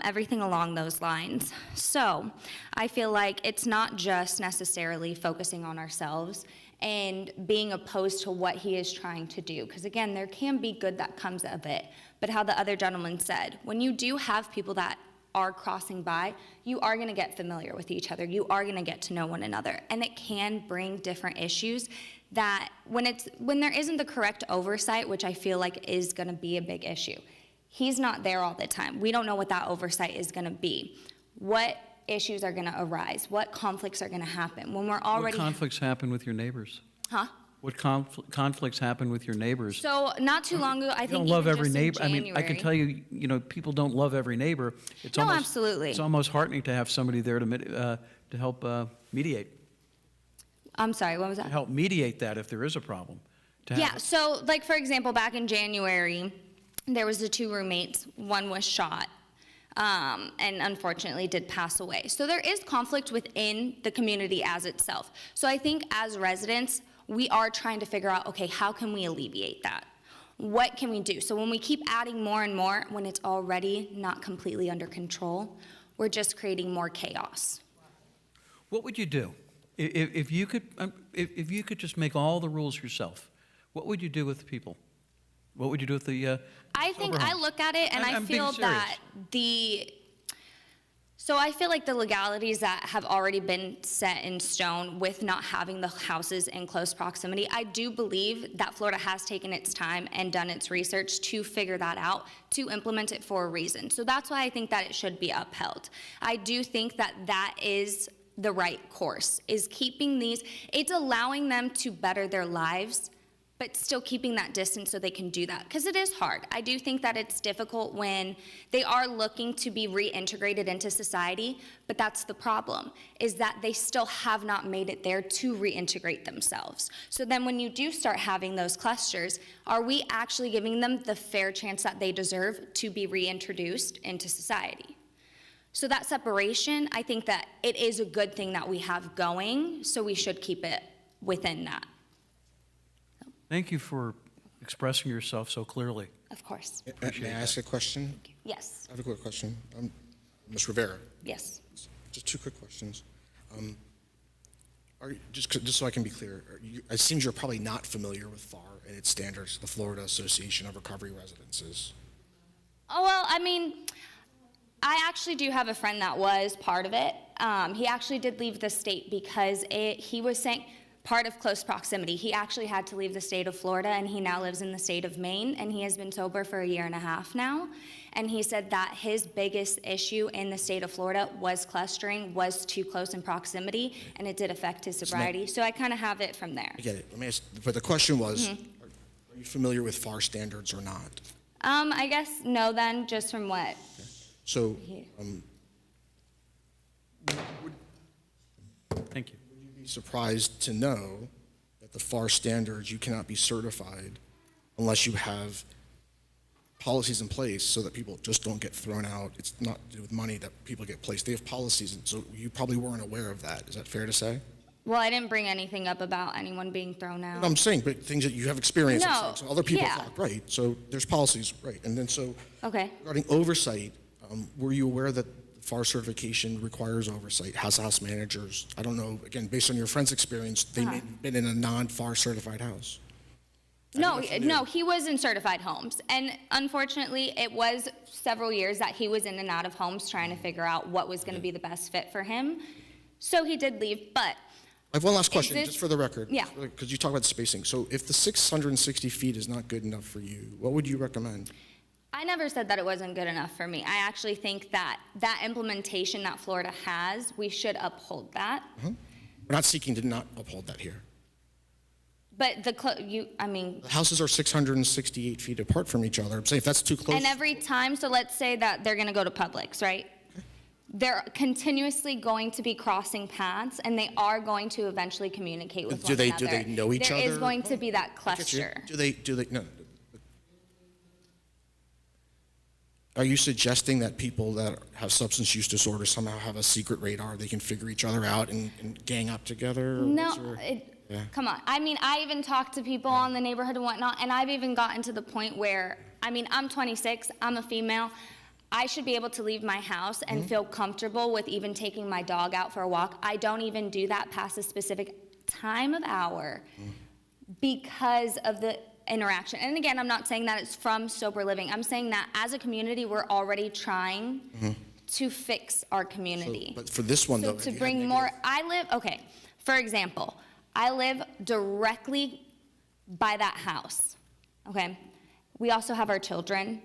everything along those lines. So I feel like it's not just necessarily focusing on ourselves and being opposed to what he is trying to do. Because again, there can be good that comes of it. But how the other gentleman said, when you do have people that are crossing by, you are gonna get familiar with each other. You are gonna get to know one another. And it can bring different issues that when there isn't the correct oversight, which I feel like is gonna be a big issue. He's not there all the time. We don't know what that oversight is gonna be. What issues are gonna arise? What conflicts are gonna happen? When we're already— What conflicts happen with your neighbors? Huh? What conflicts happen with your neighbors? So not too long ago, I You think don't love even every just in neighbor. I mean, I can January- tell you, you know, people don't love every neighbor. It's No, almost, absolutely. It's almost heartening to have somebody there to help mediate, I'm sorry, what was that? to help mediate that if there is a problem. To have Yeah, so like for example, back in January, there was the 2 roommates, one was shot, and unfortunately did pass away. So there is conflict within the community as itself. So I think as residents, we are trying to figure out, okay, how can we alleviate that? What can we do? So when we keep adding more and more, when it's already not completely under control, we're just creating more chaos. What would you do if you could just make all the rules yourself? What would you do with the people? What would you do with the? I think sober I homes? look at it and I'm I being feel serious. that so I feel like the legalities that have already been set in stone with not having the houses in close proximity, I do believe that Florida has taken its time and done its research to figure that out, to implement it for a reason. So that's why I think that it should be upheld. I do think that that is the right course, is keeping these, it's allowing them to better their lives, but still keeping that distance so they can do that, because it is hard. I do think that it's difficult when they are looking to be reintegrated into society, but that's the problem, is that they still have not made it there to reintegrate themselves. So then when you do start having those clusters, are we actually giving them the fair chance that they deserve to be reintroduced into society? So that separation, I think that it is a good thing that we have going, so we should keep it within that. Thank you for expressing yourself so clearly. Of course. May I ask a question? Yes. I have a quick question. Ms. Rivera, Yes. just 2 quick questions. Just so I can be clear, it seems you're probably not familiar with FAR and its standards, the Florida Association of Recovery Residences. Oh, well, I mean, I actually do have a friend that was part of it. He actually did leave the state because he was saying, part of close proximity. He actually had to leave the state of Florida, and he now lives in the state of Maine, and he has been sober for 1.5 years now. And he said that his biggest issue in the state of Florida was clustering, was too close in proximity, and it did affect his sobriety. So I kind of have it from there. I get it. Let me ask, but the question was, are you familiar with FAR standards or not? I guess no then, just from what? So, Thank you. would you be surprised to know that the FAR standards, you cannot be certified unless you have policies in place so that people just don't get thrown out? It's not to do with money that people get placed. They have policies, and so you probably weren't aware of that. Is that fair to say? Well, I didn't bring anything up about anyone being thrown out. No, I'm saying, but things that you have experience in, No, so other people yeah. talk, right? So there's policies, right? And then so Okay. regarding oversight, were you aware that FAR certification requires oversight, house managers? I don't know, again, based on your friend's experience, they may have been in a non-FAR certified house. No, he was in certified homes. And unfortunately, it was several years that he was in and out of homes trying to figure out what was going to be the best fit for him. So he did leave, but I have one last question, this- just for the record. Yeah. Because you talk about spacing. So if the 660 feet is not good enough for you, what would you recommend? I never said that it wasn't good enough for me. I actually think that that implementation that Florida has, we should uphold that. We're not seeking to not uphold that here. But the The houses are 668 feet apart from each other. I'm saying if that's too close. and every time, so let's say that they're going to go to Publix, right? They're continuously going to be crossing paths, and they are going to eventually communicate with one another. Do they know each other? There is going to be that I get you. cluster. Do they, no. Are you suggesting that people that have substance use disorder somehow have a secret radar? They can figure each other out and gang up together? Or No, what's your- Yeah. Come on. I mean, I even talked to people on the neighborhood and whatnot, and I've even gotten to the point where, I mean, I'm 26, I'm a female. I should be able to leave my house and feel comfortable with even taking my dog out for a walk. I don't even do that past a specific time of hour because of the interaction. And again, I'm not saying that it's from sober living. I'm saying that as a community, we're already trying to fix our community. But for this one, So though, to have you bring had more, negative- okay, for example, I live directly by that house, okay? We also have our children.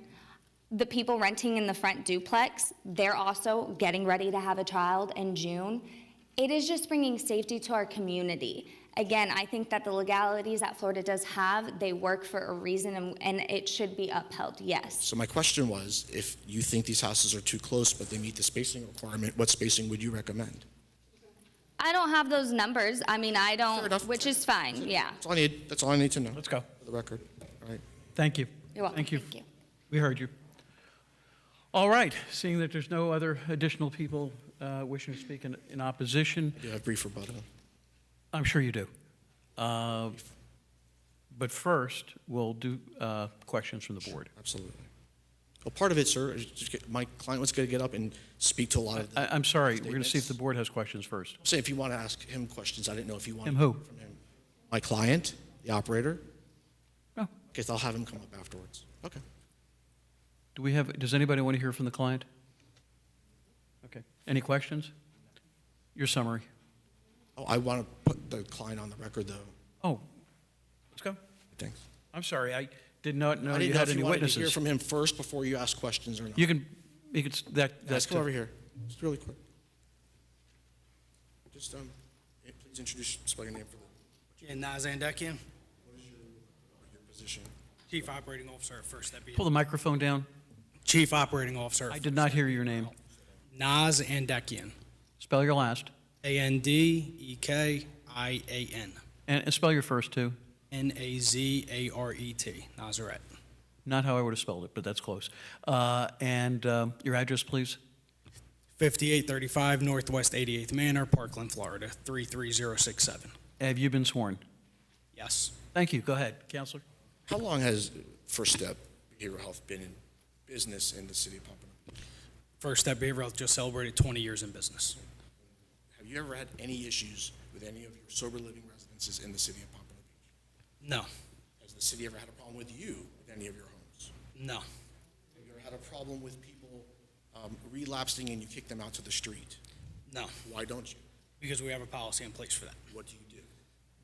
The people renting in the front duplex, they're also getting ready to have a child in June. It is just bringing safety to our community. Again, I think that the legalities that Florida does have, they work for a reason, and it should be upheld, yes. So my question was, if you think these houses are too close, but they meet the spacing requirement, what spacing would you recommend? I don't have those numbers. I mean, I Fair don't, enough. which is fine, yeah. That's all I need. That's all I need to know. Let's go. For the record. All right. Thank you. You're welcome. Thank you. Thank you. We heard you. All right, seeing that there's no other additional people wishing to speak in opposition, Do you have brief rebuttal? I'm sure you do. But first, we'll do questions from the board. Absolutely. Well, part of it, sir, is my client was going to get up and speak to a lot of the I'm sorry, we're going to see if statements. the board has questions first. Say if you want to ask him questions, I didn't know if you wanted Him who? from him. My client, the operator. Oh. Okay, so I'll have him come up afterwards. Okay. Does anybody want to hear from the client? Okay. Any questions? Your summary. Oh, I want to put the client on the record, though. Oh, let's go. Thanks. I'm sorry, I did not know I you didn't know had if any you wanted to hear witnesses. from him first before you ask questions or not. You can, Let's come over here. Just really quick. Just, please introduce, spell your name for the, Yeah, Naz Andekian, what is your position? Chief Operating Officer at First Step. Pull the microphone down. Chief Operating Officer. I did not hear your name. Naz Andekian. Spell your last. Andekian. And spell your first too. Nazaret. Nazareth. Not how I would have spelled it, but that's close. And your address, please? 5835 Northwest 88th Manor, Parkland, Florida, 33067. Have you been sworn? Yes. Thank you. Go ahead, Counselor. How long has First Step Behavioral Health been in business in the city of Pompano? First Step Behavioral Health just celebrated 20 years in business. Have you ever had any issues with any of your sober living residences in the city of Pompano Beach? No. Has the city ever had a problem with you with any of your homes? No. Have you ever had a problem with people relapsing and you kick them out to the street? No. Why don't you? Because we have a policy in place for that. What do you do?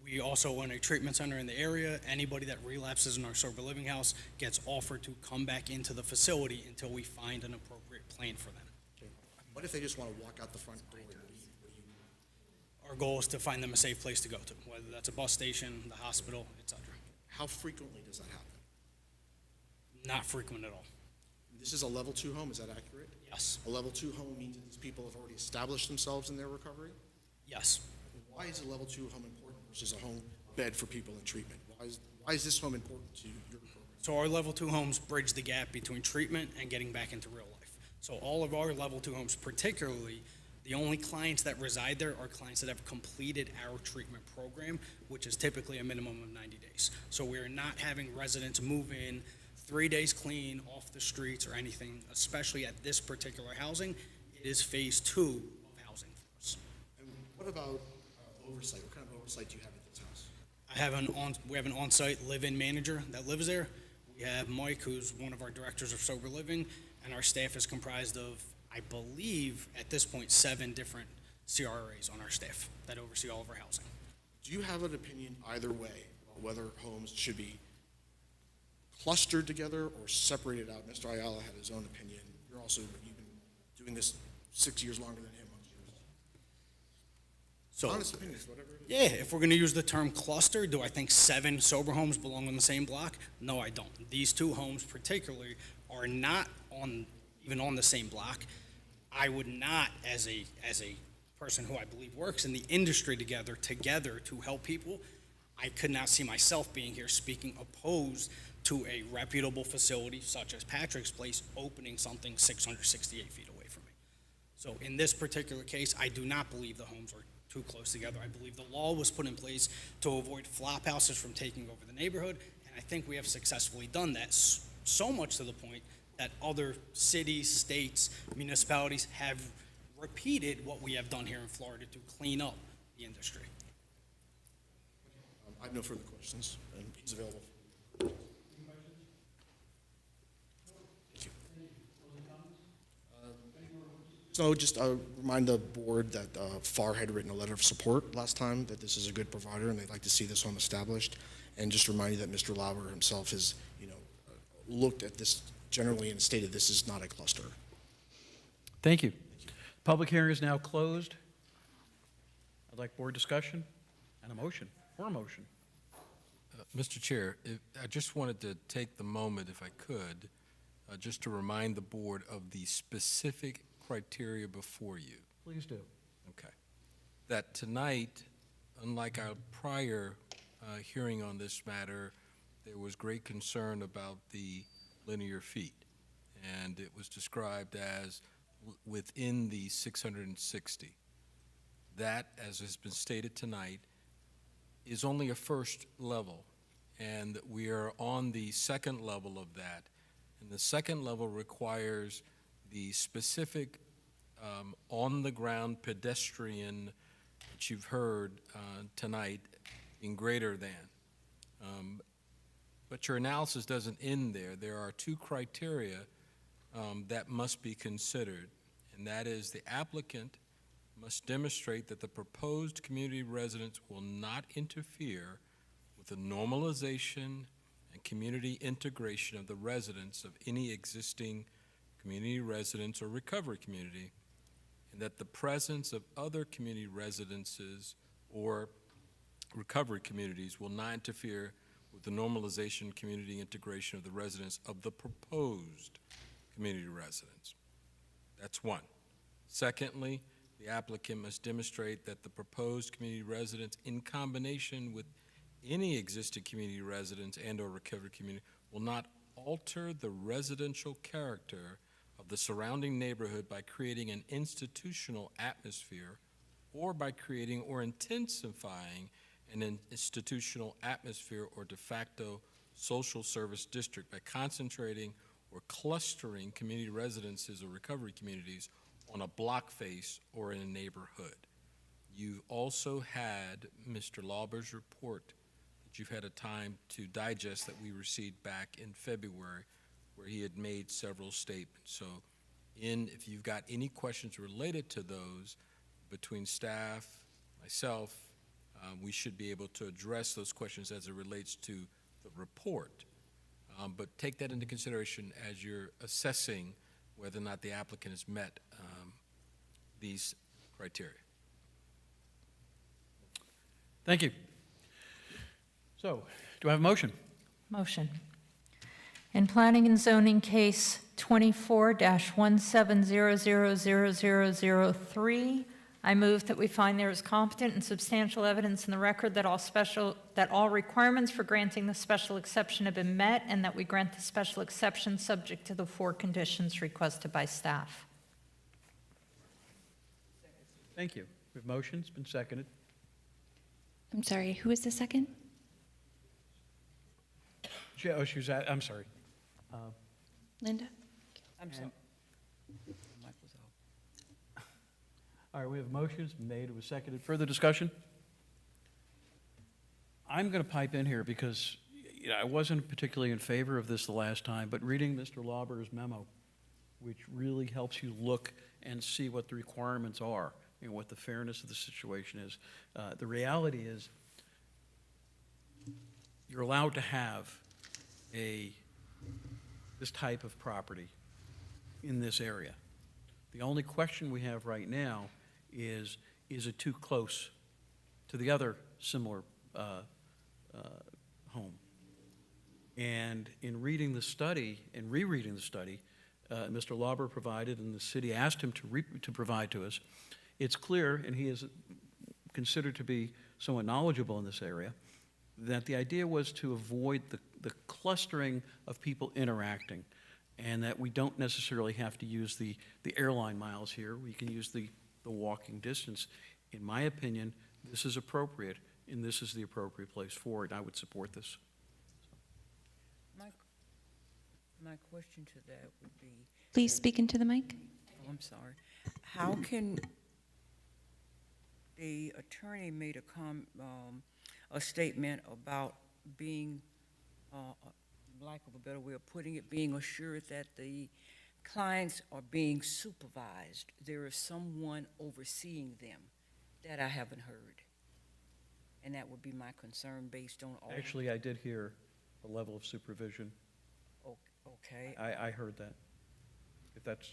We also own a treatment center in the area. Anybody that relapses in our sober living house gets offered to come back into the facility until we find an appropriate plan for them. Okay. What if they just want to walk out the front door and leave? What do you do? Our goal is to find them a safe place to go to, whether that's a bus station, the hospital, etc. How frequently does that happen? Not frequent at all. This is a level 2 home, is that accurate? Yes. A level 2 home means that these people have already established themselves in their recovery? Yes. Why is a level 2 home important versus a home bed for people in treatment? Why is this home important to your program? So our level 2 homes bridge the gap between treatment and getting back into real life. So all of our level 2 homes, particularly, the only clients that reside there are clients that have completed our treatment program, which is typically a minimum of 90 days. So we're not having residents move in 3 days clean, off the streets or anything, especially at this particular housing. It is phase 2 of housing for us. And what about oversight? What kind of oversight do you have at this house? We have an on-site live-in manager that lives there. We have Mike, who's one of our directors of sober living, and our staff is comprised of, I believe, at this point, 7 different CRAs on our staff that oversee all of our housing. Do you have an opinion either way about whether homes should be clustered together or separated out? Mr. Ayala had his own opinion. You've been doing this 6 years longer than him. So, honest opinions, whatever it is. yeah, if we're going to use the term cluster, do I think 7 sober homes belong on the same block? No, I don't. These 2 homes particularly are not even on the same block. I would not, as a person who I believe works in the industry together to help people, I could not see myself being here speaking opposed to a reputable facility such as Patrick's Place opening something 668 feet away from me. So in this particular case, I do not believe the homes are too close together. I believe the law was put in place to avoid flop houses from taking over the neighborhood, and I think we have successfully done that, so much to the point that other cities, states, municipalities have repeated what we have done here in Florida to clean up the industry. I have no further questions, and he's available. So just remind the board that FAR had written a letter of support last time, that this is a good provider and they'd like to see this home established. And just remind you that Mr. Lauber himself has, looked at this generally and stated this is not a cluster. Thank you. Public hearing is now closed. I'd like board discussion and a motion, or a motion. Mr. Chair, I just wanted to take the moment, if I could, just to remind the board of the specific criteria before you. Please do. Okay. That tonight, unlike our prior hearing on this matter, there was great concern about the linear feet, and it was described as within the 660. That, as has been stated tonight, is only a first level, and we are on the second level of that. And the second level requires the specific on-the-ground pedestrian that you've heard tonight being greater than. But your analysis doesn't end there. There are two criteria that must be considered, and that is the applicant must demonstrate that the proposed community residence will not interfere with the normalization and community integration of the residents of any existing community residence or recovery community, and that the presence of other community residences or recovery communities will not interfere with the normalization, community integration of the residents of the proposed community residence. That's one. Secondly, the applicant must demonstrate that the proposed community residence, in combination with any existing community residence and or recovery community, will not alter the residential character of the surrounding neighborhood by creating an institutional atmosphere or by creating or intensifying an institutional atmosphere or de facto social service district by concentrating or clustering community residences or recovery communities on a block face or in a neighborhood. You've also had Mr. Lauber's report that you've had a time to digest that we received back in February, where he had made several statements. So if you've got any questions related to those between staff, myself, we should be able to address those questions as it relates to the report. But take that into consideration as you're assessing whether or not the applicant has met these criteria. Thank you. So, do I have a motion? Motion. In planning and zoning case 24-17000003, I move that we find there is competent and substantial evidence in the record that all requirements for granting the special exception have been met, and that we grant the special exception subject to the 4 conditions requested by staff. Thank you. We have motion, it's been seconded. I'm sorry, who was the second? I'm sorry. Linda? I'm sorry. All right, we have a motion, it's been made, it was seconded. Further discussion? I'm going to pipe in here because I wasn't particularly in favor of this the last time, but reading Mr. Lauber's memo, which really helps you look and see what the requirements are and what the fairness of the situation is. The reality is you're allowed to have this type of property in this area. The only question we have right now is it too close to the other similar home? And in reading the study and rereading the study, Mr. Lauber provided and the city asked him to provide to us, it's clear, and he is considered to be somewhat knowledgeable in this area, that the idea was to avoid the clustering of people interacting, and that we don't necessarily have to use the airline miles here. We can use the walking distance. in my opinion, this is appropriate, and this is the appropriate place for it. I would support this. My question to that would be, Please speak into the mic. oh, I'm sorry, how can the attorney made a statement about being, lack of a better way of putting it, being assured that the clients are being supervised. There is someone overseeing them. That I haven't heard. And that would be my concern based on all. Actually, I did hear a level of supervision. Okay. I heard that. If that's,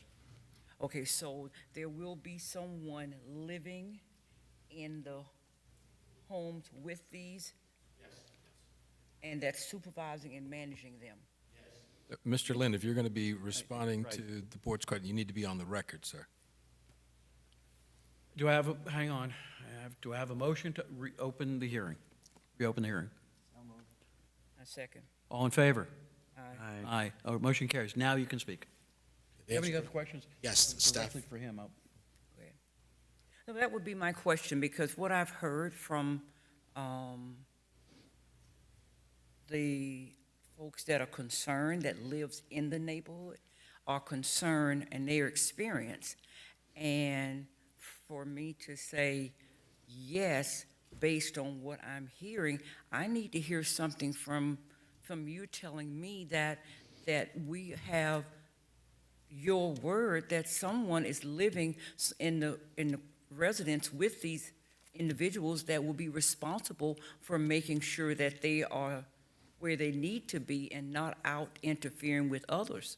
Okay, so there will be someone living in the homes with these? Yes. And that's supervising and managing them? Mr. Lynn, if you're going to be responding Right. to the board's question, you need to be on the record, sir. do I have, hang on, do I have a motion to reopen the hearing? Reopen the hearing. A second. All in favor? Aye. Aye. Oh, motion carries. Now you can speak. Do you have any other questions? Yes, staff. Directly for him. Go ahead. No, that would be my question, because what I've heard from the folks that are concerned, that lives in the neighborhood, are concerned and their experience. And for me to say yes, based on what I'm hearing, I need to hear something from you telling me that we have your word that someone is living in the residence with these individuals that will be responsible for making sure that they are where they need to be and not out interfering with others.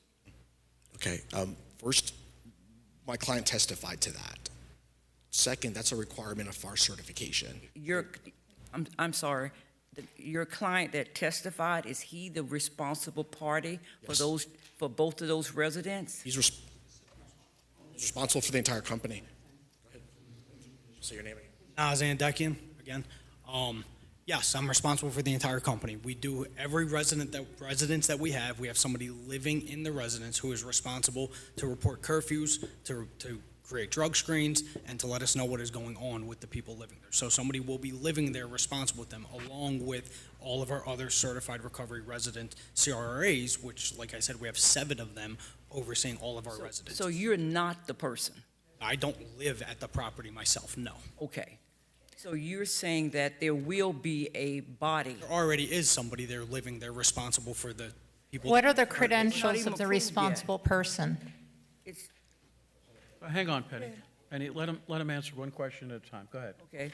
Okay, first, my client testified to that. Second, that's a requirement of our certification. I'm sorry, your client that testified, is he the responsible party for Yes. for both of those residents? He's responsible for the entire company. Go ahead. Say your name again. Nazan Dekian, again. Yes, I'm responsible for the entire company. We do every residence that we have somebody living in the residence who is responsible to report curfews, to create drug screens, and to let us know what is going on with the people living there. So somebody will be living there responsible with them, along with all of our other certified recovery resident CRRAs, which, like I said, we have 7 of them overseeing all of our residents. So you're not the person? I don't live at the property myself, no. Okay. So you're saying that there will be a body? There already is somebody there living there responsible for the people. What are the Not credentials even of the approved yet. responsible person? It's, Hang on, Penny. Penny, let him answer one question at a time. Go ahead. okay.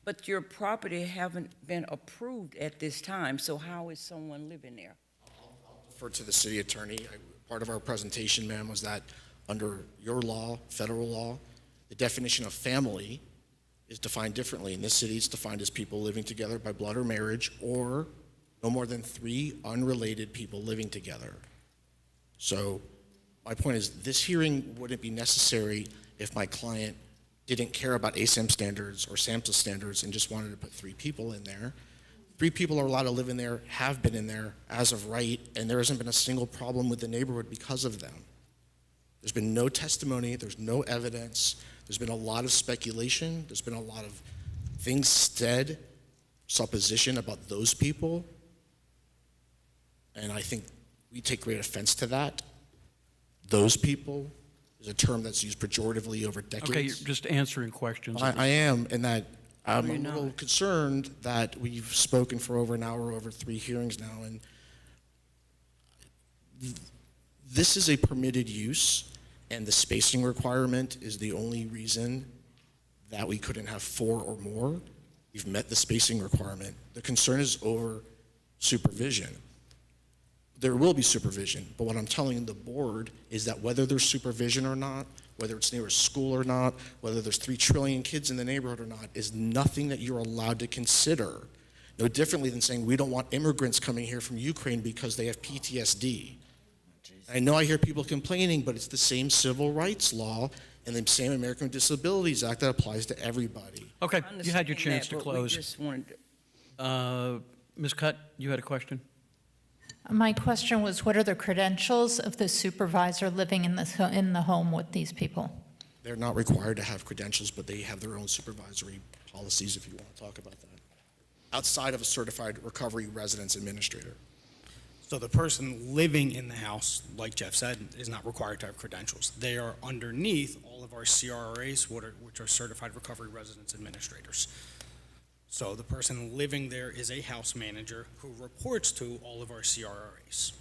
But your property haven't been approved at this time, so how is someone living there? Refer to the city attorney. Part of our presentation, ma'am, was that under your law, federal law, the definition of family is defined differently. In this city, it's defined as people living together by blood or marriage, or no more than 3 unrelated people living together. So my point is, this hearing wouldn't be necessary if my client didn't care about ASAM standards or SAMHSA standards and just wanted to put 3 people in there. 3 people are allowed to live in there, have been in there as of right, and there hasn't been a single problem with the neighborhood because of them. There's been no testimony, there's no evidence, there's been a lot of speculation, there's been a lot of things said, supposition about those people, and I think we take great offense to that. Those people is a term that's used pejoratively over decades. Okay, you're just answering questions. I am, in that I'm No, a you're little not. concerned that we've spoken for over an hour, over 3 hearings now, and this is a permitted use, and the spacing requirement is the only reason that we couldn't have 4 or more. We've met the spacing requirement. The concern is over supervision. There will be supervision, but what I'm telling the board is that whether there's supervision or not, whether it's near a school or not, whether there's 3 trillion kids in the neighborhood or not, is nothing that you're allowed to consider. No differently than saying we don't want immigrants coming here from Ukraine because they have PTSD. I know I hear people complaining, but it's the same civil rights law and the same American with Disabilities Act that applies to everybody. Okay, I you had your understand chance that, to but we close. just wanted to- Ms. Cutt, you had a question? My question was, what are the credentials of the supervisor living in the home with these people? They're not required to have credentials, but they have their own supervisory policies, if you want to talk about that, outside of a certified recovery residence administrator. So the person living in the house, like Jeff said, is not required to have credentials. They are underneath all of our CRRAs, which are Certified Recovery Residence Administrators. So the person living there is a house manager who reports to all of our CRRAs.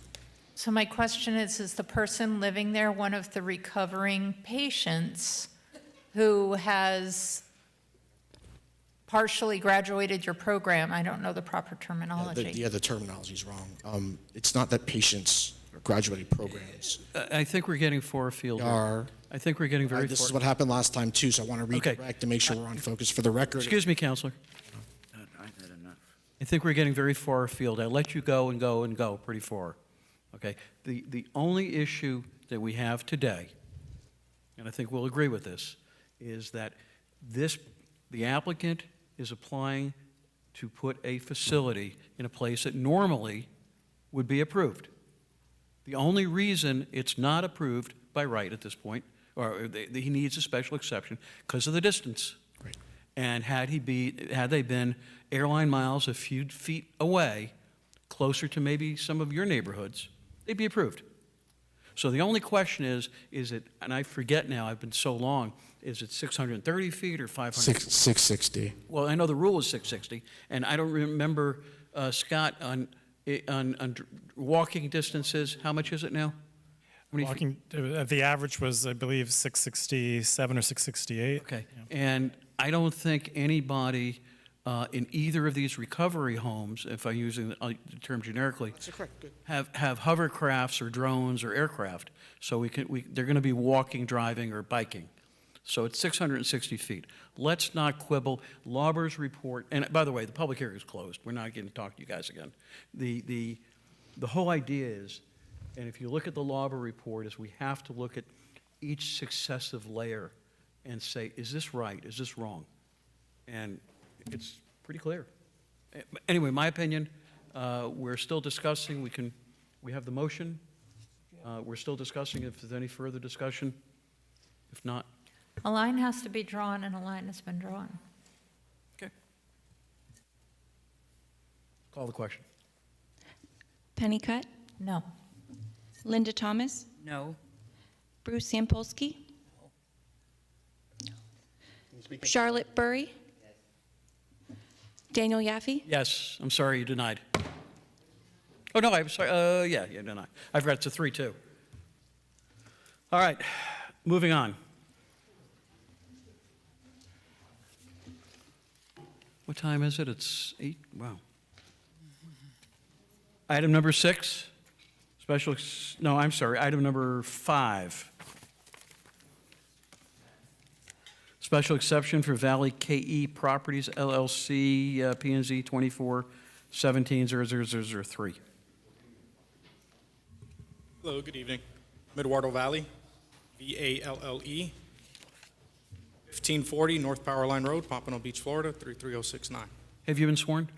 So my question is the person living there one of the recovering patients who has partially graduated your program? I don't know the proper terminology. The terminology's wrong. It's not that patients are graduating programs. I think we're getting far afield. I think we're getting very This far. is what happened last time, too, so I want to Okay. redirect to make sure we're on focus. For the record. Excuse me, Counselor. I think we're getting very far afield. I let you go and go and go pretty far. Okay? The only issue that we have today, and I think we'll agree with this, is that the applicant is applying to put a facility in a place that normally would be approved. The only reason it's not approved by right at this point, or he needs a special exception, because of the distance. Right. And had they been airline miles a few feet away, closer to maybe some of your neighborhoods, they'd be approved. So the only question is it, and I forget now, I've been so long, is it 630 feet or 500? 660. Well, I know the rule is 660, and I don't remember, Scott, on walking distances, how much is it now? How many feet? Walking, the average was, I believe, 667 or 668. Okay, and I don't think anybody in either of these recovery homes, if I'm using the term generically, have hovercrafts or drones or aircraft. So they're going to be walking, driving, or biking. So it's 660 feet. Let's not quibble. Lauber's report, and by the way, the public hearing is closed. We're not getting to talk to you guys again. The whole idea is, and if you look at the Lauber report, is we have to look at each successive layer and say, is this right? Is this wrong? And it's pretty clear. Anyway, my opinion, we're still discussing. We have the motion. We're still discussing if there's any further discussion. If not, A line has to be drawn, and a line has been drawn. okay. Call the question. Pennycutt, No. Linda Thomas, No. Bruce Sampolsky, Charlotte Burry, Daniel Yaffe, Yes, I'm sorry, you denied. Oh, no, I'm sorry, yeah, denied. I forgot it's a 3-2. All right, moving on. What time is it? It's 8, wow. Item number 6, item number 5. Special exception for Valley KE Properties LLC, PNZ 2417-00003. Hello, good evening. Eduardo Valley, VALLE, 1540 North Power Line Road, Pompano Beach, Florida, 33069. Have you been sworn?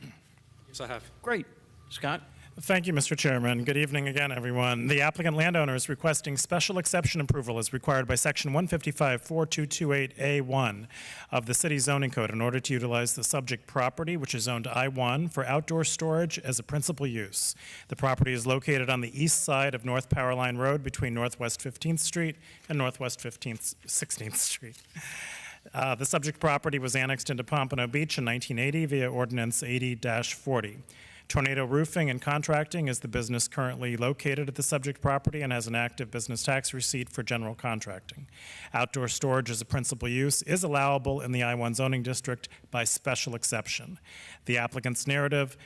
Yes, I have. Great. Scott? Thank you, Mr. Chairman. Good evening again, everyone. The applicant landowner is requesting special exception approval as required by Section 155-4228A1 of the City Zoning Code in order to utilize the subject property, which is zoned I-1, for outdoor storage as a principal use. The property is located on the east side of North Power Line Road between Northwest 15th Street and Northwest 16th Street. The subject property was annexed into Pompano Beach in 1980 via Ordinance 80-40. Tornado Roofing and Contracting is the business currently located at the subject property and has an active business tax receipt for general contracting. Outdoor storage as a principal use is allowable in the I-1 zoning district by special exception. The applicant's narrative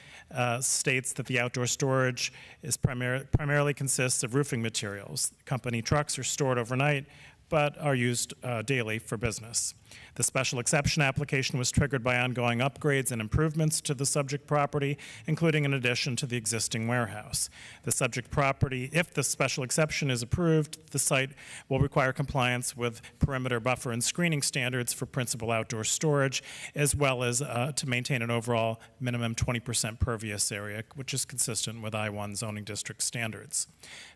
states that the outdoor storage is primarily consists of roofing materials. Company trucks are stored overnight, but are used daily for business. The special exception application was triggered by ongoing upgrades and improvements to the subject property, including an addition to the existing warehouse. The subject property, if the special exception is approved, the site will require compliance with perimeter buffer and screening standards for principal outdoor storage, as well as to maintain an overall minimum 20% pervious area, which is consistent with I-1 zoning district standards.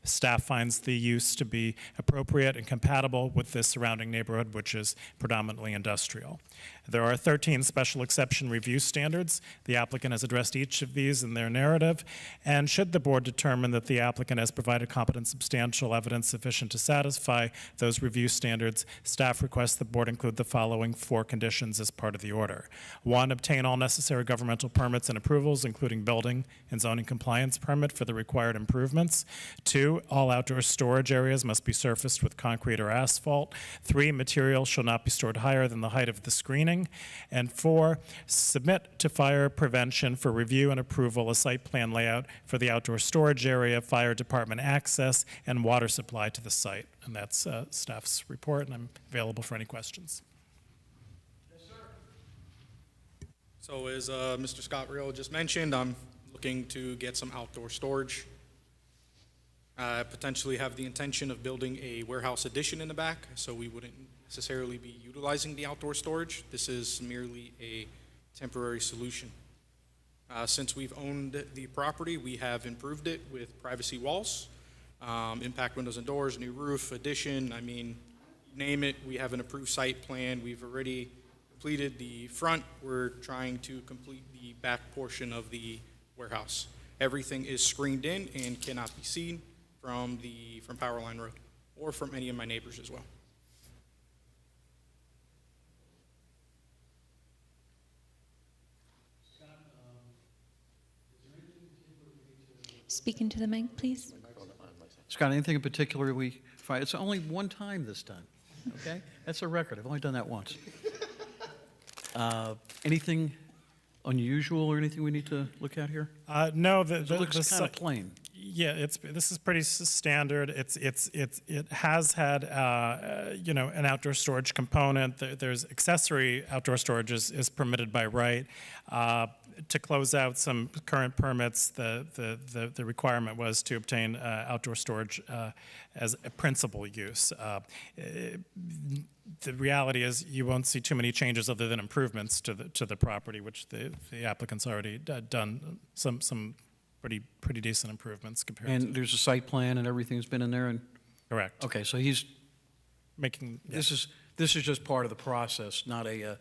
Staff finds the use to be appropriate and compatible with the surrounding neighborhood, which is predominantly industrial. There are 13 special exception review standards. The applicant has addressed each of these in their narrative, and should the board determine that the applicant has provided competent substantial evidence sufficient to satisfy those review standards, staff requests the board include the following 4 conditions as part of the order. 1, obtain all necessary governmental permits and approvals, including building and zoning compliance permit for the required improvements. 2, all outdoor storage areas must be surfaced with concrete or asphalt. 3, material shall not be stored higher than the height of the screening. And 4, submit to fire prevention for review and approval a site plan layout for the outdoor storage area, fire department access, and water supply to the site. And that's staff's report, and I'm available for any questions. So as Mr. Scott Real just mentioned, I'm looking to get some outdoor storage. Potentially have the intention of building a warehouse addition in the back, so we wouldn't necessarily be utilizing the outdoor storage. This is merely a temporary solution. Since we've owned the property, we have improved it with privacy walls, impact windows and doors, new roof, addition, I mean, name it, we have an approved site plan. We've already completed the front. We're trying to complete the back portion of the warehouse. Everything is screened in and cannot be seen from Powerline Road or from any of my neighbors as well. Speak into the mic, please. Scott, anything in particular we find? It's only one time this time, okay? That's a record. I've only done that once. Anything unusual or anything we need to look at here? No, It looks kind of plain. Yeah, this is pretty standard. It has had an outdoor storage component. There's accessory outdoor storage is permitted by right. To close out some current permits, the requirement was to obtain outdoor storage as a principal use. The reality is you won't see too many changes other than improvements to the property, which the applicant's already done some pretty decent improvements compared to. And there's a site plan and everything's been in there and? Correct. Okay, so he's Making, this is just part of the process, not a.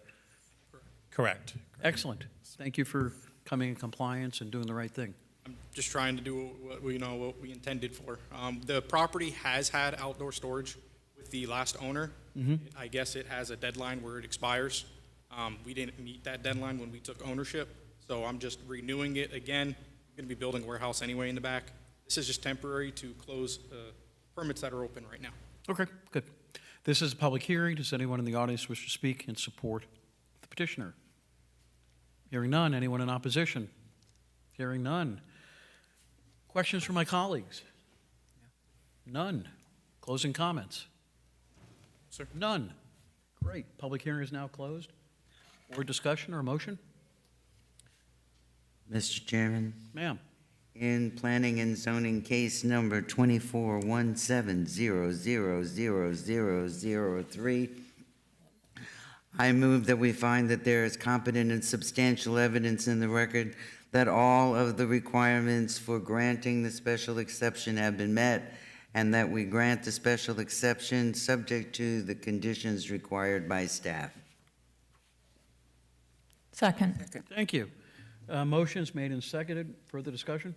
Correct. Excellent. Thank you for coming in compliance and doing the right thing. I'm just trying to do what we intended for. The property has had outdoor storage with the last owner. I guess it has a deadline where it expires. We didn't meet that deadline when we took ownership, so I'm just renewing it again. I'm going to be building a warehouse anyway in the back. This is just temporary to close permits that are open right now. Okay, good. This is a public hearing. Does anyone in the audience wish to speak in support of the petitioner? Hearing none. Anyone in opposition? Hearing none. Questions from my colleagues? None. Closing comments? Sir? None. Great. Public hearing is now closed. Or discussion or motion? Mr. Chairman, Ma'am. in planning and zoning case number 2417000003, I move that we find that there is competent and substantial evidence in the record that all of the requirements for granting the special exception have been met, and that we grant the special exception subject to the conditions required by staff. Second. Thank you. Motion's made and seconded. Further discussion?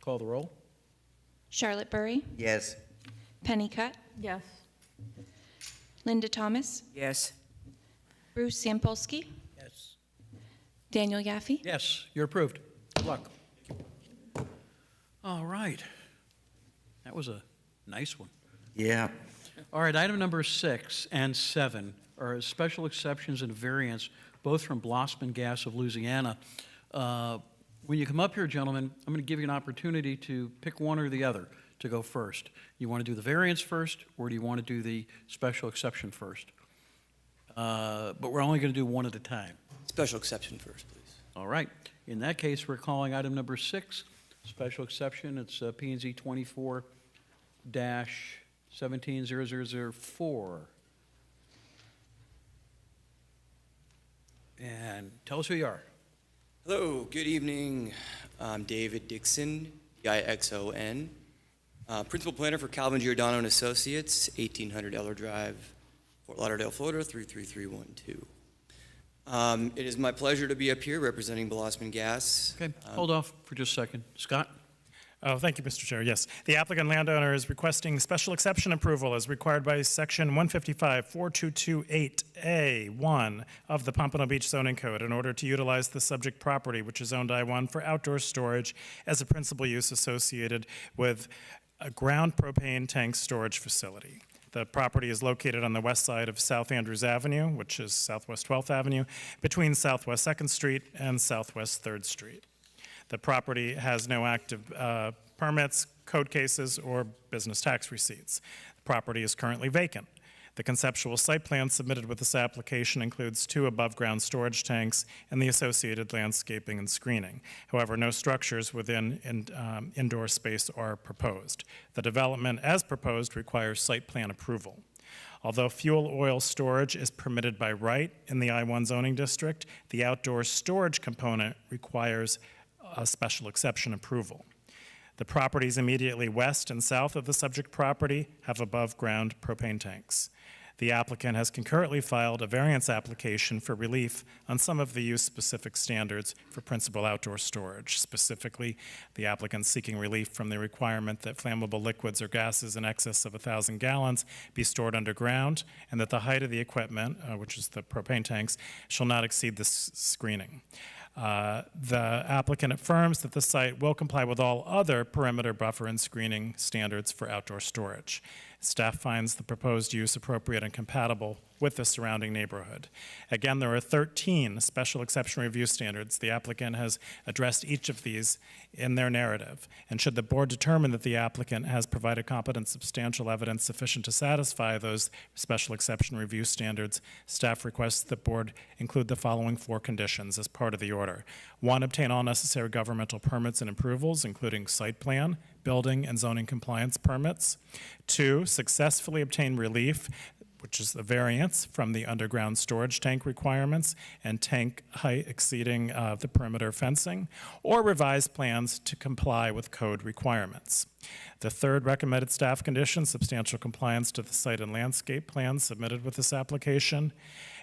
Call the roll. Charlotte Burry, Yes. Penny Cutt, Yes. Linda Thomas, Yes. Bruce Sampolsky, Yes. Daniel Yaffe. Yes, you're approved. Good luck. All right. That was a nice one. Yeah. All right, item number 6 and 7 are special exceptions and variants, both from Blossman Gas of Louisiana. When you come up here, gentlemen, I'm going to give you an opportunity to pick one or the other to go first. You want to do the variance first, or do you want to do the special exception first? but we're only going to do one at a time. Special exception first, please. All right. In that case, we're calling item number 6, special exception. It's P&Z 24-170004. And tell us who you are. Hello, good evening. I'm David Dixon, D-I-X-O-N, Principal Planner for Calvin Giordano and Associates, 1800 Eller Drive, Fort Lauderdale, Florida, 33312. It is my pleasure to be up here representing Blossman Gas. Okay, hold off for just a second. Scott? Oh, thank you, Mr. Chair. Yes, the applicant landowner is requesting special exception approval as required by Section 155-4228A1 of the Pompano Beach Zoning Code in order to utilize the subject property, which is owned I-1, for outdoor storage as a principal use associated with a ground propane tank storage facility. The property is located on the west side of South Andrews Avenue, which is Southwest 12th Avenue, between Southwest 2nd Street and Southwest 3rd Street. The property has no active permits, code cases, or business tax receipts. The property is currently vacant. The conceptual site plan submitted with this application includes 2 above-ground storage tanks and the associated landscaping and screening. However, no structures within indoor space are proposed. The development as proposed requires site plan approval. Although fuel oil storage is permitted by right in the I-1 zoning district, the outdoor storage component requires a special exception approval. The properties immediately west and south of the subject property have above-ground propane tanks. The applicant has concurrently filed a variance application for relief on some of the use-specific standards for principal outdoor storage. Specifically, the applicant seeking relief from the requirement that flammable liquids or gases in excess of 1,000 gallons be stored underground, and that the height of the equipment, which is the propane tanks, shall not exceed this screening. The applicant affirms that the site will comply with all other perimeter buffer and screening standards for outdoor storage. Staff finds the proposed use appropriate and compatible with the surrounding neighborhood. Again, there are 13 special exception review standards. The applicant has addressed each of these in their narrative. And should the board determine that the applicant has provided competent substantial evidence sufficient to satisfy those special exception review standards, staff requests the board include the following 4 conditions as part of the order. 1, obtain all necessary governmental permits and approvals, including site plan, building, and zoning compliance permits. 2, successfully obtain relief, which is the variance from the underground storage tank requirements and tank height exceeding the perimeter fencing, or revise plans to comply with code requirements. The 3rd recommended staff condition, substantial compliance to the site and landscape plans submitted with this application.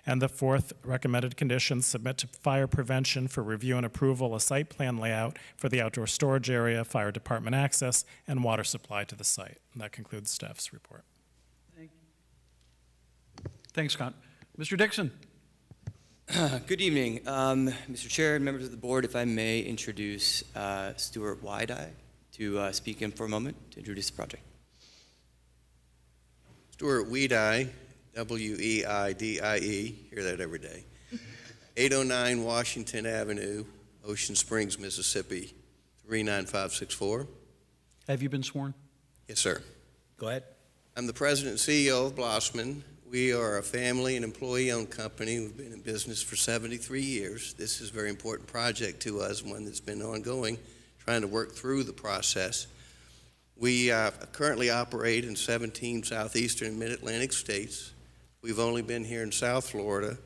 And the 4th recommended condition, submit to fire prevention for review and approval a site plan layout for the outdoor storage area, fire department access, and water supply to the site. And that concludes staff's report. Thanks, Scott. Mr. Dixon. Good evening. Mr. Chair and members of the board, if I may introduce Stuart Weidai to speak in for a moment to introduce the project. Stuart Weidai, W-E-I-D-I-E, hear that every day. 809 Washington Avenue, Ocean Springs, Mississippi, 39564. Have you been sworn? Yes, sir. Go ahead. I'm the president and CEO of Blossman. We are a family and employee-owned company. We've been in business for 73 years. This is a very important project to us, one that's been ongoing, trying to work through the process. We currently operate in 17 southeastern and mid-Atlantic states. We've only been here in South Florida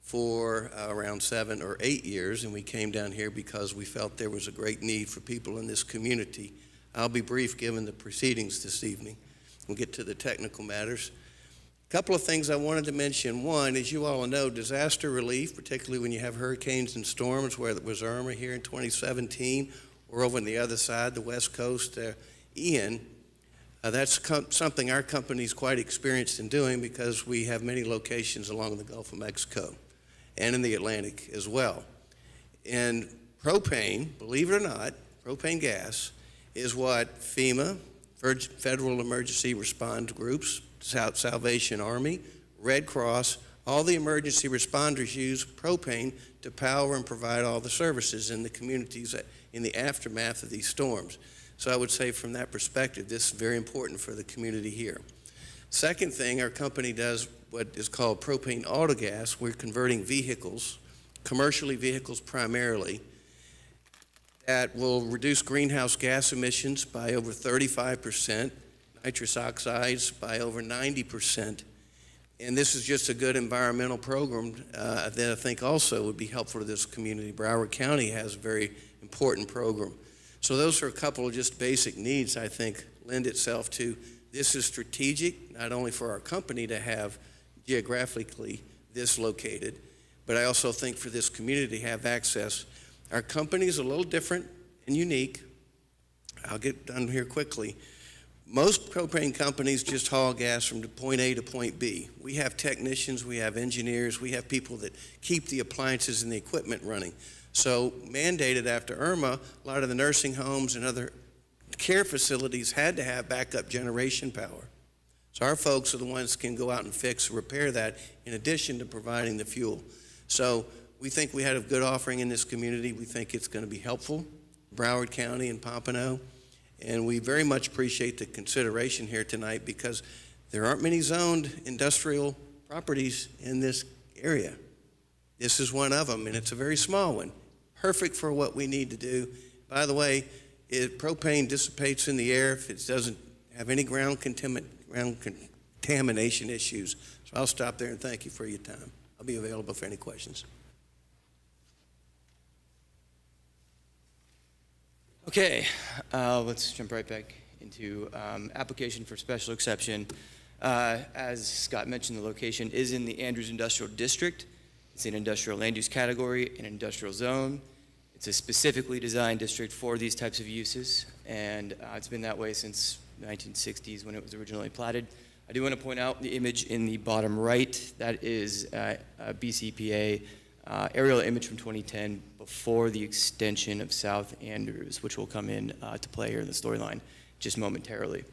for around 7 or 8 years, and we came down here because we felt there was a great need for people in this community. I'll be brief given the proceedings this evening. We'll get to the technical matters. A couple of things I wanted to mention. One, as you all know, disaster relief, particularly when you have hurricanes and storms, whether it was Irma here in 2017 or over on the other side, the West Coast, Ian, that's something our company is quite experienced in doing because we have many locations along the Gulf of Mexico and in the Atlantic as well. And propane, believe it or not, propane gas is what FEMA, Federal Emergency Response Groups, Salvation Army, Red Cross, all the emergency responders use propane to power and provide all the services in the communities in the aftermath of these storms. So I would say from that perspective, this is very important for the community here. Second thing, our company does what is called propane autogas. We're converting vehicles, commercially vehicles primarily, that will reduce greenhouse gas emissions by over 35%, nitrous oxides by over 90%. And this is just a good environmental program that I think also would be helpful to this community. Broward County has a very important program. So those are a couple of just basic needs I think lend itself to. This is strategic, not only for our company to have geographically this located, but I also think for this community to have access. Our company is a little different and unique. I'll get done here quickly. Most propane companies just haul gas from point A to point B. We have technicians, we have engineers, we have people that keep the appliances and the equipment running. So mandated after Irma, a lot of the nursing homes and other care facilities had to have backup generation power. So our folks are the ones that can go out and fix, repair that, in addition to providing the fuel. So we think we had a good offering in this community. We think it's going to be helpful, Broward County and Pompano. And we very much appreciate the consideration here tonight because there aren't many zoned industrial properties in this area. This is one of them, and it's a very small one. Perfect for what we need to do. By the way, propane dissipates in the air if it doesn't have any ground contamination issues. So I'll stop there and thank you for your time. I'll be available for any questions. Okay, let's jump right back into application for special exception. As Scott mentioned, the location is in the Andrews Industrial District. It's an industrial land use category, an industrial zone. It's a specifically designed district for these types of uses, and it's been that way since the 1960s when it was originally platted. I do want to point out the image in the bottom right. That is a BCPA aerial image from 2010 before the extension of South Andrews, which will come in to play here in the storyline just momentarily.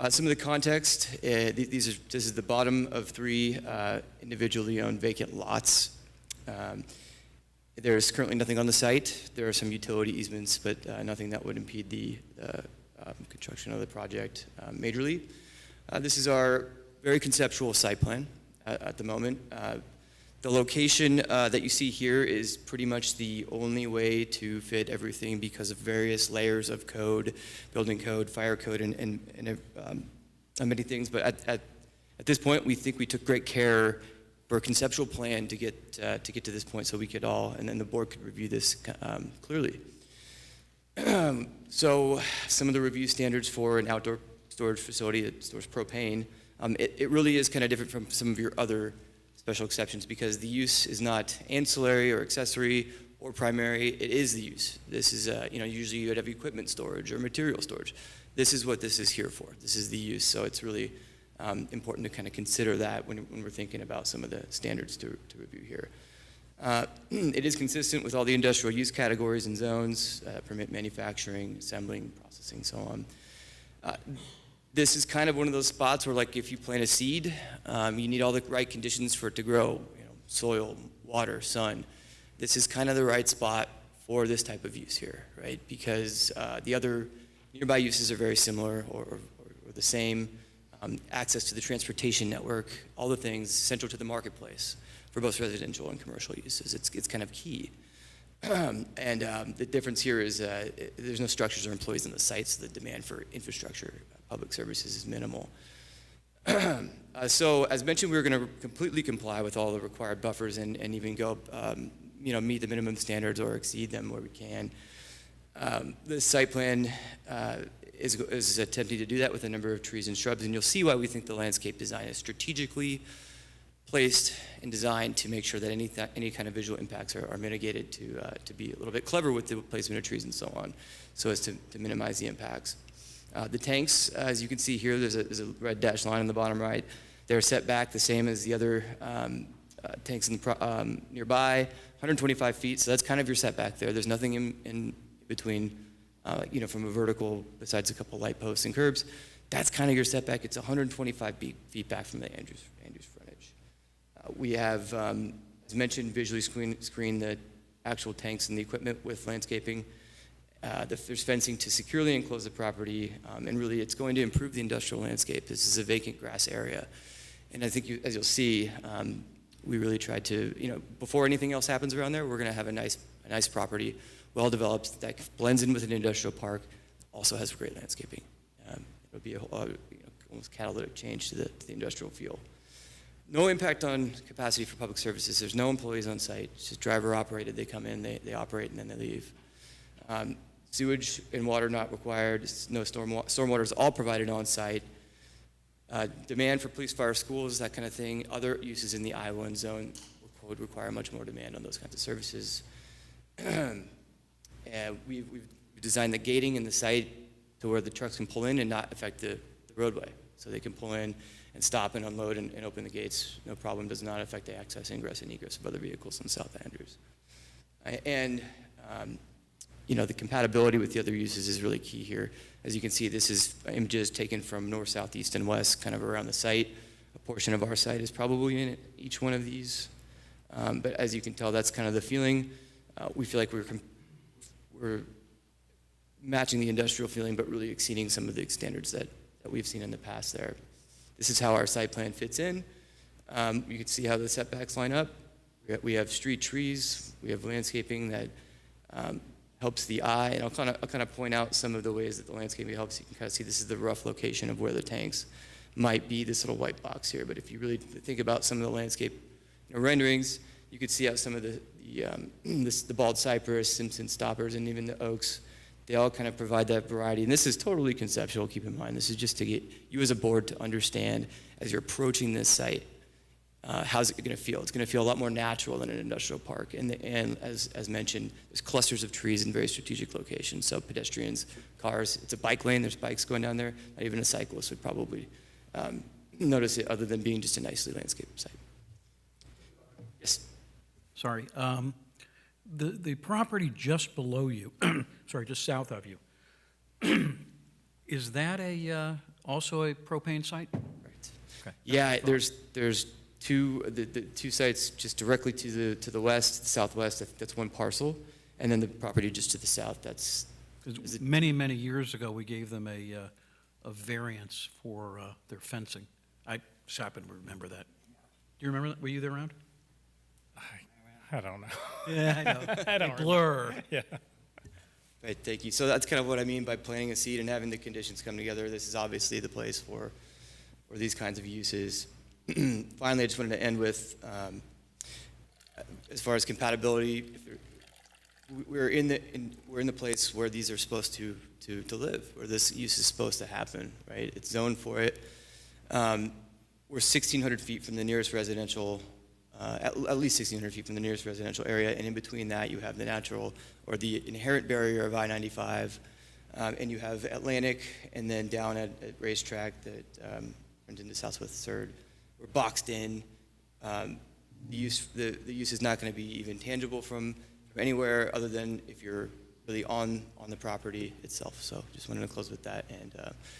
Some of the context, this is the bottom of 3 individually owned vacant lots. There's currently nothing on the site. There are some utility easements, but nothing that would impede the construction of the project majorly. This is our very conceptual site plan at the moment. The location that you see here is pretty much the only way to fit everything because of various layers of code, building code, fire code, and many things. But at this point, we think we took great care for a conceptual plan to get to this point so we could all, and then the board could review this clearly. So some of the review standards for an outdoor storage facility that stores propane, it really is kind of different from some of your other special exceptions because the use is not ancillary or accessory or primary, it is the use. This is, usually you'd have equipment storage or material storage. This is what this is here for. This is the use, so it's really important to kind of consider that when we're thinking about some of the standards to review here. It is consistent with all the industrial use categories and zones, permit manufacturing, assembling, processing, so on. This is kind of one of those spots where, like, if you plant a seed, you need all the right conditions for it to grow, soil, water, sun. This is kind of the right spot for this type of use here, right? Because the other nearby uses are very similar or the same. Access to the transportation network, all the things central to the marketplace for both residential and commercial uses. It's kind of key. The difference here is there's no structures or employees on the site, so the demand for infrastructure, public services is minimal. So as mentioned, we're going to completely comply with all the required buffers and even go, meet the minimum standards or exceed them where we can. The site plan is attempting to do that with a number of trees and shrubs, and you'll see why we think the landscape design is strategically placed and designed to make sure that any kind of visual impacts are mitigated to be a little bit clever with the placement of trees and so on, so as to minimize the impacts. The tanks, as you can see here, there's a red dashed line on the bottom right. They're set back the same as the other tanks nearby, 125 feet, so that's kind of your setback there. There's nothing in between, from a vertical, besides a couple light posts and curbs. That's kind of your setback. It's 125 feet back from the Andrews frontage. We have, as mentioned, visually screen the actual tanks and the equipment with landscaping. There's fencing to securely enclose the property, and really it's going to improve the industrial landscape. This is a vacant grass area. And I think, as you'll see, we really tried to, before anything else happens around there, we're going to have a nice property, well developed, that blends in with an industrial park, also has great landscaping. It'll be almost catalytic change to the industrial feel. No impact on capacity for public services. There's no employees on site. It's just driver operated. They come in, they operate, and then they leave. Sewage and water not required. No stormwater is all provided on site. Demand for police, fire, schools, that kind of thing. Other uses in the I-1 zone would require much more demand on those kinds of services. And we've designed the gating in the site to where the trucks can pull in and not affect the roadway. So they can pull in and stop and unload and open the gates. No problem. Does not affect the access, ingress, and egress of other vehicles in South Andrews. And the compatibility with the other uses is really key here. As you can see, this is images taken from north, south, east, and west, kind of around the site. A portion of our site is probably in each one of these. But as you can tell, that's kind of the feeling. We feel like we're matching the industrial feeling, but really exceeding some of the standards that we've seen in the past there. This is how our site plan fits in. You can see how the setbacks line up. We have street trees. We have landscaping that helps the eye, and I'll kind of point out some of the ways that the landscaping helps. You can kind of see this is the rough location of where the tanks might be, this little white box here. But if you really think about some of the landscape renderings, you could see how some of the bald cypress, Simpson stoppers, and even the oaks, they all kind of provide that variety. And this is totally conceptual, keep in mind. This is just to get you as a board to understand as you're approaching this site, how's it going to feel? It's going to feel a lot more natural than an industrial park. And as mentioned, there's clusters of trees in very strategic locations. So pedestrians, cars, it's a bike lane. There's bikes going down there. Not even a cyclist would probably notice it, other than being just a nicely landscaped site. Yes. Sorry. The property just below you, sorry, just south of you, is that also a propane site? Right. Okay. Yeah, there's the two sites just directly to the west, southwest. That's one parcel, and then the property just to the south. That's many years ago we gave them a variance for their fencing. I just happen to remember that. Do you remember that? Were you there around? I don't know. Yeah, I know. I don't blur. remember. Yeah. Right, thank you. So that's kind of what I mean by planting a seed and having the conditions come together. This is obviously the place for these kinds of uses. Finally, I just wanted to end with, as far as compatibility, we're in the place where these are supposed to live, where this use is supposed to happen, right? It's zoned for it. We're 1,600 feet from the nearest residential. At least 1,600 feet from the nearest residential area, and in between that you have the natural or the inherent barrier of I-95, and you have Atlantic, and then down at Racetrack that runs into Southwest 3rd. We're boxed in. The use is not going to be even tangible from anywhere other than if you're really on the property itself. So just wanted to close with that, and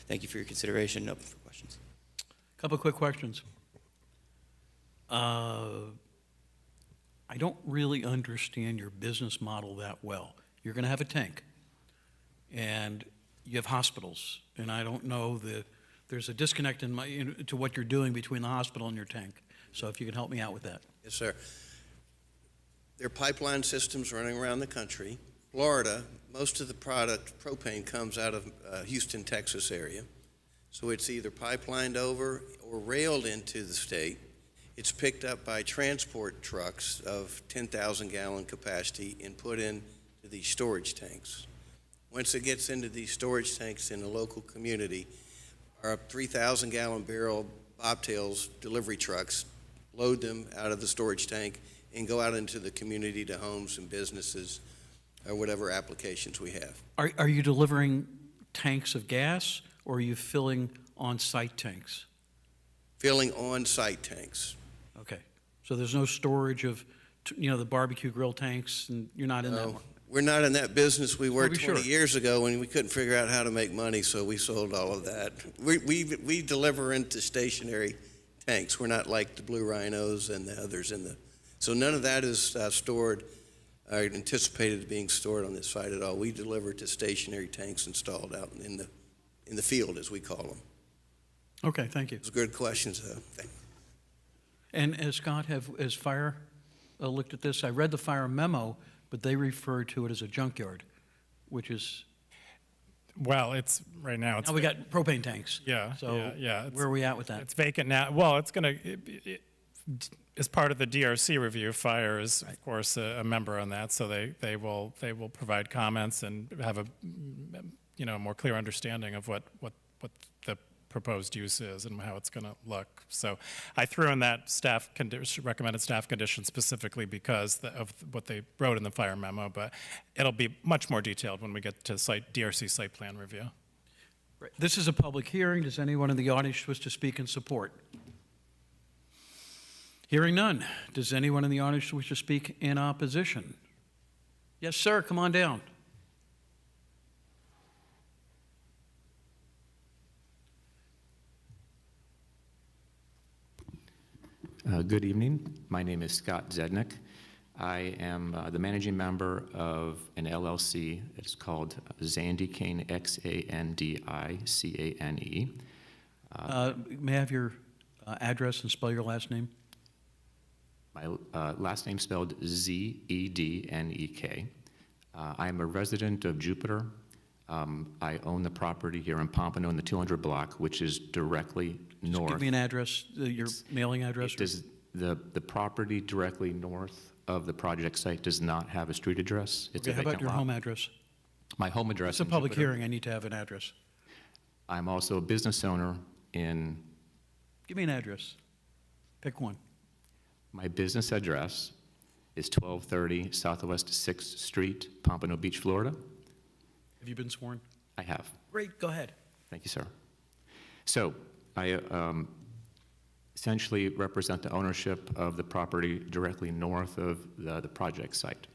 thank you for your consideration. Open for questions. A couple of quick questions. I don't really understand your business model that well. You're going to have a tank, and you have hospitals, and I don't know there's a disconnect to what you're doing between the hospital and your tank. So if you can help me out with that. Yes, sir. There are pipeline systems running around the country. Florida, most of the product, propane, comes out of Houston, Texas area. So it's either pipelined over or railed into the state. It's picked up by transport trucks of 10,000-gallon capacity and put into these storage tanks. Once it gets into these storage tanks in a local community, our 3,000-gallon barrel bobtails delivery trucks load them out of the storage tank and go out into the community to homes and businesses or whatever applications we have. Are you delivering tanks of gas, or are you filling on-site tanks? Filling on-site tanks. Okay. So there's no storage of, the barbecue grill tanks, and you're not in that one? We're not in that business. We were 20 sure. years ago when we couldn't figure out how to make money, so we sold all of that. We deliver into stationary tanks. We're not like the Blue Rhinos and the others so none of that is stored are anticipated being stored on this site at all. We deliver to stationary tanks installed out in the field, as we call them. Okay, thank you. Those are good questions. And as Scott, has fire looked at this? I read the fire memo, but they refer to it as a junkyard, which is, Well, it's, right now, it's. now we got propane tanks. Yeah, So yeah. where are we at with that? It's vacant now. Well, it's going to, as part of the DRC review, Fire is, of course, a member on that, so they will provide comments and have a, more clear understanding of what the proposed use is and how it's going to look. So I threw in that recommended staff condition specifically because of what they wrote in the fire memo, but it'll be much more detailed when we get to DRC site plan review. Right. This is a public hearing. Does anyone in the audience wish to speak in support? Hearing none. Does anyone in the audience wish to speak in opposition? Yes, sir. Come on down. Good evening. My name is Scott Zednick. I am the managing member of an LLC. It's called Zandy Cane, Xandicane. May I have your address and spell your last name? My last name spelled Zednek. I am a resident of Jupiter. I own the property here in Pompano in the 200 block, which is directly Just north. give me an address, your mailing address. The property directly north of the project site does not have a street address. It's Okay, a how about vacant your lot. home address? My home address. It's a in public Jupiter. hearing. I need to have an address. I'm also a business owner in. Give me an address. Pick one. My business address is 1230 Southwest 6th Street, Pompano Beach, Florida. Have you been sworn? I have. Great, go ahead. Thank you, sir. So I essentially represent the ownership of the property directly north of the project site.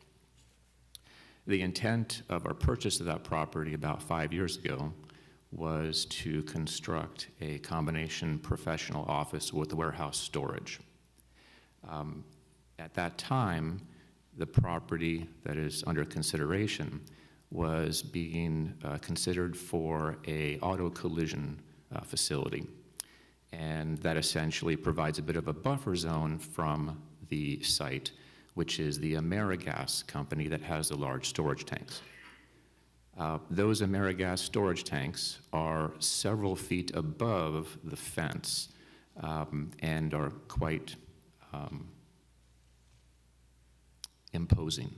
The intent of our purchase of that property about 5 years ago was to construct a combination professional office with warehouse storage. At that time, the property that is under consideration was being considered for a auto collision facility. And that essentially provides a bit of a buffer zone from the site, which is the AmeriGas company that has the large storage tanks. Those AmeriGas storage tanks are several feet above the fence and are quite imposing.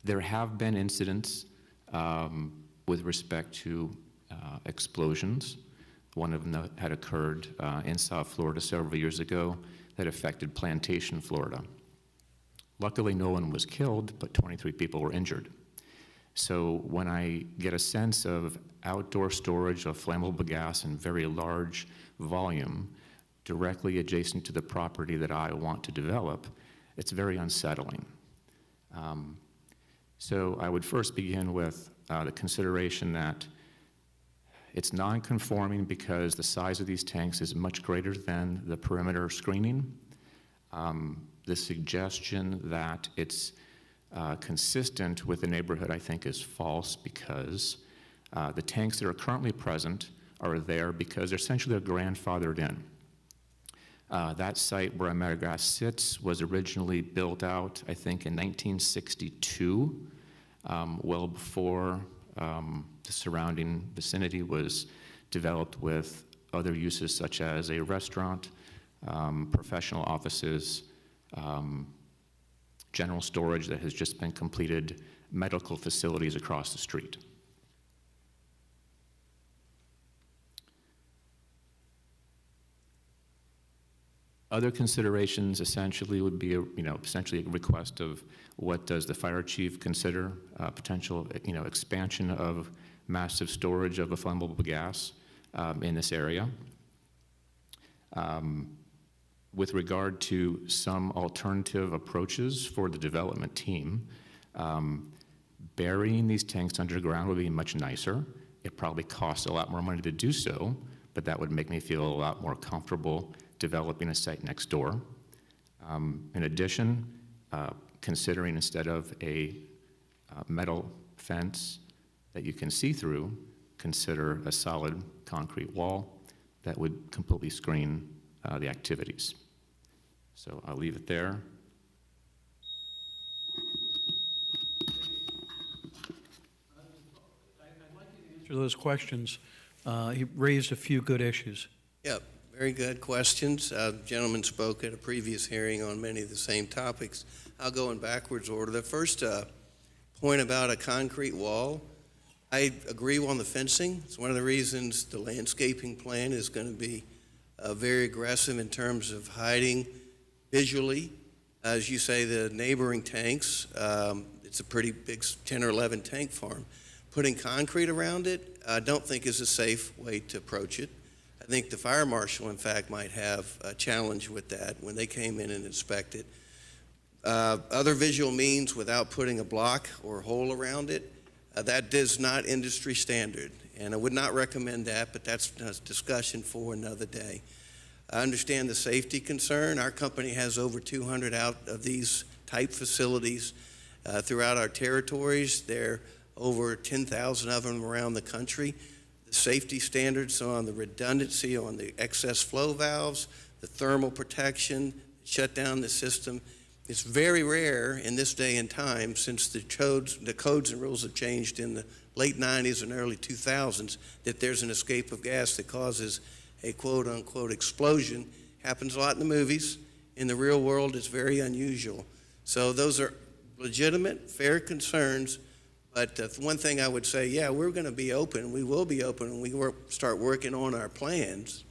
There have been incidents with respect to explosions. One of them that had occurred in South Florida several years ago that affected Plantation, Florida. Luckily, no one was killed, but 23 people were injured. So when I get a sense of outdoor storage of flammable gas in very large volume directly adjacent to the property that I want to develop, it's very unsettling. So I would first begin with the consideration that it's non-conforming because the size of these tanks is much greater than the perimeter screening. The suggestion that it's consistent with the neighborhood, I think, is false because the tanks that are currently present are there because they're essentially grandfathered in. That site where AmeriGas sits was originally built out, I think, in 1962, well before the surrounding vicinity was developed with other uses such as a restaurant, professional offices, general storage that has just been completed, medical facilities across the street. Other considerations essentially would be, essentially a request of what does the fire chief consider potential, expansion of massive storage of a flammable gas in this area. With regard to some alternative approaches for the development team, burying these tanks underground would be much nicer. It probably costs a lot more money to do so, but that would make me feel a lot more comfortable developing a site next door. In addition, considering instead of a metal fence that you can see through, consider a solid concrete wall that would completely screen the activities. So I'll leave it there. Answer those questions. He raised a few good issues. Yep, very good questions. Gentleman spoke at a previous hearing on many of the same topics. I'll go in backwards order. The first point about a concrete wall, I agree on the fencing. It's one of the reasons the landscaping plan is going to be very aggressive in terms of hiding visually. As you say, the neighboring tanks, it's a pretty big 10 or 11 tank farm. Putting concrete around it, I don't think is a safe way to approach it. I think the fire marshal, in fact, might have a challenge with that when they came in and inspected. Other visual means without putting a block or a hole around it, that is not industry standard. And I would not recommend that, but that's a discussion for another day. I understand the safety concern. Our company has over 200 out of these type facilities throughout our territories. There are over 10,000 of them around the country. The safety standards on the redundancy on the excess flow valves, the thermal protection, shut down the system. It's very rare in this day and time, since the codes and rules have changed in the late 90s and early 2000s, that there's an escape of gas that causes a quote-unquote explosion. Happens a lot in the movies. In the real world, it's very unusual. So those are legitimate, fair concerns. But one thing I would say, yeah, we're going to be open. We will be open when we start working on our plans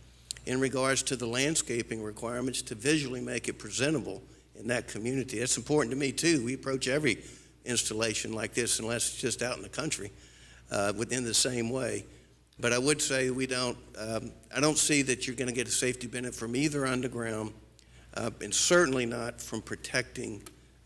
in regards to the landscaping requirements to visually make it presentable in that community. That's important to me, too. We approach every installation like this, unless it's just out in the country, within the same way. But I would say I don't see that you're going to get a safety benefit from either underground, and certainly not from protecting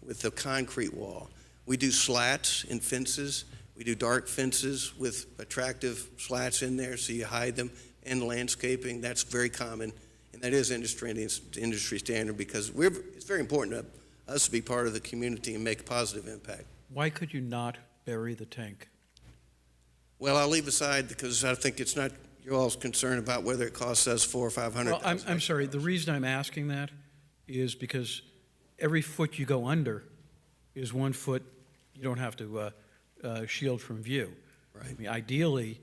with the concrete wall. We do slats in fences. We do dark fences with attractive slats in there so you hide them, and landscaping. That's very common, and that is industry standard, because it's very important to us to be part of the community and make a positive impact. Why could you not bury the tank? Well, I'll leave aside, because I think it's not your all's concern about whether it costs us $400,000 or $500,000. Well, I'm sorry. The reason I'm asking that is because every foot you go under is 1 foot you don't have to shield from view. Right. I mean, ideally,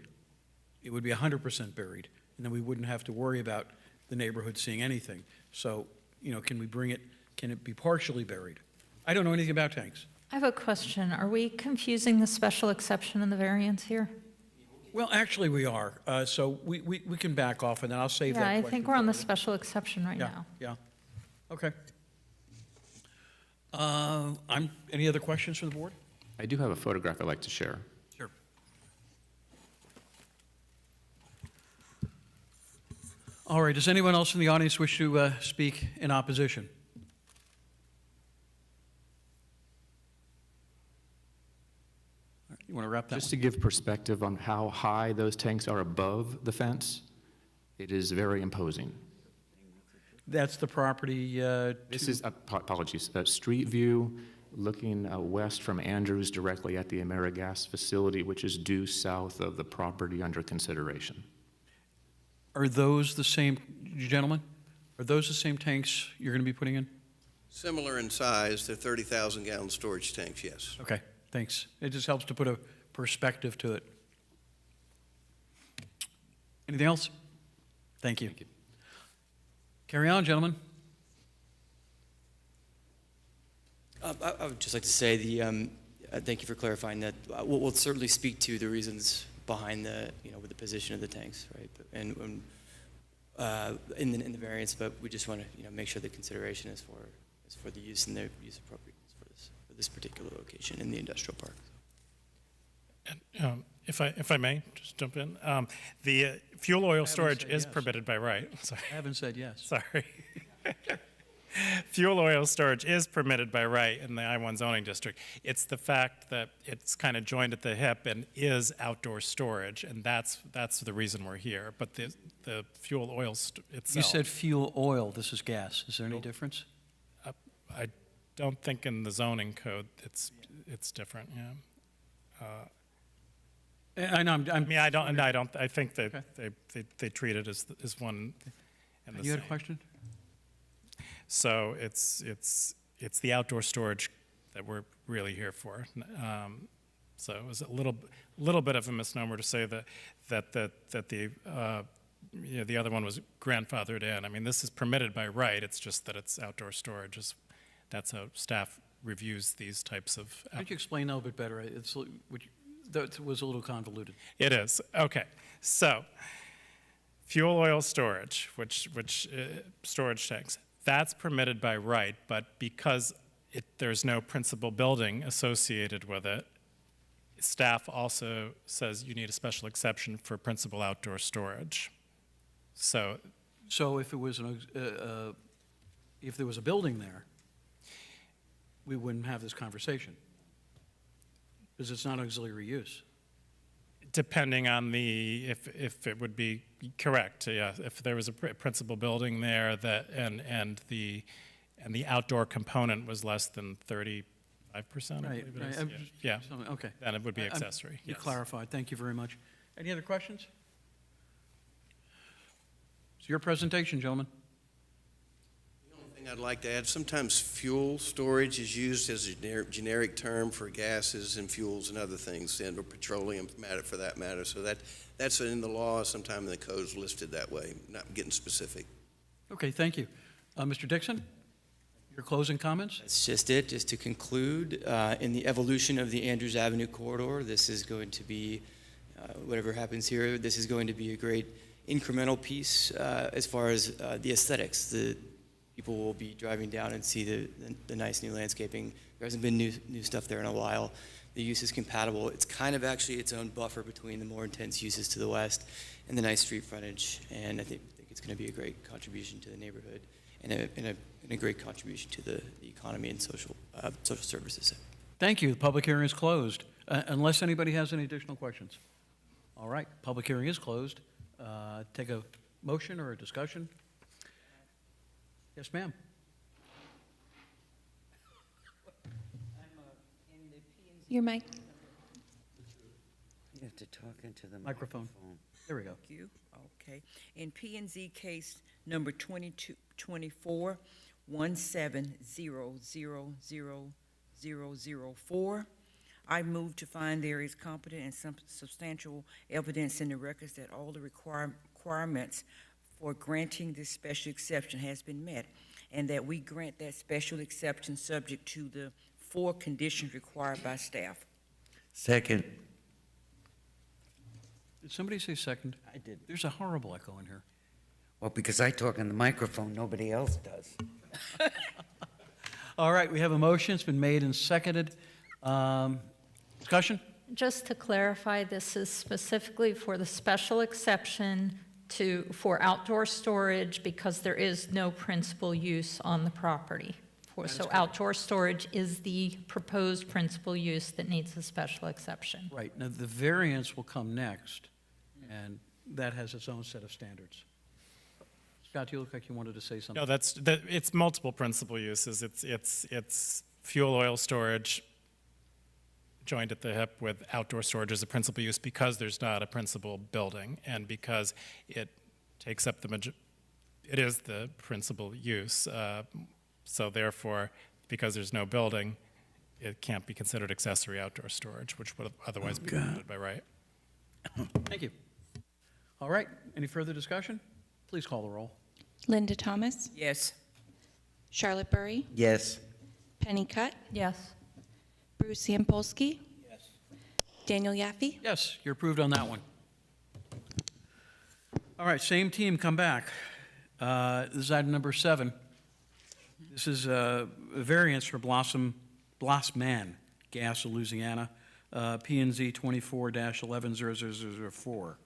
it would be 100% buried, and then we wouldn't have to worry about the neighborhood seeing anything. So, can it be partially buried? I don't know anything about tanks. I have a question. Are we confusing the special exception and the variance here? Well, actually, we are. So we can back off, and then I'll save that question. Yeah, I think we're on the special exception right now. Yeah. Okay. Any other questions from the board? I do have a photograph I'd like to share. Sure. All right. Does anyone else in the audience wish to speak in opposition? You want to wrap that Just one? to give perspective on how high those tanks are above the fence, it is very imposing. That's the property. This is, apologies, street view looking west from Andrews directly at the AmeriGas facility, which is due south of the property under consideration. Are those the same, gentlemen? Are those the same tanks you're going to be putting in? Similar in size. They're 30,000-gallon storage tanks, yes. Okay, thanks. It just helps to put a perspective to it. Anything else? Thank you. Carry on, gentlemen. I would just like to say thank you for clarifying that. We'll certainly speak to the reasons behind with the position of the tanks, right? And in the variance, but we just want to make sure the consideration is for the use and the use appropriateness for this particular location in the industrial park. And, if I may, just jump in. The fuel oil storage is yes. permitted by right. Sorry. I haven't said yes. Sorry. Fuel oil storage is permitted by right in the I-1 zoning district. It's the fact that it's kind of joined at the hip and is outdoor storage, and that's the reason we're here. But the fuel oil itself. You said fuel oil. This is gas. Is there any difference? I don't think in the zoning code it's different, yeah. I know, I mean, I think that they treat it as one and the You had a same. question? So it's the outdoor storage that we're really here for. So it was a little bit of a misnomer to say that the the other one was grandfathered in. I mean, this is permitted by right. It's just that it's outdoor storage. That's how staff reviews these types of. Why don't you explain that a little bit better? That was a little convoluted. It is. Okay. So fuel oil storage, which storage tanks, that's permitted by right, but because there's no principal building associated with it, staff also says you need a special exception for principal outdoor storage. So if it was if there was a building there, we wouldn't have this conversation because it's not auxiliary use. depending on if it would be correct, yeah, if there was a principal building there that and the outdoor component was less than 35%, I believe it is. Yeah. Okay. Then it would be accessory. You yes. clarified. Thank you very much. Any other questions? It's your presentation, gentlemen. The only thing I'd like to add, sometimes fuel storage is used as a generic term for gases and fuels and other things, and or petroleum matter for that matter. So that's in the law, sometime in the code's listed that way, not getting specific. Okay, thank you. Mr. Dixon, your closing comments? That's just it. Just to conclude, in the evolution of the Andrews Avenue corridor, this is going to be, whatever happens here, this is going to be a great incremental piece as far as the aesthetics. The people will be driving down and see the nice new landscaping. There hasn't been new stuff there in a while. The use is compatible. It's kind of actually its own buffer between the more intense uses to the west and the nice street frontage. And I think it's going to be a great contribution to the neighborhood and a great contribution to the economy and social services. Thank you. The public hearing is closed, unless anybody has any additional questions. All right, public hearing is closed. Take a motion or a discussion. Yes, ma'am. Your mic. You have to talk into the Microphone. There we go. Thank you. Okay. In P&Z case number 2224 1700004, I move to find there is competent and some substantial evidence in the records that all the requirements for granting this special exception has been met, and that we grant that special exception subject to the 4 conditions required by staff. Second. Did somebody say second? I did. There's a horrible echo in here. Well, because I talk on the microphone, nobody else does. All right, we have a motion. It's been made and seconded. Discussion? Just to clarify, this is specifically for the special exception for outdoor storage because there is no principal use on the property. So outdoor storage is the proposed principal use that needs a special exception. Right. Now, the variance will come next, and that has its own set of standards. Scott, you look like you wanted to say something. No, it's multiple principal uses. It's fuel oil storage joined at the hip with outdoor storage as a principal use because there's not a principal building and because it takes up it is the principal use. So therefore, because there's no building, it can't be considered accessory outdoor storage, which would otherwise be permitted by right. Thank you. All right, any further discussion? Please call the roll. Linda Thomas, Yes. Charlotte Burry, Yes. Penny Cutt, Yes. Bruce Sampolsky, Daniel Yaffe. Yes, you're approved on that one. All right, same team, come back. This is item number 7. This is a variance for Blossman Gas of Louisiana, P&Z 24-110004.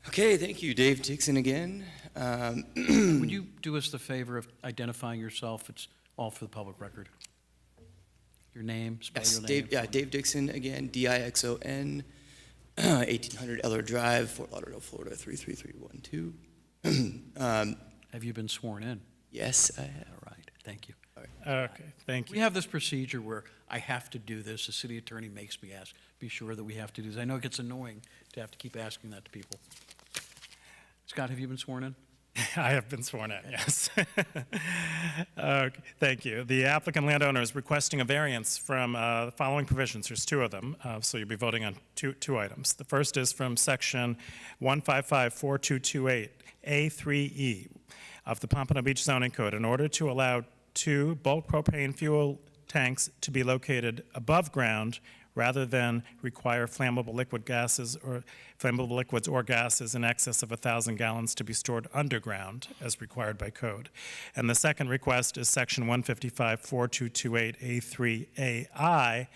Okay, thank you, Dave Dixon again. Would you do us the favor of identifying yourself? It's all for the public record. Your name, spell Yes, your name. Dave Dixon again, Dixon, 1800 Eller Drive, Fort Lauderdale, Florida, 33312. Have you been sworn in? Yes, I have. All right. Thank you. Okay, thank you. We have this procedure where I have to do this. The city attorney makes me be sure that we have to do this. I know it gets annoying to have to keep asking that to people. Scott, have you been sworn in? I have been sworn in, yes. Okay, thank you. The applicant landowner is requesting a variance from the following provisions. There's two of them, so you'll be voting on two items. The first is from section 1554228A3E of the Pompano Beach Zoning Code in order to allow 2 bulk propane fuel tanks to be located above ground rather than require flammable liquid gases or flammable liquids or gases in excess of 1,000 gallons to be stored underground as required by code. And the second request is section 1554228A3AI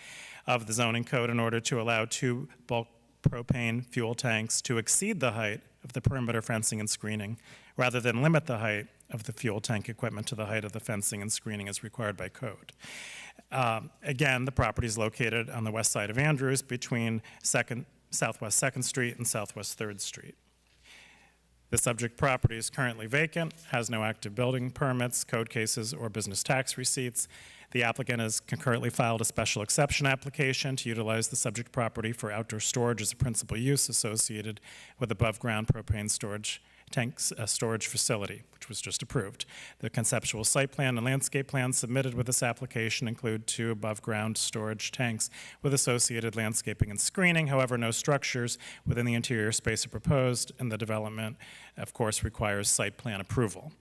of the zoning code in order to allow 2 bulk propane fuel tanks to exceed the height of the perimeter fencing and screening rather than limit the height of the fuel tank equipment to the height of the fencing and screening as required by code. Again, the property is located on the west side of Andrews between Southwest 2nd Street and Southwest 3rd Street. The subject property is currently vacant, has no active building permits, code cases, or business tax receipts. The applicant has concurrently filed a special exception application to utilize the subject property for outdoor storage as a principal use associated with above-ground propane storage tanks storage facility, which was just approved. The conceptual site plan and landscape plans submitted with this application include 2 above-ground storage tanks with associated landscaping and screening. However, no structures within the interior space are proposed, and the development, of course, requires site plan approval.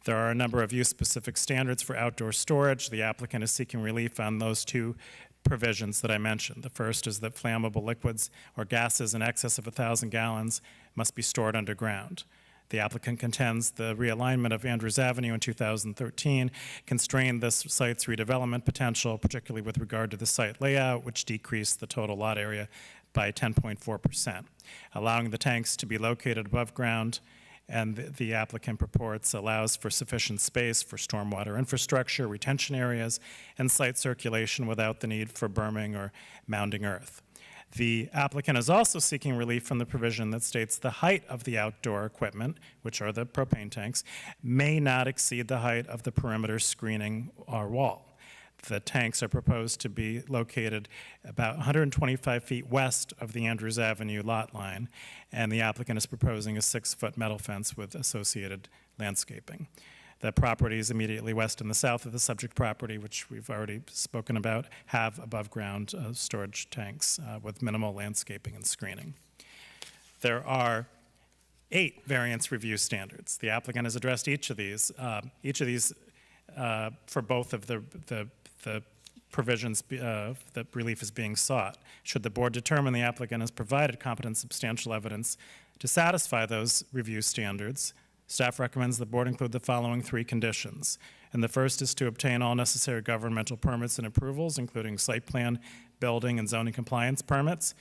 There are a number of use-specific standards for outdoor storage. The applicant is seeking relief on those 2 provisions that I mentioned. The first is that flammable liquids or gases in excess of 1,000 gallons must be stored underground. The applicant contends the realignment of Andrews Avenue in 2013 constrained this site's redevelopment potential, particularly with regard to the site layout, which decreased the total lot area by 10.4%. Allowing the tanks to be located above ground, and the applicant purports allows for sufficient space for stormwater infrastructure, retention areas, and site circulation without the need for berming or mounding earth. The applicant is also seeking relief from the provision that states the height of the outdoor equipment, which are the propane tanks, may not exceed the height of the perimeter screening or wall. The tanks are proposed to be located about 125 feet west of the Andrews Avenue lot line, and the applicant is proposing a 6-foot metal fence with associated landscaping. The properties immediately west and the south of the subject property, which we've already spoken about, have above-ground storage tanks with minimal landscaping and screening. There are 8 variance review standards. The applicant has addressed each of these for both of the provisions that relief is being sought. Should the board determine the applicant has provided competent substantial evidence to satisfy those review standards, staff recommends the board include the following 3 conditions. And the first is to obtain all necessary governmental permits and approvals, including site plan, building, and zoning compliance permits.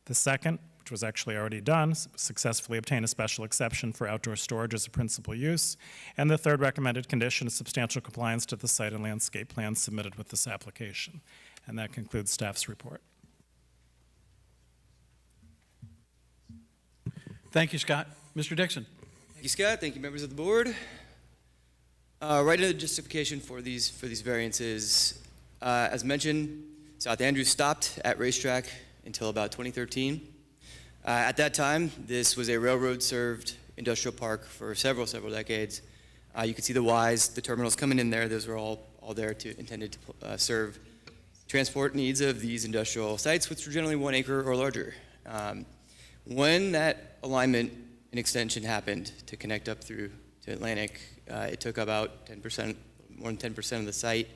The second, which was actually already done, successfully obtain a special exception for outdoor storage as a principal use. And the third recommended condition is substantial compliance to the site and landscape plans submitted with this application. And that concludes staff's report. Thank you, Scott. Mr. Dixon. Thank you, Scott. Thank you, members of the board. Right into the justification for these variances. As mentioned, South Andrews stopped at Racetrack until about 2013. At that time, this was a railroad-served industrial park for several decades. You can see the Ys, the terminals coming in there. Those were all there intended to serve transport needs of these industrial sites, which were generally 1 acre or larger. When that alignment and extension happened to connect up through to Atlantic, it took about 10%, more than 10% of the site.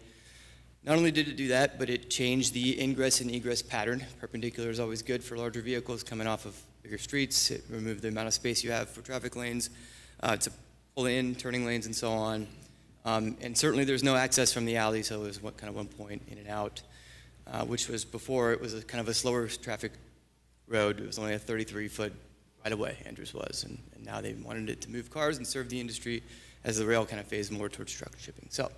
Not only did it do that, but it changed the ingress and egress pattern. Perpendicular is always good for larger vehicles coming off of bigger streets. It removed the amount of space you have for traffic lanes to pull in, turning lanes, and so on. And certainly there's no access from the alley, so it was kind of 1 point in and out, which was before it was kind of a slower traffic road. It was only a 33-foot right-of-way, Andrews was, and now they wanted it to move cars and serve the industry as the rail kind of phased more towards truck shipping. So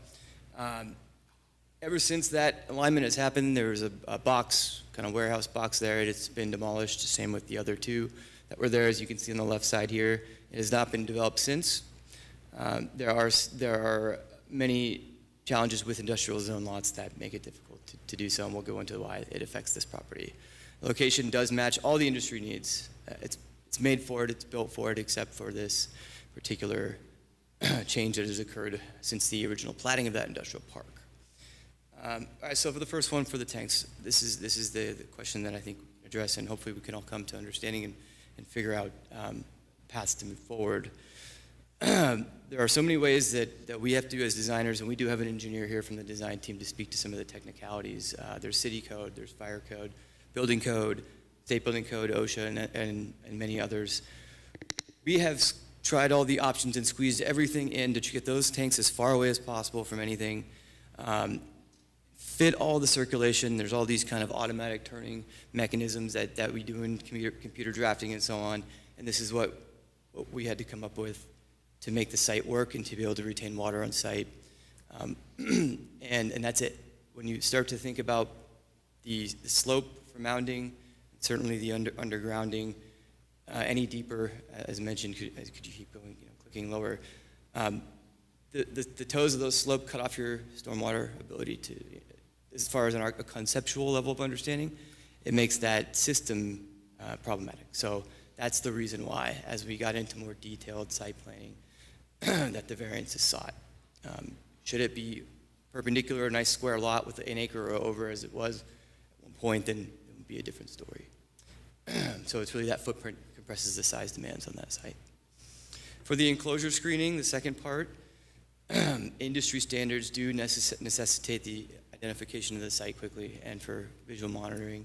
ever since that alignment has happened, there was a box, kind of warehouse box there. It's been demolished, same with the other 2 that were there, as you can see on the left side here. It has not been developed since. There are many challenges with industrial zone lots that make it difficult to do so, and we'll go into why it affects this property. The location does match all the industry needs. It's made for it, it's built for it, except for this particular change that has occurred since the original platting of that industrial park. All right, so for the first one, for the tanks, this is the question that I think we can address, and hopefully we can all come to understanding and figure out paths to move forward. There are so many ways that we have to do as designers, and we do have an engineer here from the design team to speak to some of the technicalities. There's city code, there's fire code, building code, state building code, OSHA, and many others. We have tried all the options and squeezed everything in to get those tanks as far away as possible from anything. Fit all the circulation. There's all these kind of automatic turning mechanisms that we do in computer drafting and so on. And this is what we had to come up with to make the site work and to be able to retain water on site. And that's it. When you start to think about the slope for mounding, certainly the undergrounding, any deeper, as mentioned, could you keep going, clicking lower? The toes of those slope cut off your stormwater ability to, as far as a conceptual level of understanding, it makes that system problematic. So that's the reason why, as we got into more detailed site planning, that the variance is sought. Should it be perpendicular, a nice square lot with an acre or over as it was at one point, then it would be a different story. So it's really that footprint compresses the size demands on that site. For the enclosure screening, the second part, industry standards do necessitate the identification of the site quickly and for visual monitoring.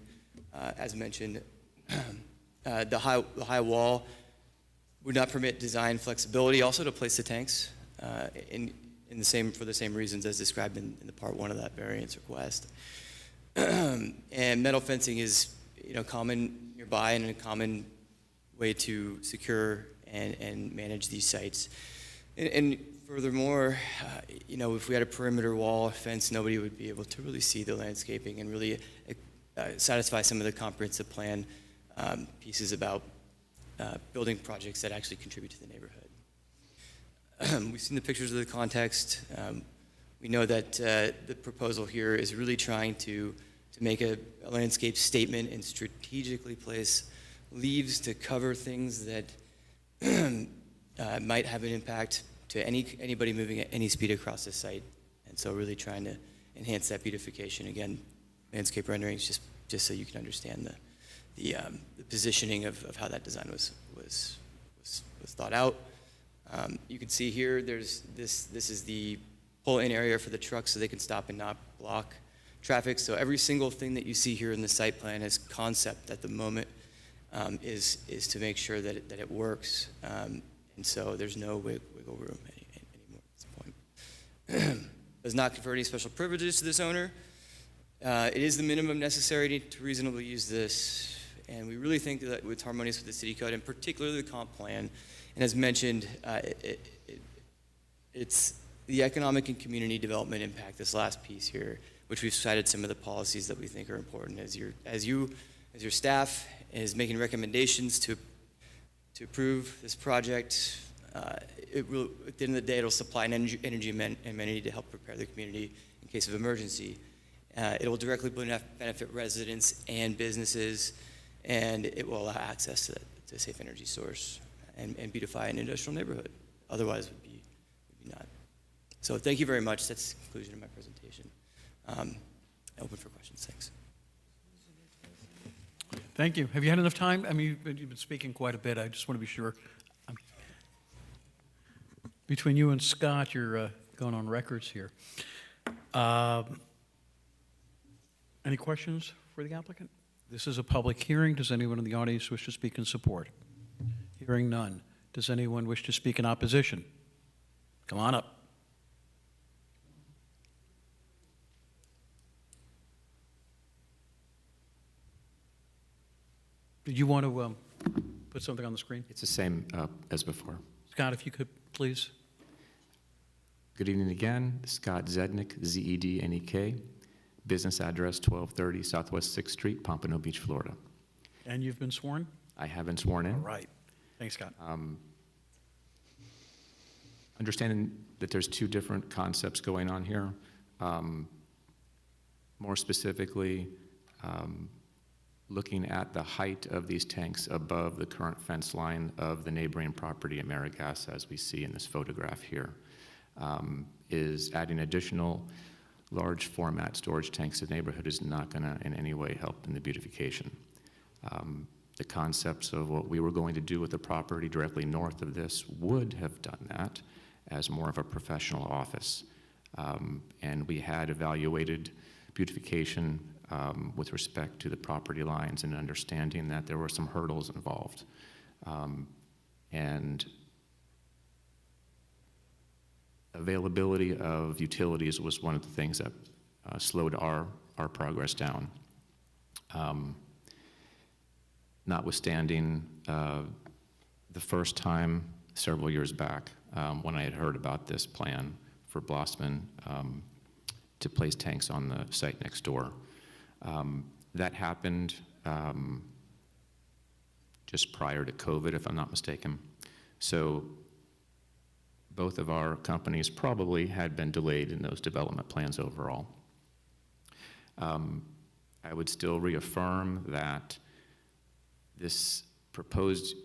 As mentioned, the high wall would not permit design flexibility also to place the tanks for the same reasons as described in the part one of that variance request. And metal fencing is common nearby and a common way to secure and manage these sites. And furthermore, if we had a perimeter wall fence, nobody would be able to really see the landscaping and really satisfy some of the comprehensive plan pieces about building projects that actually contribute to the neighborhood. We've seen the pictures of the context. We know that the proposal here is really trying to make a landscape statement and strategically place leaves to cover things that might have an impact to anybody moving at any speed across the site. And so really trying to enhance that beautification. Again, landscape renderings just so you can understand the positioning of how that design was thought out. You can see here, this is the pull-in area for the trucks so they can stop and not block traffic. So every single thing that you see here in the site plan as concept at the moment is to make sure that it works. And so there's no wiggle room anymore at this point. Does not confer any special privileges to this owner. It is the minimum necessary to reasonably use this. And we really think that it's harmonious with the city code, and particularly the comp plan. And as mentioned, it's the economic and community development impact, this last piece here, which we've cited some of the policies that we think are important as your staff is making recommendations to approve this project. It will, at the end of the day, it'll supply an energy amenity to help prepare the community in case of emergency. It will directly benefit residents and businesses, and it will allow access to a safe energy source and beautify an industrial neighborhood. Otherwise, would be not. So thank you very much. That's the conclusion of my presentation. Open for questions. Thanks. Thank you. Have you had enough time? I mean, you've been speaking quite a bit. I just want to be sure. Between you and Scott, you're going on records here. Any questions for the applicant? This is a public hearing. Does anyone in the audience wish to speak in support? Hearing none. Does anyone wish to speak in opposition? Come on up. Did you want to put something on the screen? It's the same as before. Scott, if you could, please. Good evening again. Scott Zednick, Zednek. Business address 1230 Southwest 6th Street, Pompano Beach, Florida. And you've been sworn? I have been sworn in. All right. Thanks, Scott. Understanding that there's two different concepts going on here, More specifically, looking at the height of these tanks above the current fence line of the neighboring property at Marigas, as we see in this photograph here, is adding additional large format storage tanks to the neighborhood is not going to in any way help in the beautification. The concepts of what we were going to do with the property directly north of this would have done that as more of a professional office. And we had evaluated beautification with respect to the property lines and understanding that there were some hurdles involved. And availability of utilities was one of the things that slowed our progress down. Notwithstanding the first time several years back when I had heard about this plan for Blossman to place tanks on the site next door. That happened just prior to COVID, if I'm not mistaken. So both of our companies probably had been delayed in those development plans overall. I would still reaffirm that this proposed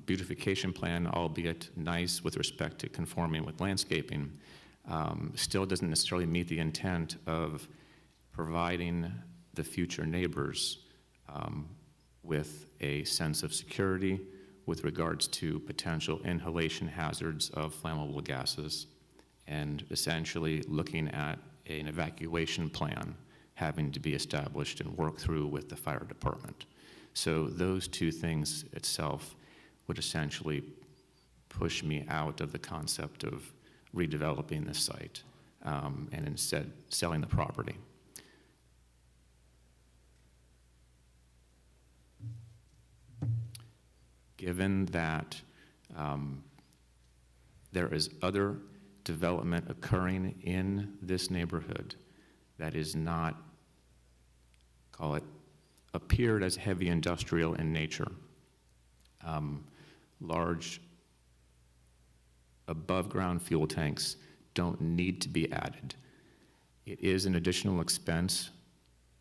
beautification plan, albeit nice with respect to conforming with landscaping, still doesn't necessarily meet the intent of providing the future neighbors with a sense of security with regards to potential inhalation hazards of flammable gases, and essentially looking at an evacuation plan having to be established and worked through with the fire department. So those two things itself would essentially push me out of the concept of redeveloping this site and instead selling the property. Given that there is other development occurring in this neighborhood that is not, call it, appeared as heavy industrial in nature, large above-ground fuel tanks don't need to be added. It is an additional expense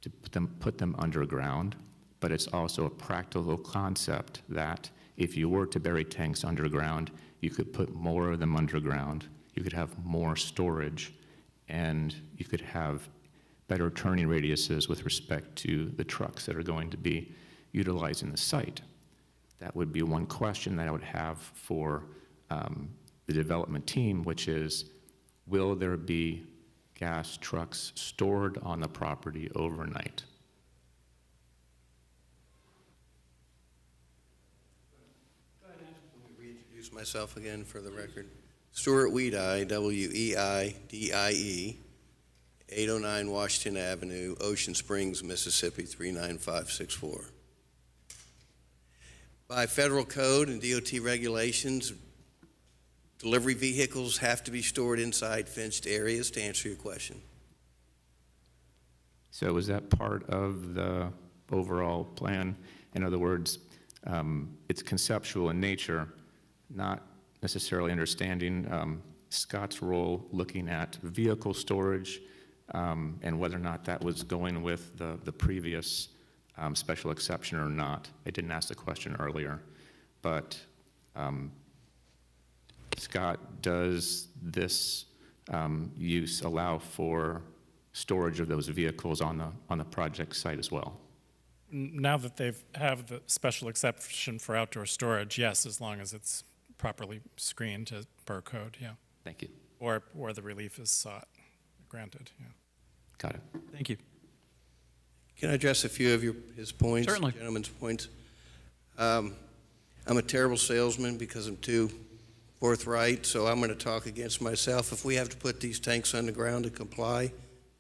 to put them underground, but it's also a practical concept that if you were to bury tanks underground, you could put more of them underground, you could have more storage, and you could have better turning radiuses with respect to the trucks that are going to be utilizing the site. That would be one question that I would have for the development team, which is, will there be gas trucks stored on the property overnight? Let me reintroduce myself again for the record. Stuart Weidie, W-E-I-D-I-E, 809 Washington Avenue, Ocean Springs, Mississippi, 39564. By federal code and DOT regulations, delivery vehicles have to be stored inside fenced areas, to answer your question. So is that part of the overall plan? In other words, it's conceptual in nature, not necessarily understanding Scott's role looking at vehicle storage and whether or not that was going with the previous special exception or not. I didn't ask the question earlier, but Scott, does this use allow for storage of those vehicles on the project site as well? Now that they have the special exception for outdoor storage, yes, as long as it's properly screened per code, yeah. Thank you. Or the relief is sought, granted, yeah. Got it. Thank you. Can I address a few of his points? Certainly. Gentleman's points. I'm a terrible salesman because I'm too forthright, so I'm going to talk against myself. If we have to put these tanks underground to comply,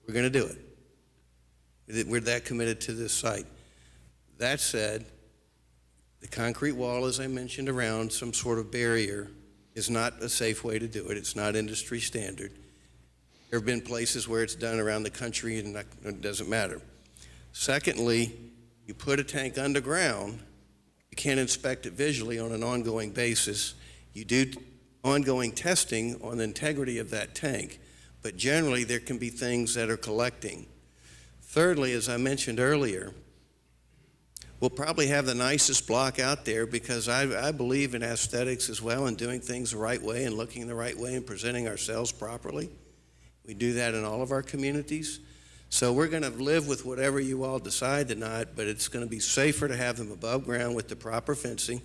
we're going to do it. We're that committed to this site. That said, the concrete wall, as I mentioned, around some sort of barrier is not a safe way to do it. It's not industry standard. There have been places where it's done around the country and it doesn't matter. Secondly, you put a tank underground, you can't inspect it visually on an ongoing basis. You do ongoing testing on the integrity of that tank. but generally there can be things that are collecting. Thirdly, as I mentioned earlier, we'll probably have the nicest block out there because I believe in aesthetics as well and doing things the right way and looking the right way and presenting ourselves properly. We do that in all of our communities. So we're going to live with whatever you all decide tonight, but it's going to be safer to have them above ground with the proper fencing.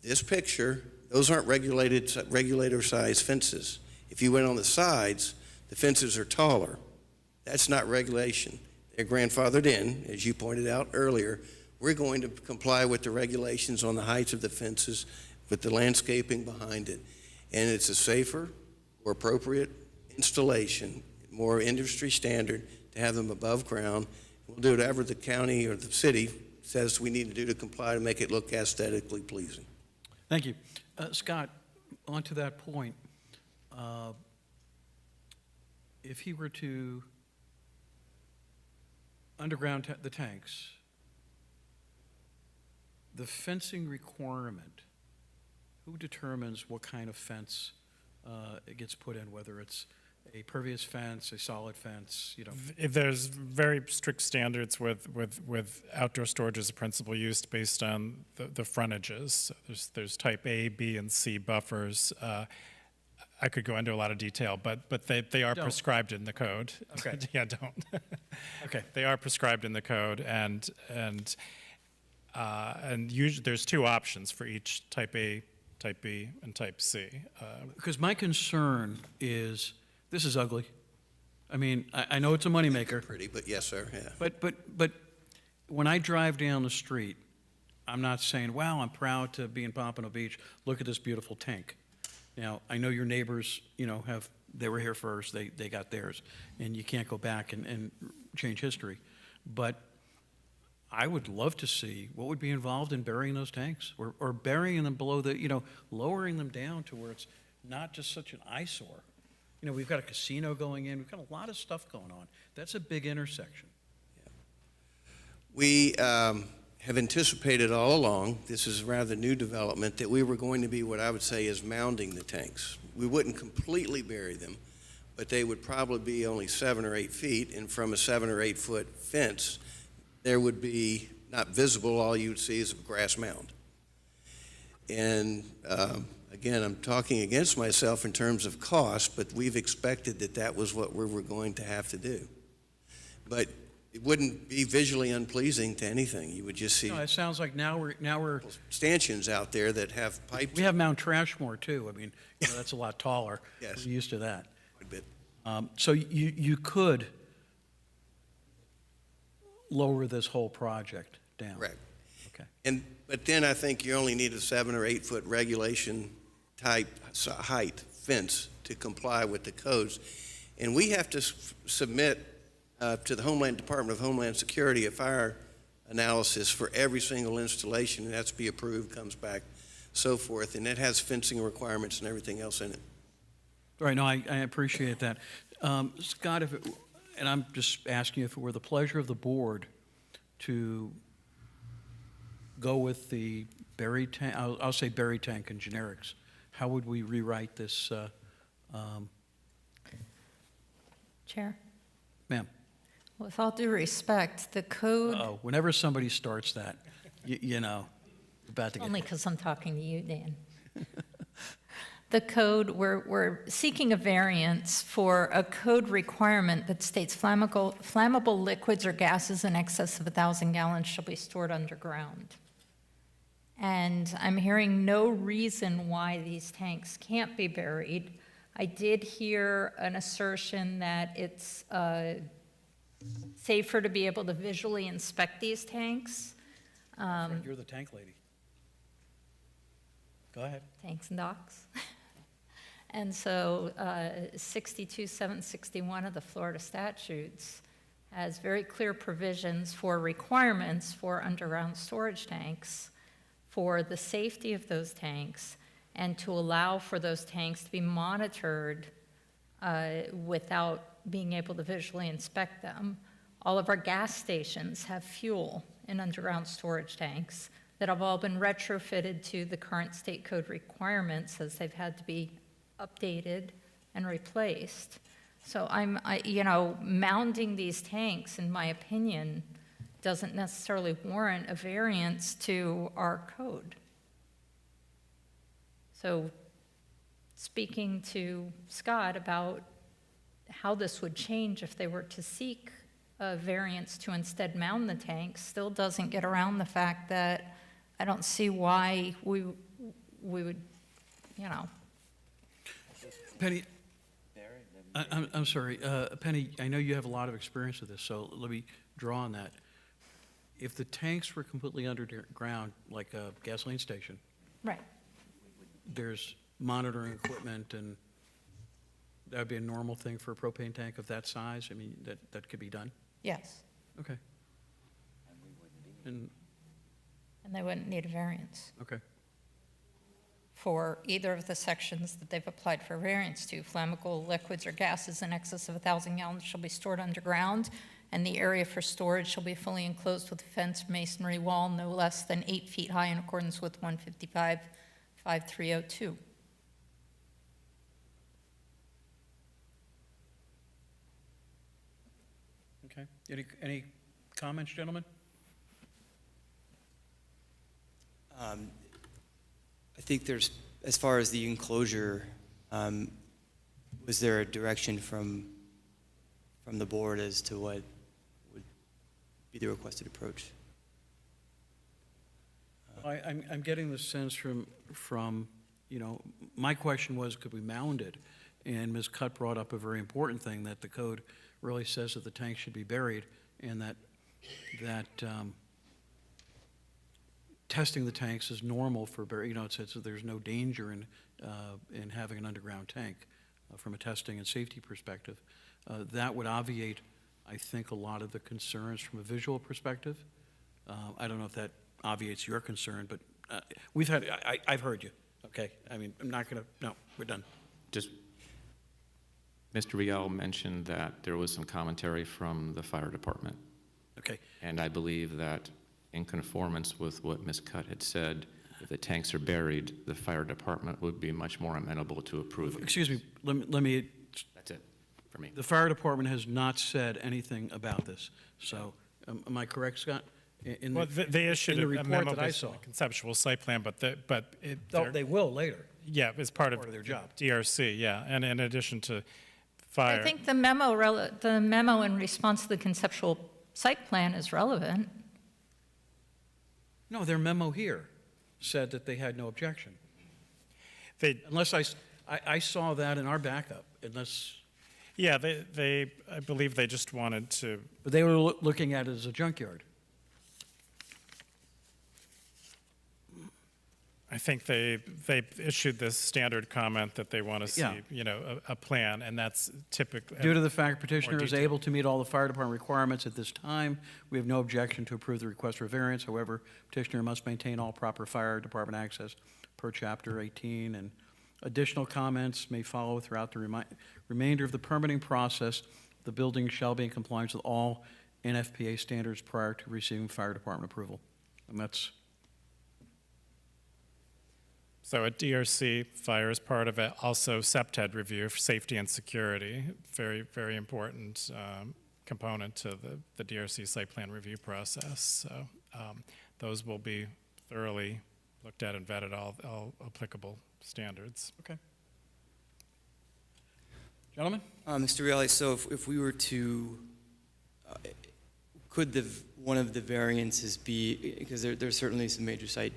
This picture, those aren't regulator-sized fences. If you went on the sides, the fences are taller. That's not regulation. They're grandfathered in, as you pointed out earlier. We're going to comply with the regulations on the heights of the fences with the landscaping behind it. And it's a safer, more appropriate installation, more industry standard to have them above ground. We'll do whatever the county or the city says we need to do to comply to make it look aesthetically pleasing. Thank you. Scott, on to that point, if he were to underground the tanks, the fencing requirement, who determines what kind of fence it gets put in, whether it's a pervious fence, a solid fence, you know? There's very strict standards with outdoor storage as a principal use based on the frontages. So there's type A, B, and C buffers. I could go into a lot of detail, but they are prescribed in the code. Okay. Yeah, don't. Okay. They are prescribed in the code, and usually there's two options for each type A, type B, and type C. Because my concern is, this is ugly. I mean, I know it's a moneymaker. Pretty, but yes, sir, yeah. But when I drive down the street, I'm not saying, wow, I'm proud to be in Pompano Beach. Look at this beautiful tank. Now, I know your neighbors, you know, they were here first, they got theirs, and you can't go back and change history. But I would love to see what would be involved in burying those tanks, or burying them below the, you know, lowering them down to where it's not just such an eyesore. You know, we've got a casino going in, we've got a lot of stuff going on. That's a big intersection. We have anticipated all along, this is rather new development, that we were going to be what I would say is mounding the tanks. We wouldn't completely bury them, but they would probably be only 7 or 8 feet, and from a 7 or 8 foot fence, there would be not visible, all you would see is a grass mound. And again, I'm talking against myself in terms of cost, but we've expected that that was what we were going to have to do. But it wouldn't be visually unpleasing to anything. You would just see No, it sounds like now we're stanchions out there that have pipes. We have Mount Trashmore too. I mean, you know, that's a lot taller. Yes. We're used to that. A bit. So you could lower this whole project down. Correct. Okay. But then I think you only need a 7 or 8 foot regulation type height fence to comply with the codes. And we have to submit to the Department of Homeland Security a fire analysis for every single installation, and that's to be approved, comes back, so forth, and it has fencing requirements and everything else in it. All right, no, I appreciate that. Scott, and I'm just asking if it were the pleasure of the board to go with the buried tank, I'll say buried tank in generics, how would we rewrite this? Chair? Ma'am. With all due respect, the code, Oh, whenever somebody starts that, you know, you're about to get. only because I'm talking to you, Dan. The code, we're seeking a variance for a code requirement that states flammable liquids or gases in excess of 1,000 gallons shall be stored underground. And I'm hearing no reason why these tanks can't be buried. I did hear an assertion that it's safer to be able to visually inspect these tanks. You're the tank lady. Go ahead. Tanks and docks. And so 62761 of the Florida statutes has very clear provisions for requirements for underground storage tanks, for the safety of those tanks, and to allow for those tanks to be monitored without being able to visually inspect them. All of our gas stations have fuel in underground storage tanks that have all been retrofitted to the current state code requirements as they've had to be updated and replaced. So mounting these tanks, in my opinion, doesn't necessarily warrant a variance to our code. So speaking to Scott about how this would change if they were to seek a variance to instead mount the tanks still doesn't get around the fact that I don't see why we would, Penny, I'm sorry, Penny, I know you have a lot of experience with this, so let me draw on that. If the tanks were completely underground, like a gasoline station, Right. there's monitoring equipment, and that would be a normal thing for a propane tank of that size? I mean, that could be done? Yes. Okay. And, And they wouldn't need a variance okay. for either of the sections that they've applied for variance to. Flammable liquids or gases in excess of 1,000 gallons shall be stored underground, and the area for storage shall be fully enclosed with a fenced masonry wall no less than 8 feet high in accordance with 155-5302. Okay. Any comments, gentlemen? I think there's, as far as the enclosure, was there a direction from the board as to what would be the requested approach? I'm getting the sense from, my question was, could we mound it? And Ms. Cutt brought up a very important thing, that the code really says that the tank should be buried, and that testing the tanks is normal for it says that there's no danger in having an underground tank from a testing and safety perspective. That would obviate, I think, a lot of the concerns from a visual perspective. I don't know if that obviates your concern, but I've heard you, okay? I mean, I'm not gonna, no, we're done. Just, Mr. Riel mentioned that there was some commentary from the fire department. Okay. And I believe that in conformance with what Ms. Cutt had said, if the tanks are buried, the fire department would be much more amenable to approving. Excuse me, let me. That's it for me. The fire department has not said anything about this, so am I correct, Scott? Well, they issued in the a report memo that I based on saw. the conceptual site plan, but They will later. Yeah, it's part of their job. DRC, yeah, and in addition to fire. I think the memo in response to the conceptual site plan is relevant. No, their memo here said that they had no objection. Unless I saw that in our backup, unless. Yeah, I believe they just wanted to. But they were looking at it as a junkyard. I think they issued this standard comment that they want to see, Yeah. a plan, and that's typically. Due to the fact petitioner is detail. able to meet all the fire department requirements at this time, we have no objection to approve the request for variance. However, petitioner must maintain all proper fire department access per chapter 18, and additional comments may follow throughout the remainder of the permitting process. The building shall be in compliance with all NFPA standards prior to receiving fire department approval. And that's. So at DRC, fire is part of it. Also, SEPTED review for safety and security, very, very important component to the DRC site plan review process. So those will be thoroughly looked at and vetted, all applicable standards. Okay. Gentlemen? Mr. Rielli, so if we were to, could one of the variances be, because there's certainly some major site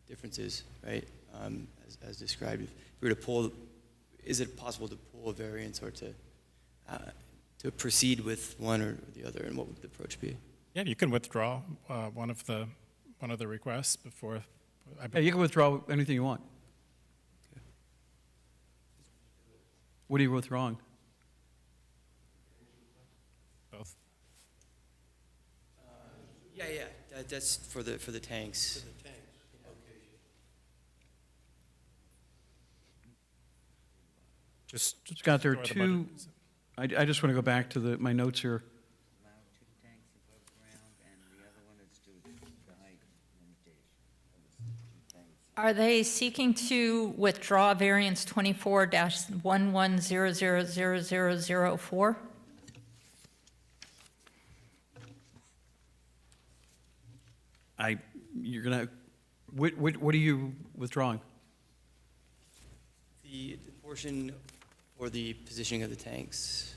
differences, right? As described, if we were to pull, is it possible to pull a variance or to proceed with one or the other, and what would the approach be? Yeah, you can withdraw one of the requests before. Yeah, you can withdraw anything you want. Okay. What are you withdrawing? Both. Yeah, that's for the tanks. Scott, there are withdraw the two, budget. I just want to go back to my notes here. Allow 2 tanks above ground, and the other one is to the height limitation of the 2 tanks. Are they seeking to withdraw variance 24-11000004? You're gonna, what are you withdrawing? The portion for the positioning of the tanks.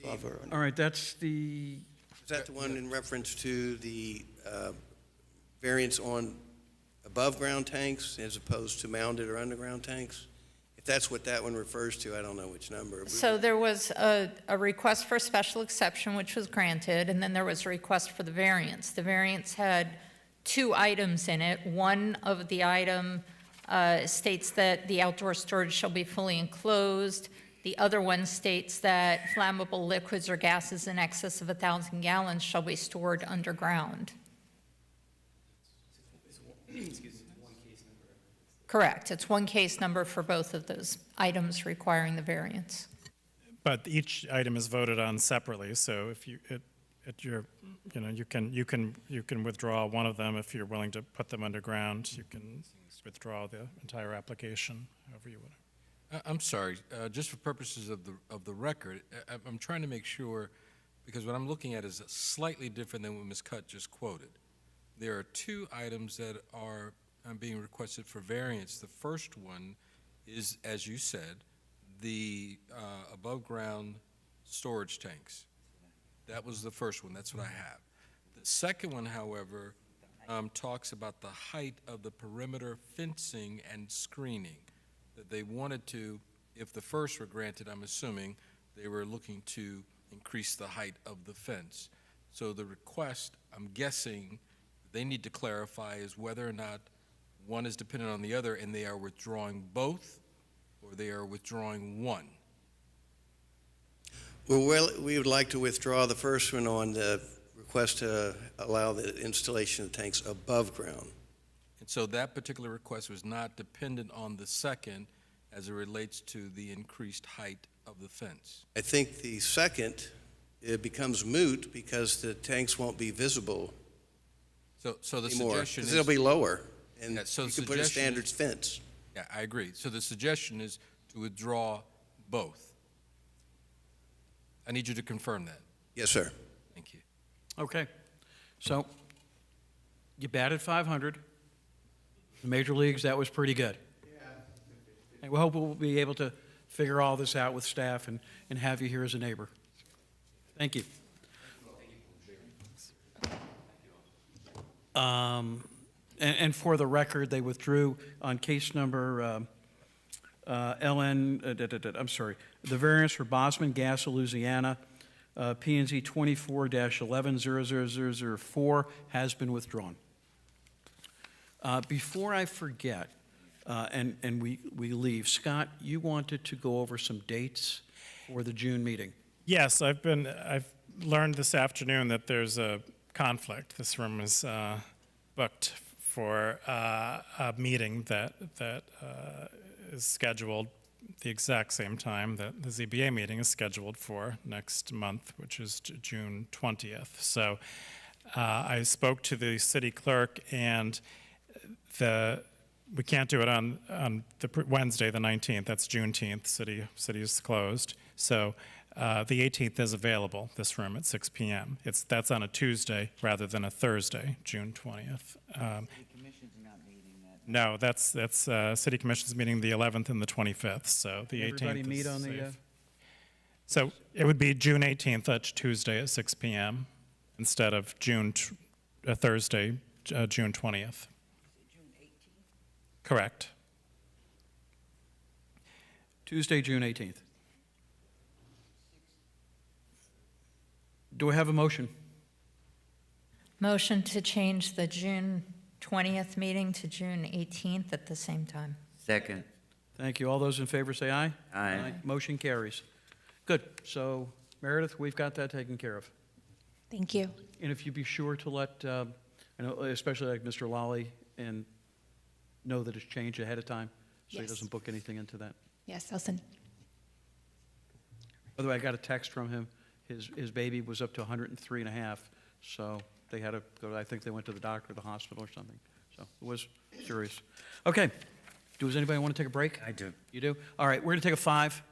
Above or under. All right, that's the, Is that the one in reference to the variance on above-ground tanks as opposed to mounded or underground tanks? If that's what that one refers to, I don't know which number. So there was a request for a special exception, which was granted, and then there was a request for the variance. The variance had two items in it. One of the item states that the outdoor storage shall be fully enclosed. The other one states that flammable liquids or gases in excess of 1,000 gallons shall be stored underground. Correct. It's one case number for both of those items requiring the variance. But each item is voted on separately, so if you, at your, you can withdraw one of them if you're willing to put them underground. You can withdraw the entire application, however you want. I'm sorry, just for purposes of the record, I'm trying to make sure, because what I'm looking at is slightly different than what Ms. Cutt just quoted. There are two items that are being requested for variance. The first one is, as you said, the above-ground storage tanks. That was the first one. That's what I have. The second one, however, talks about the height of the perimeter fencing and screening. That they wanted to, if the first were granted, I'm assuming, they were looking to increase the height of the fence. So the request, I'm guessing, they need to clarify is whether or not one is dependent on the other and they are withdrawing both, or they are withdrawing one. Well, we would like to withdraw the first one on the request to allow the installation of tanks above ground. And so that particular request was not dependent on the second as it relates to the increased height of the fence. I think the second, it becomes moot because the tanks won't be visible So the anymore, suggestion because is... they'll be lower, and Yeah, so you the can put a suggestion standard is- fence. Yeah, I agree. So the suggestion is to withdraw both. I need you to confirm that. Yes, sir. Thank you. okay. So you batted 500. The major leagues, that was pretty good. And we hope we'll be able to figure all this out with staff and have you here as a neighbor. Thank you. And for the record, they withdrew on case number I'm sorry, the variance for Bosman Gas of Louisiana, P&Z 24-110004 has been withdrawn. Before I forget, and we leave, Scott, you wanted to go over some dates for the June meeting. Yes, I've learned this afternoon that there's a conflict. This room is booked for a meeting that is scheduled the exact same time that the ZBA meeting is scheduled for next month, which is June 20th. So I spoke to the city clerk, and we can't do it on the Wednesday, the 19th. That's Juneteenth. City is closed. So the 18th is available. This room at 6 p.m. That's on a Tuesday rather than a Thursday, June 20th. No, that's City Commission's meeting the 11th and the 25th. So the 18th. Everybody meet is on the. safe. So it would be June 18th, that's Tuesday at 6 p.m. instead of Thursday, June 20th. Correct. Tuesday, June 18th. Do I have a motion? Motion to change the June 20th meeting to June 18th at the same time. Second. Thank you. All those in favor say aye. Aye. Motion carries. Good. So, Meredith, we've got that taken care of. Thank you. And if you'd be sure to let, I know, especially like Mr. Lally, and know that it's changed ahead of time, so he Yes. doesn't book anything into that. Yes, I'll send. By the way, I got a text from him. His baby was up to 103 and a half, so they had to go, I think they went to the doctor or the hospital or something. So it was serious. Okay. Does anybody want to take a break? I do. You do? All right, we're going to take a 5.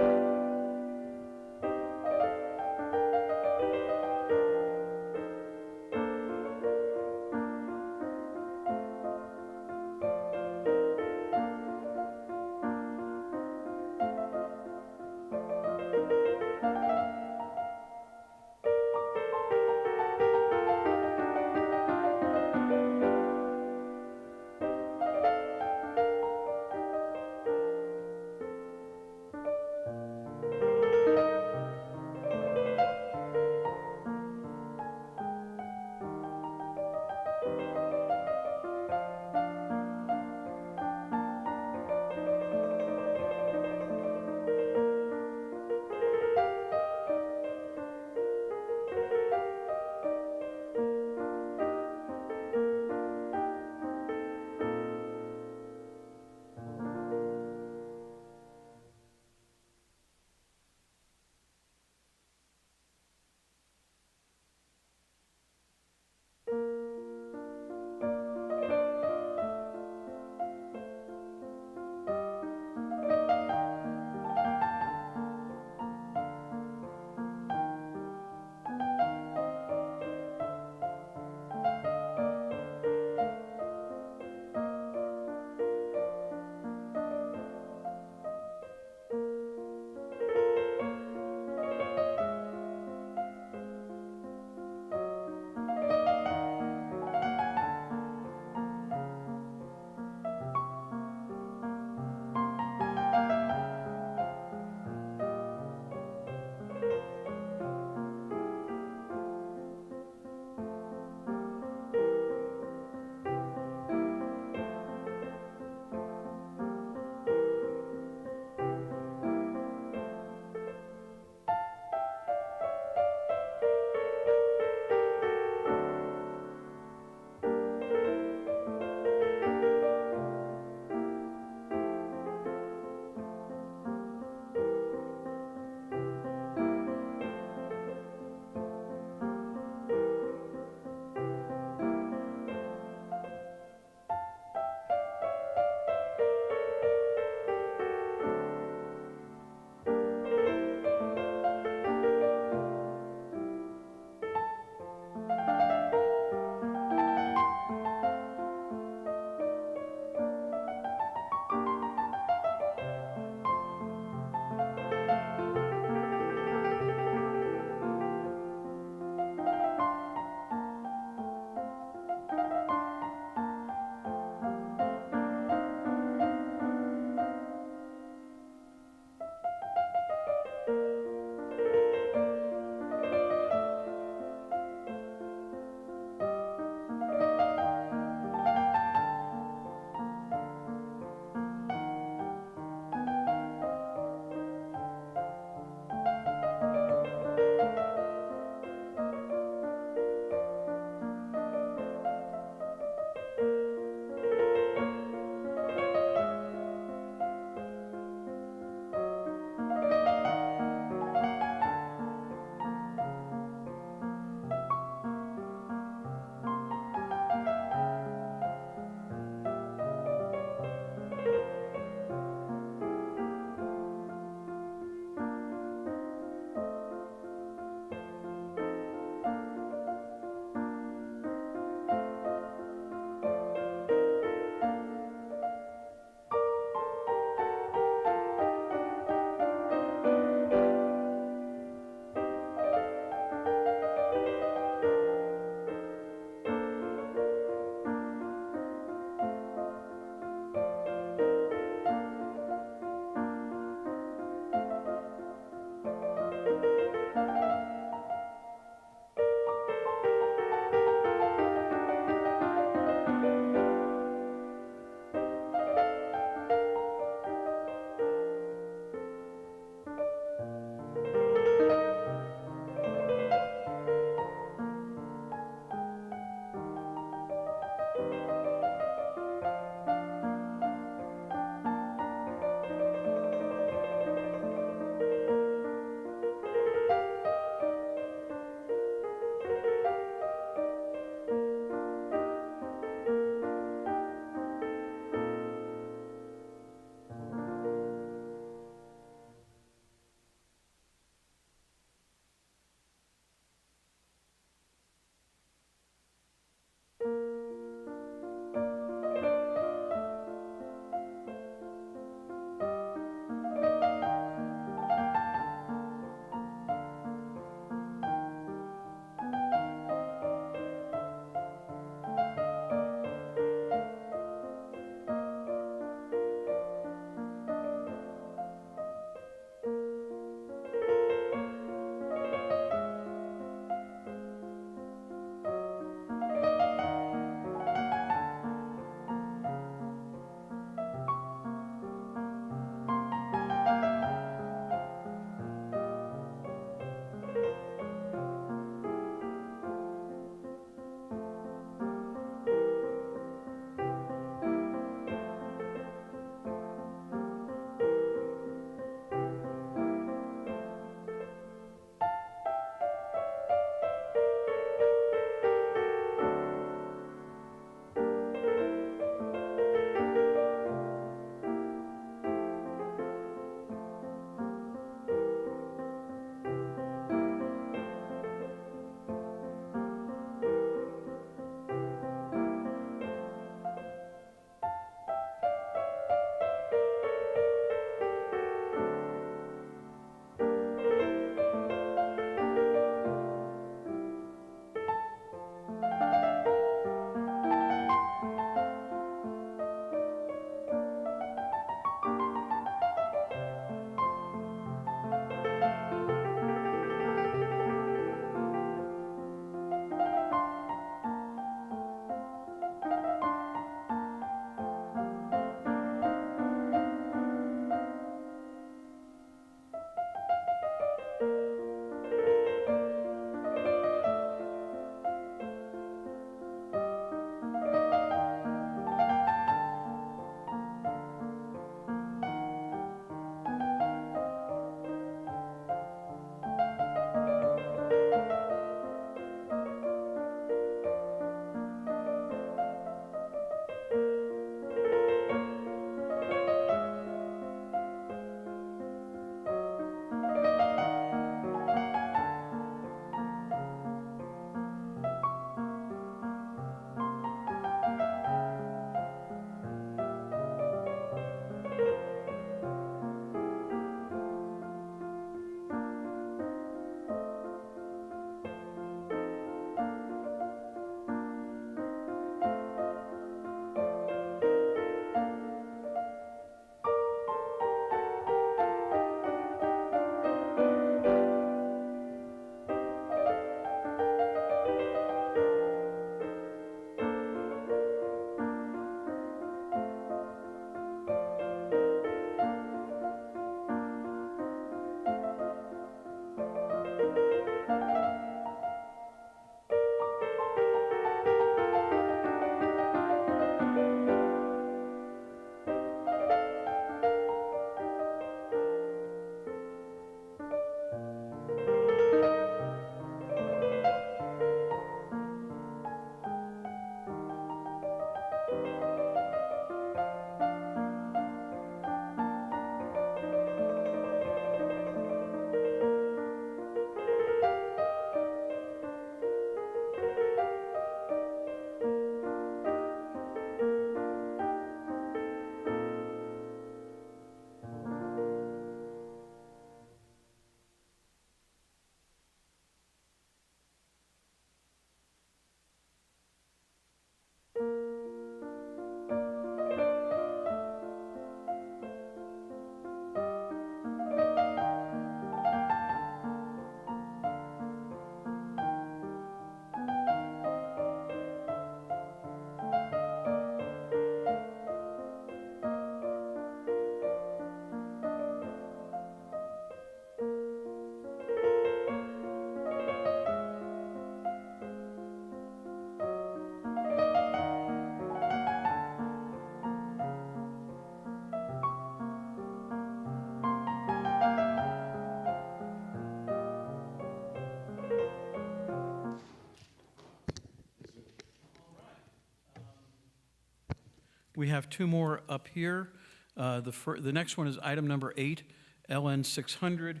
We have two more up here. The next one is item number 8, LN 600.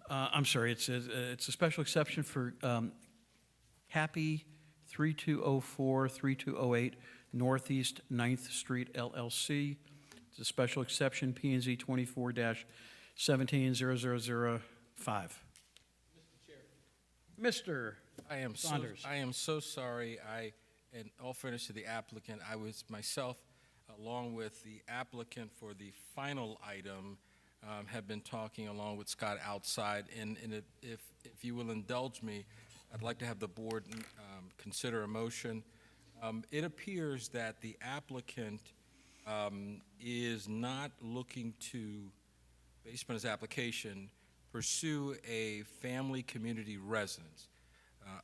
I'm sorry, it's a special exception for CAPI 3204-3208 Northeast 9th Street LLC. It's a special exception, P&Z 24-170005. Mr. Saunders. I am so sorry. In all fairness to the applicant, I was myself, along with the applicant for the final item, have been talking along with Scott outside. And if you will indulge me, I'd like to have the board consider a motion. It appears that the applicant is not looking to, based on his application, pursue a family community residence.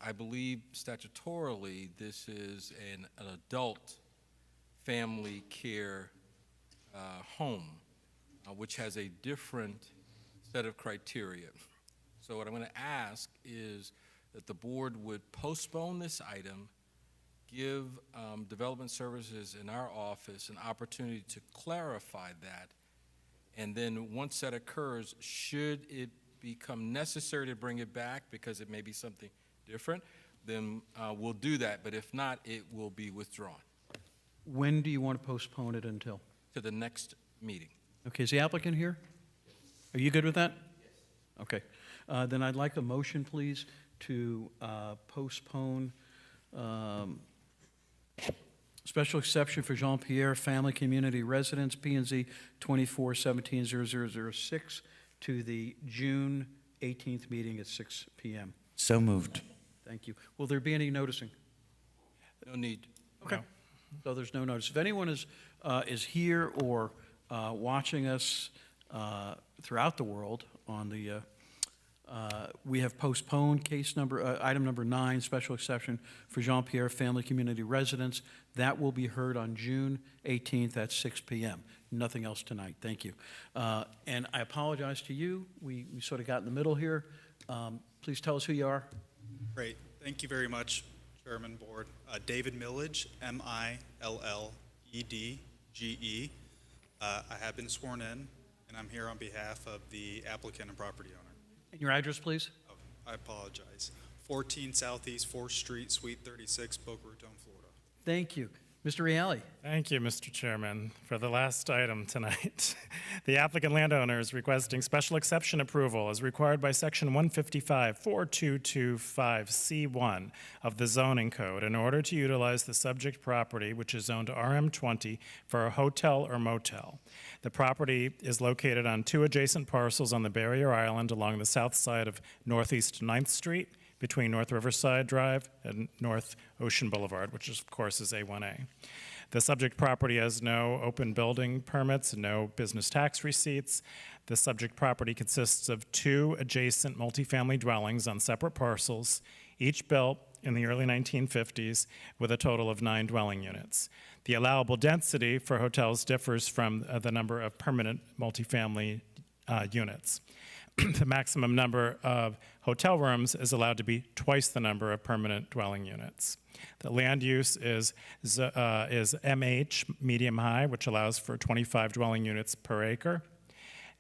I believe statutorily this is an adult family care home, which has a different set of criteria. So what I'm going to ask is that the board would postpone this item, give Development Services in our office an opportunity to clarify that, and then once that occurs, should it become necessary to bring it back because it may be something different, then we'll do that. But if not, it will be withdrawn. When do you want to postpone it until? To the next meeting. Okay, is the applicant here? Are you good with that? Yes. Okay. Then I'd like a motion, please, to postpone special exception for Jean-Pierre Family Community Residence, P&Z 24-170006, to the June 18th meeting at 6 p.m. So moved. Thank you. Will there be any noticing? No need. Okay. So there's no notice. If anyone is here or watching us throughout the world on the, we have postponed item number 9, special exception for Jean-Pierre Family Community Residence. That will be heard on June 18th at 6 p.m. Nothing else tonight. Thank you. And I apologize to you. We sort of got in the middle here. Please tell us who you are. Great. Thank you very much, Chairman, Board. David Millage, M-I-L-L-E-D-G-E. I have been sworn in, and I'm here on behalf of the applicant and property owner. And your address, please? Oh, I apologize. 14 Southeast 4th Street, Suite 36, Boca Raton, Florida. Thank you. Mr. Reale. Thank you, Mr. Chairman. For the last item tonight, the applicant landowner is requesting special exception approval as required by Section 155-4225C1 of the zoning code in order to utilize the subject property, which is zoned RM20, for a hotel or motel. The property is located on 2 adjacent parcels on the Barrier Island along the south side of Northeast 9th Street, between North Riverside Drive and North Ocean Boulevard, which of course is A1A. The subject property has no open building permits, no business tax receipts. The subject property consists of 2 adjacent multifamily dwellings on separate parcels, each built in the early 1950s with a total of 9 dwelling units. The allowable density for hotels differs from the number of permanent multifamily units. The maximum number of hotel rooms is allowed to be twice the number of permanent dwelling units. The land use is MH, medium high, which allows for 25 dwelling units per acre.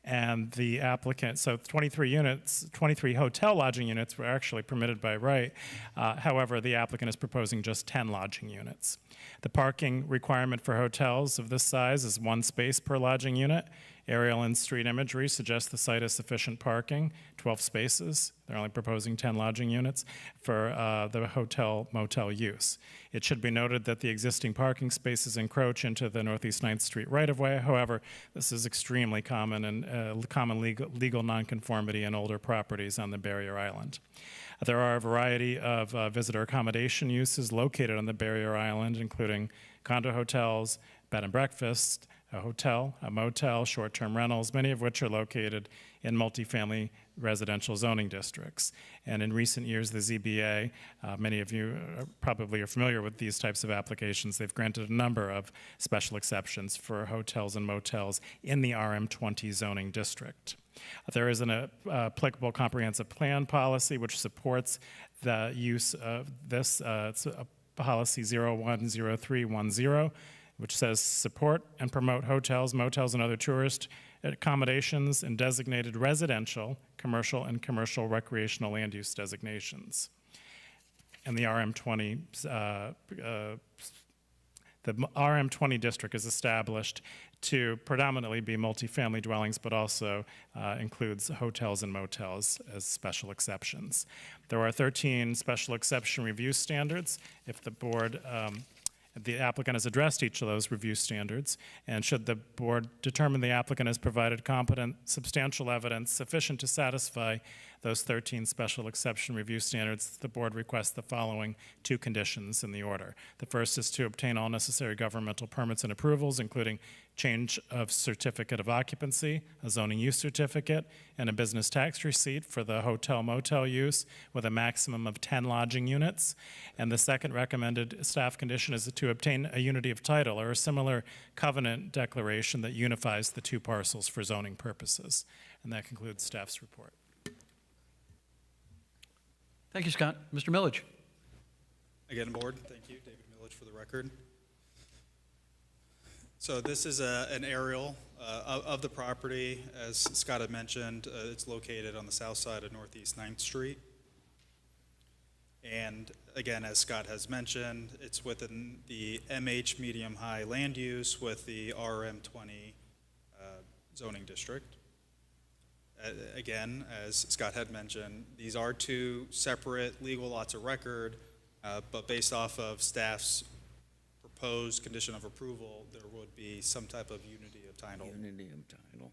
And the applicant, so 23 hotel lodging units were actually permitted by right. However, the applicant is proposing just 10 lodging units. The parking requirement for hotels of this size is 1 space per lodging unit. Aerial and street imagery suggests the site has sufficient parking, 12 spaces. They're only proposing 10 lodging units for the hotel-motel use. It should be noted that the existing parking spaces encroach into the Northeast 9th Street right-of-way. However, this is extremely common and common legal nonconformity in older properties on the Barrier Island. There are a variety of visitor accommodation uses located on the Barrier Island, including condo hotels, bed and breakfast, a hotel, a motel, short-term rentals, many of which are located in multifamily residential zoning districts. And in recent years, the ZBA, many of you probably are familiar with these types of applications, they've granted a number of special exceptions for hotels and motels in the RM20 zoning district. There is an applicable comprehensive plan policy which supports the use of this. It's policy 010310. which says support and promote hotels, motels, and other tourist accommodations in designated residential, commercial, and commercial recreational land use designations. And the RM20, the RM20 district is established to predominantly be multifamily dwellings, but also includes hotels and motels as special exceptions. There are 13 special exception review standards. If the board, the applicant has addressed each of those review standards, and should the board determine the applicant has provided competent, substantial evidence sufficient to satisfy those 13 special exception review standards, the board requests the following 2 conditions in the order. The first is to obtain all necessary governmental permits and approvals, including change of certificate of occupancy, a zoning use certificate, and a business tax receipt for the hotel motel use with a maximum of 10 lodging units. And the second recommended staff condition is to obtain a unity of title or a similar covenant declaration that unifies the 2 parcels for zoning purposes. And that concludes staff's report. Thank you, Scott. Mr. Millage. Again, board, thank you. David Millage for the record. So this is an aerial of the property. As Scott had mentioned, it's located on the south side of Northeast 9th Street. And again, as Scott has mentioned, it's within the MH medium-high land use with the RM20 zoning district. Again, as Scott had mentioned, these are 2 separate legal lots of record, but based off of staff's proposed condition of approval, there would be some type of unity of title. Unity of title.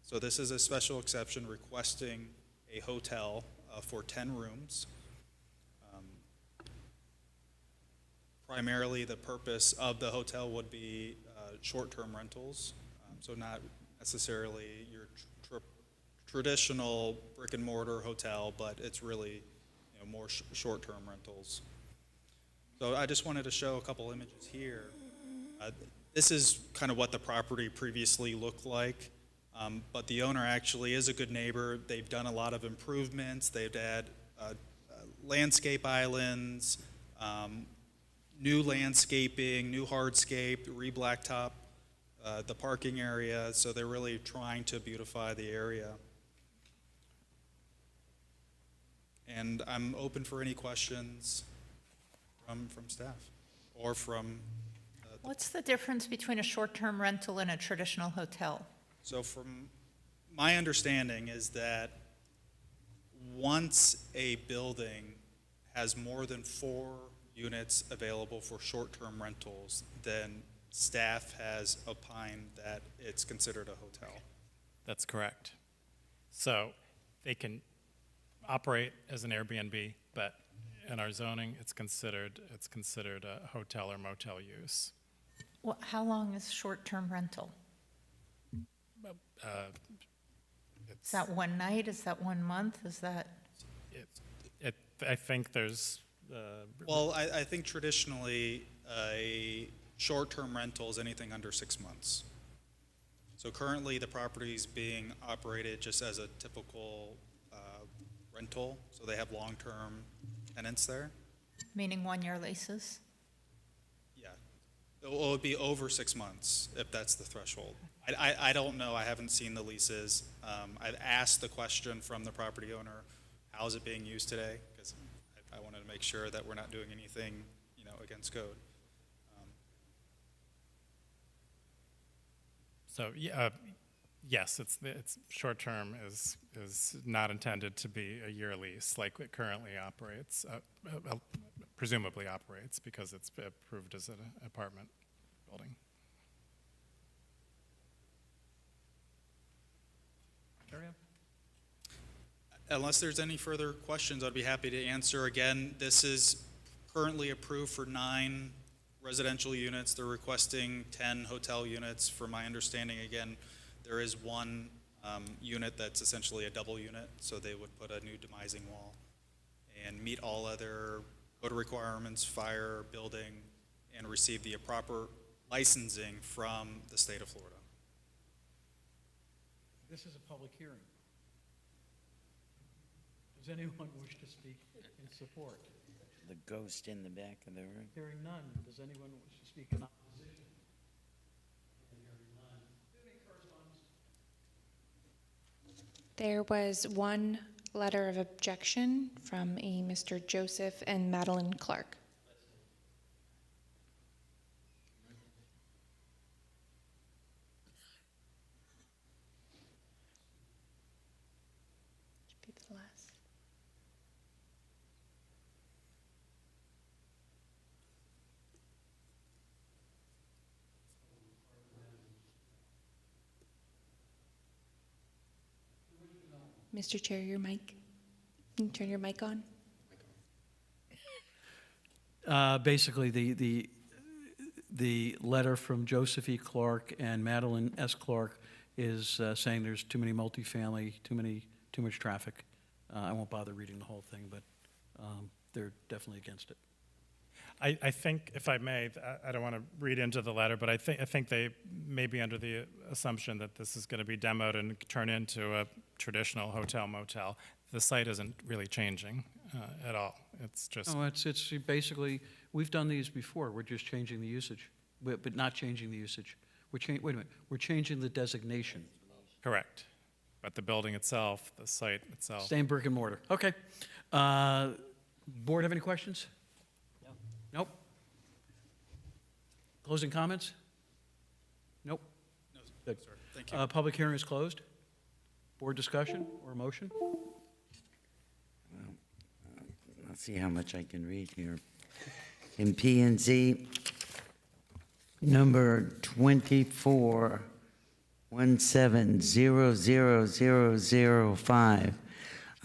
So this is a special exception requesting a hotel for 10 rooms. Primarily, the purpose of the hotel would be short-term rentals, so not necessarily your traditional brick-and-mortar hotel, but it's really more short-term rentals. So I just wanted to show a couple images here. This is kind of what the property previously looked like, but the owner actually is a good neighbor. They've done a lot of improvements. They've had landscape islands, new landscaping, new hardscape, re-blacktop the parking area, so they're really trying to beautify the area. And I'm open for any questions from staff or from What's the difference between a short-term rental and a traditional hotel? So from my understanding is that once a building has more than 4 units available for short-term rentals, then staff has opined that it's considered a hotel. That's correct. So they can operate as an Airbnb, but in our zoning, it's considered a hotel or motel use. Well, how long is short-term rental? Is that one night? Is that 1 month? Is that? I think there's. Well, I think traditionally a short-term rental is anything under 6 months. So currently the property is being operated just as a typical rental, so they have long-term tenants there. Meaning 1-year leases? Yeah. It would be over 6 months if that's the threshold. I don't know. I haven't seen the leases. I've asked the question from the property owner, how is it being used today? Because I wanted to make sure that we're not doing anything, against code. So yes, it's short-term is not intended to be a year lease like it currently operates, presumably operates because it's approved as an apartment building. Unless there's any further questions, I'd be happy to answer. Again, this is currently approved for 9 residential units. They're requesting 10 hotel units. From my understanding, again, there is 1 unit that's essentially a double unit, so they would put a new demising wall and meet all other code requirements, fire, building, and receive the proper licensing from the state of Florida. This is a public hearing. Does anyone wish to speak in support? The ghost in the back of the room. Hearing none, does anyone wish to speak in opposition? There was one letter of objection from a Mr. Joseph and Madeline Clark. Should be the last. Mr. Chair, your mic. Can you turn your mic on? Basically, the letter from Joseph E. Clark and Madeline S. Clark is saying there's too many multifamily, too much traffic. I won't bother reading the whole thing, but they're definitely against it. I think, if I may, I don't want to read into the letter, but I think they may be under the assumption that this is going to be demoed and turn into a traditional hotel motel. The site isn't really changing at all. It's just No, it's basically, we've done these before. We're just changing the usage, but not changing the usage. Wait a minute, we're changing the designation. correct. But the building itself, the site itself. Same brick and mortar. Okay. Board have any questions? No. Nope. Closing comments? Nope. No, Good. sir. Thank you. Public hearing is closed. Board discussion or motion? Let's see how much I can read here. In P&Z, number 2417000005,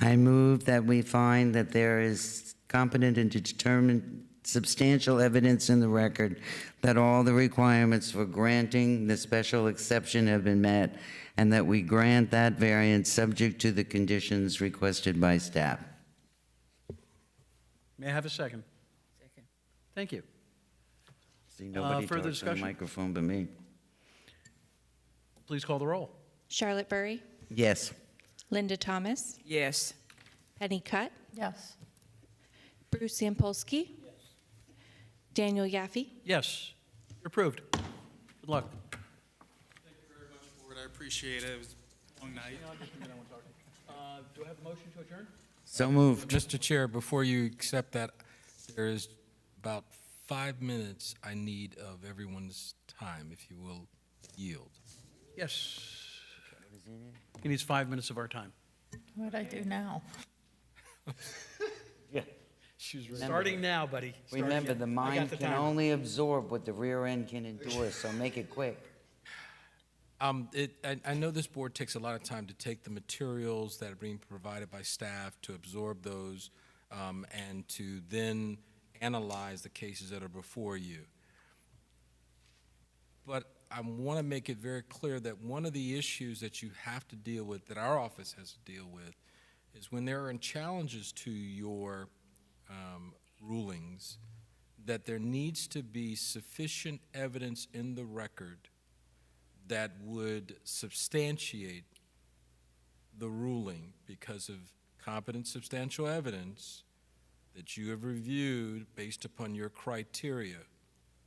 I move that we find that there is competent and determined substantial evidence in the record that all the requirements for granting the special exception have been met, and that we grant that variance subject to the conditions requested by staff. May I have a second? Second. Thank you. See, nobody further talks on the discussion? microphone but me. Please call the roll. Charlotte Burry, Yes. Linda Thomas, Yes. Penny Cutt, Yes. Bruce Sampolsky, Daniel Yaffe. Yes, you're approved. Good luck. Thank you very much, Board. I appreciate it. It was a long night. Do I have a motion to adjourn? So moved. Mr. Chair, before you accept that, there is about 5 minutes I need of everyone's time, if you will yield. Yes. He needs 5 minutes of our time. What'd I do now? Starting now, buddy. Starting Remember, now. the I got mind the can timer. only absorb what the rear end can endure, so make it quick. I know this board takes a lot of time to take the materials that are being provided by staff, to absorb those, and to then analyze the cases that are before you. But I want to make it very clear that one of the issues that you have to deal with, that our office has to deal with, is when there are challenges to your rulings, that there needs to be sufficient evidence in the record that would substantiate the ruling because of competent substantial evidence that you have reviewed based upon your criteria.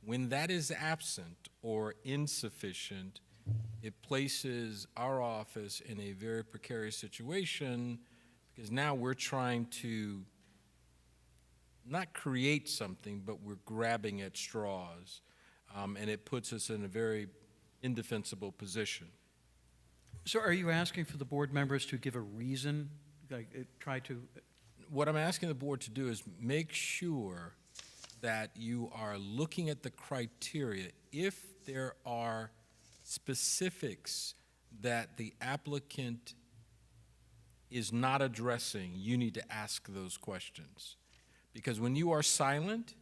When that is absent or insufficient, it places our office in a very precarious situation, because now we're trying to not create something, but we're grabbing at straws, and it puts us in a very indefensible position. So are you asking for the board members to give a reason, try to? What I'm asking the board to do is make sure that you are looking at the criteria. If there are specifics that the applicant is not addressing, you need to ask those questions. Because when you are silent,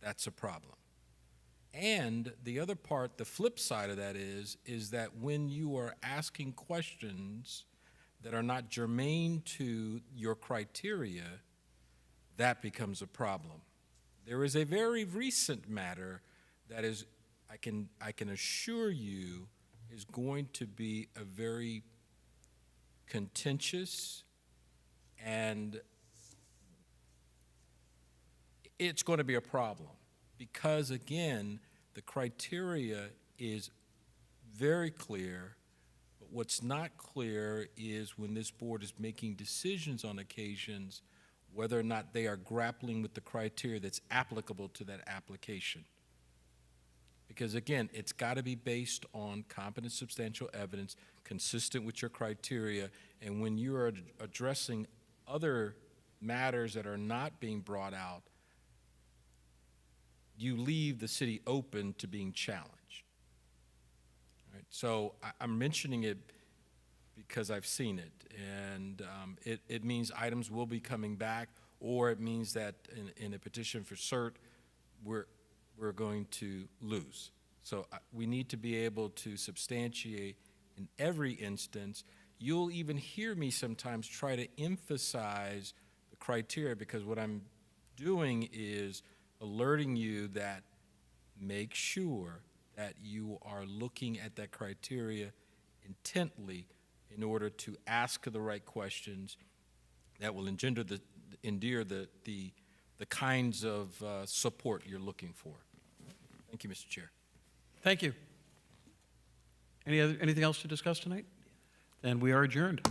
that's a problem. And the other part, the flip side of that is that when you are asking questions that are not germane to your criteria, that becomes a problem. There is a very recent matter that is, I can assure you, is going to be a very contentious, and it's going to be a problem. Because, again, the criteria is very clear, but what's not clear is when this board is making decisions on occasions, whether or not they are grappling with the criteria that's applicable to that application. Because again, it's got to be based on competent substantial evidence consistent with your criteria, and when you are addressing other matters that are not being brought out, you leave the city open to being challenged. All right, so I'm mentioning it because I've seen it, and it means items will be coming back, or it means that in a petition for cert, we're going to lose. So we need to be able to substantiate in every instance. You'll even hear me sometimes try to emphasize the criteria, because what I'm doing is alerting you that make sure that you are looking at that criteria intently in order to ask the right questions that will endear the kinds of support you're looking for. Thank you, Mr. Chair. Thank you. Anything else to discuss tonight? Then we are adjourned.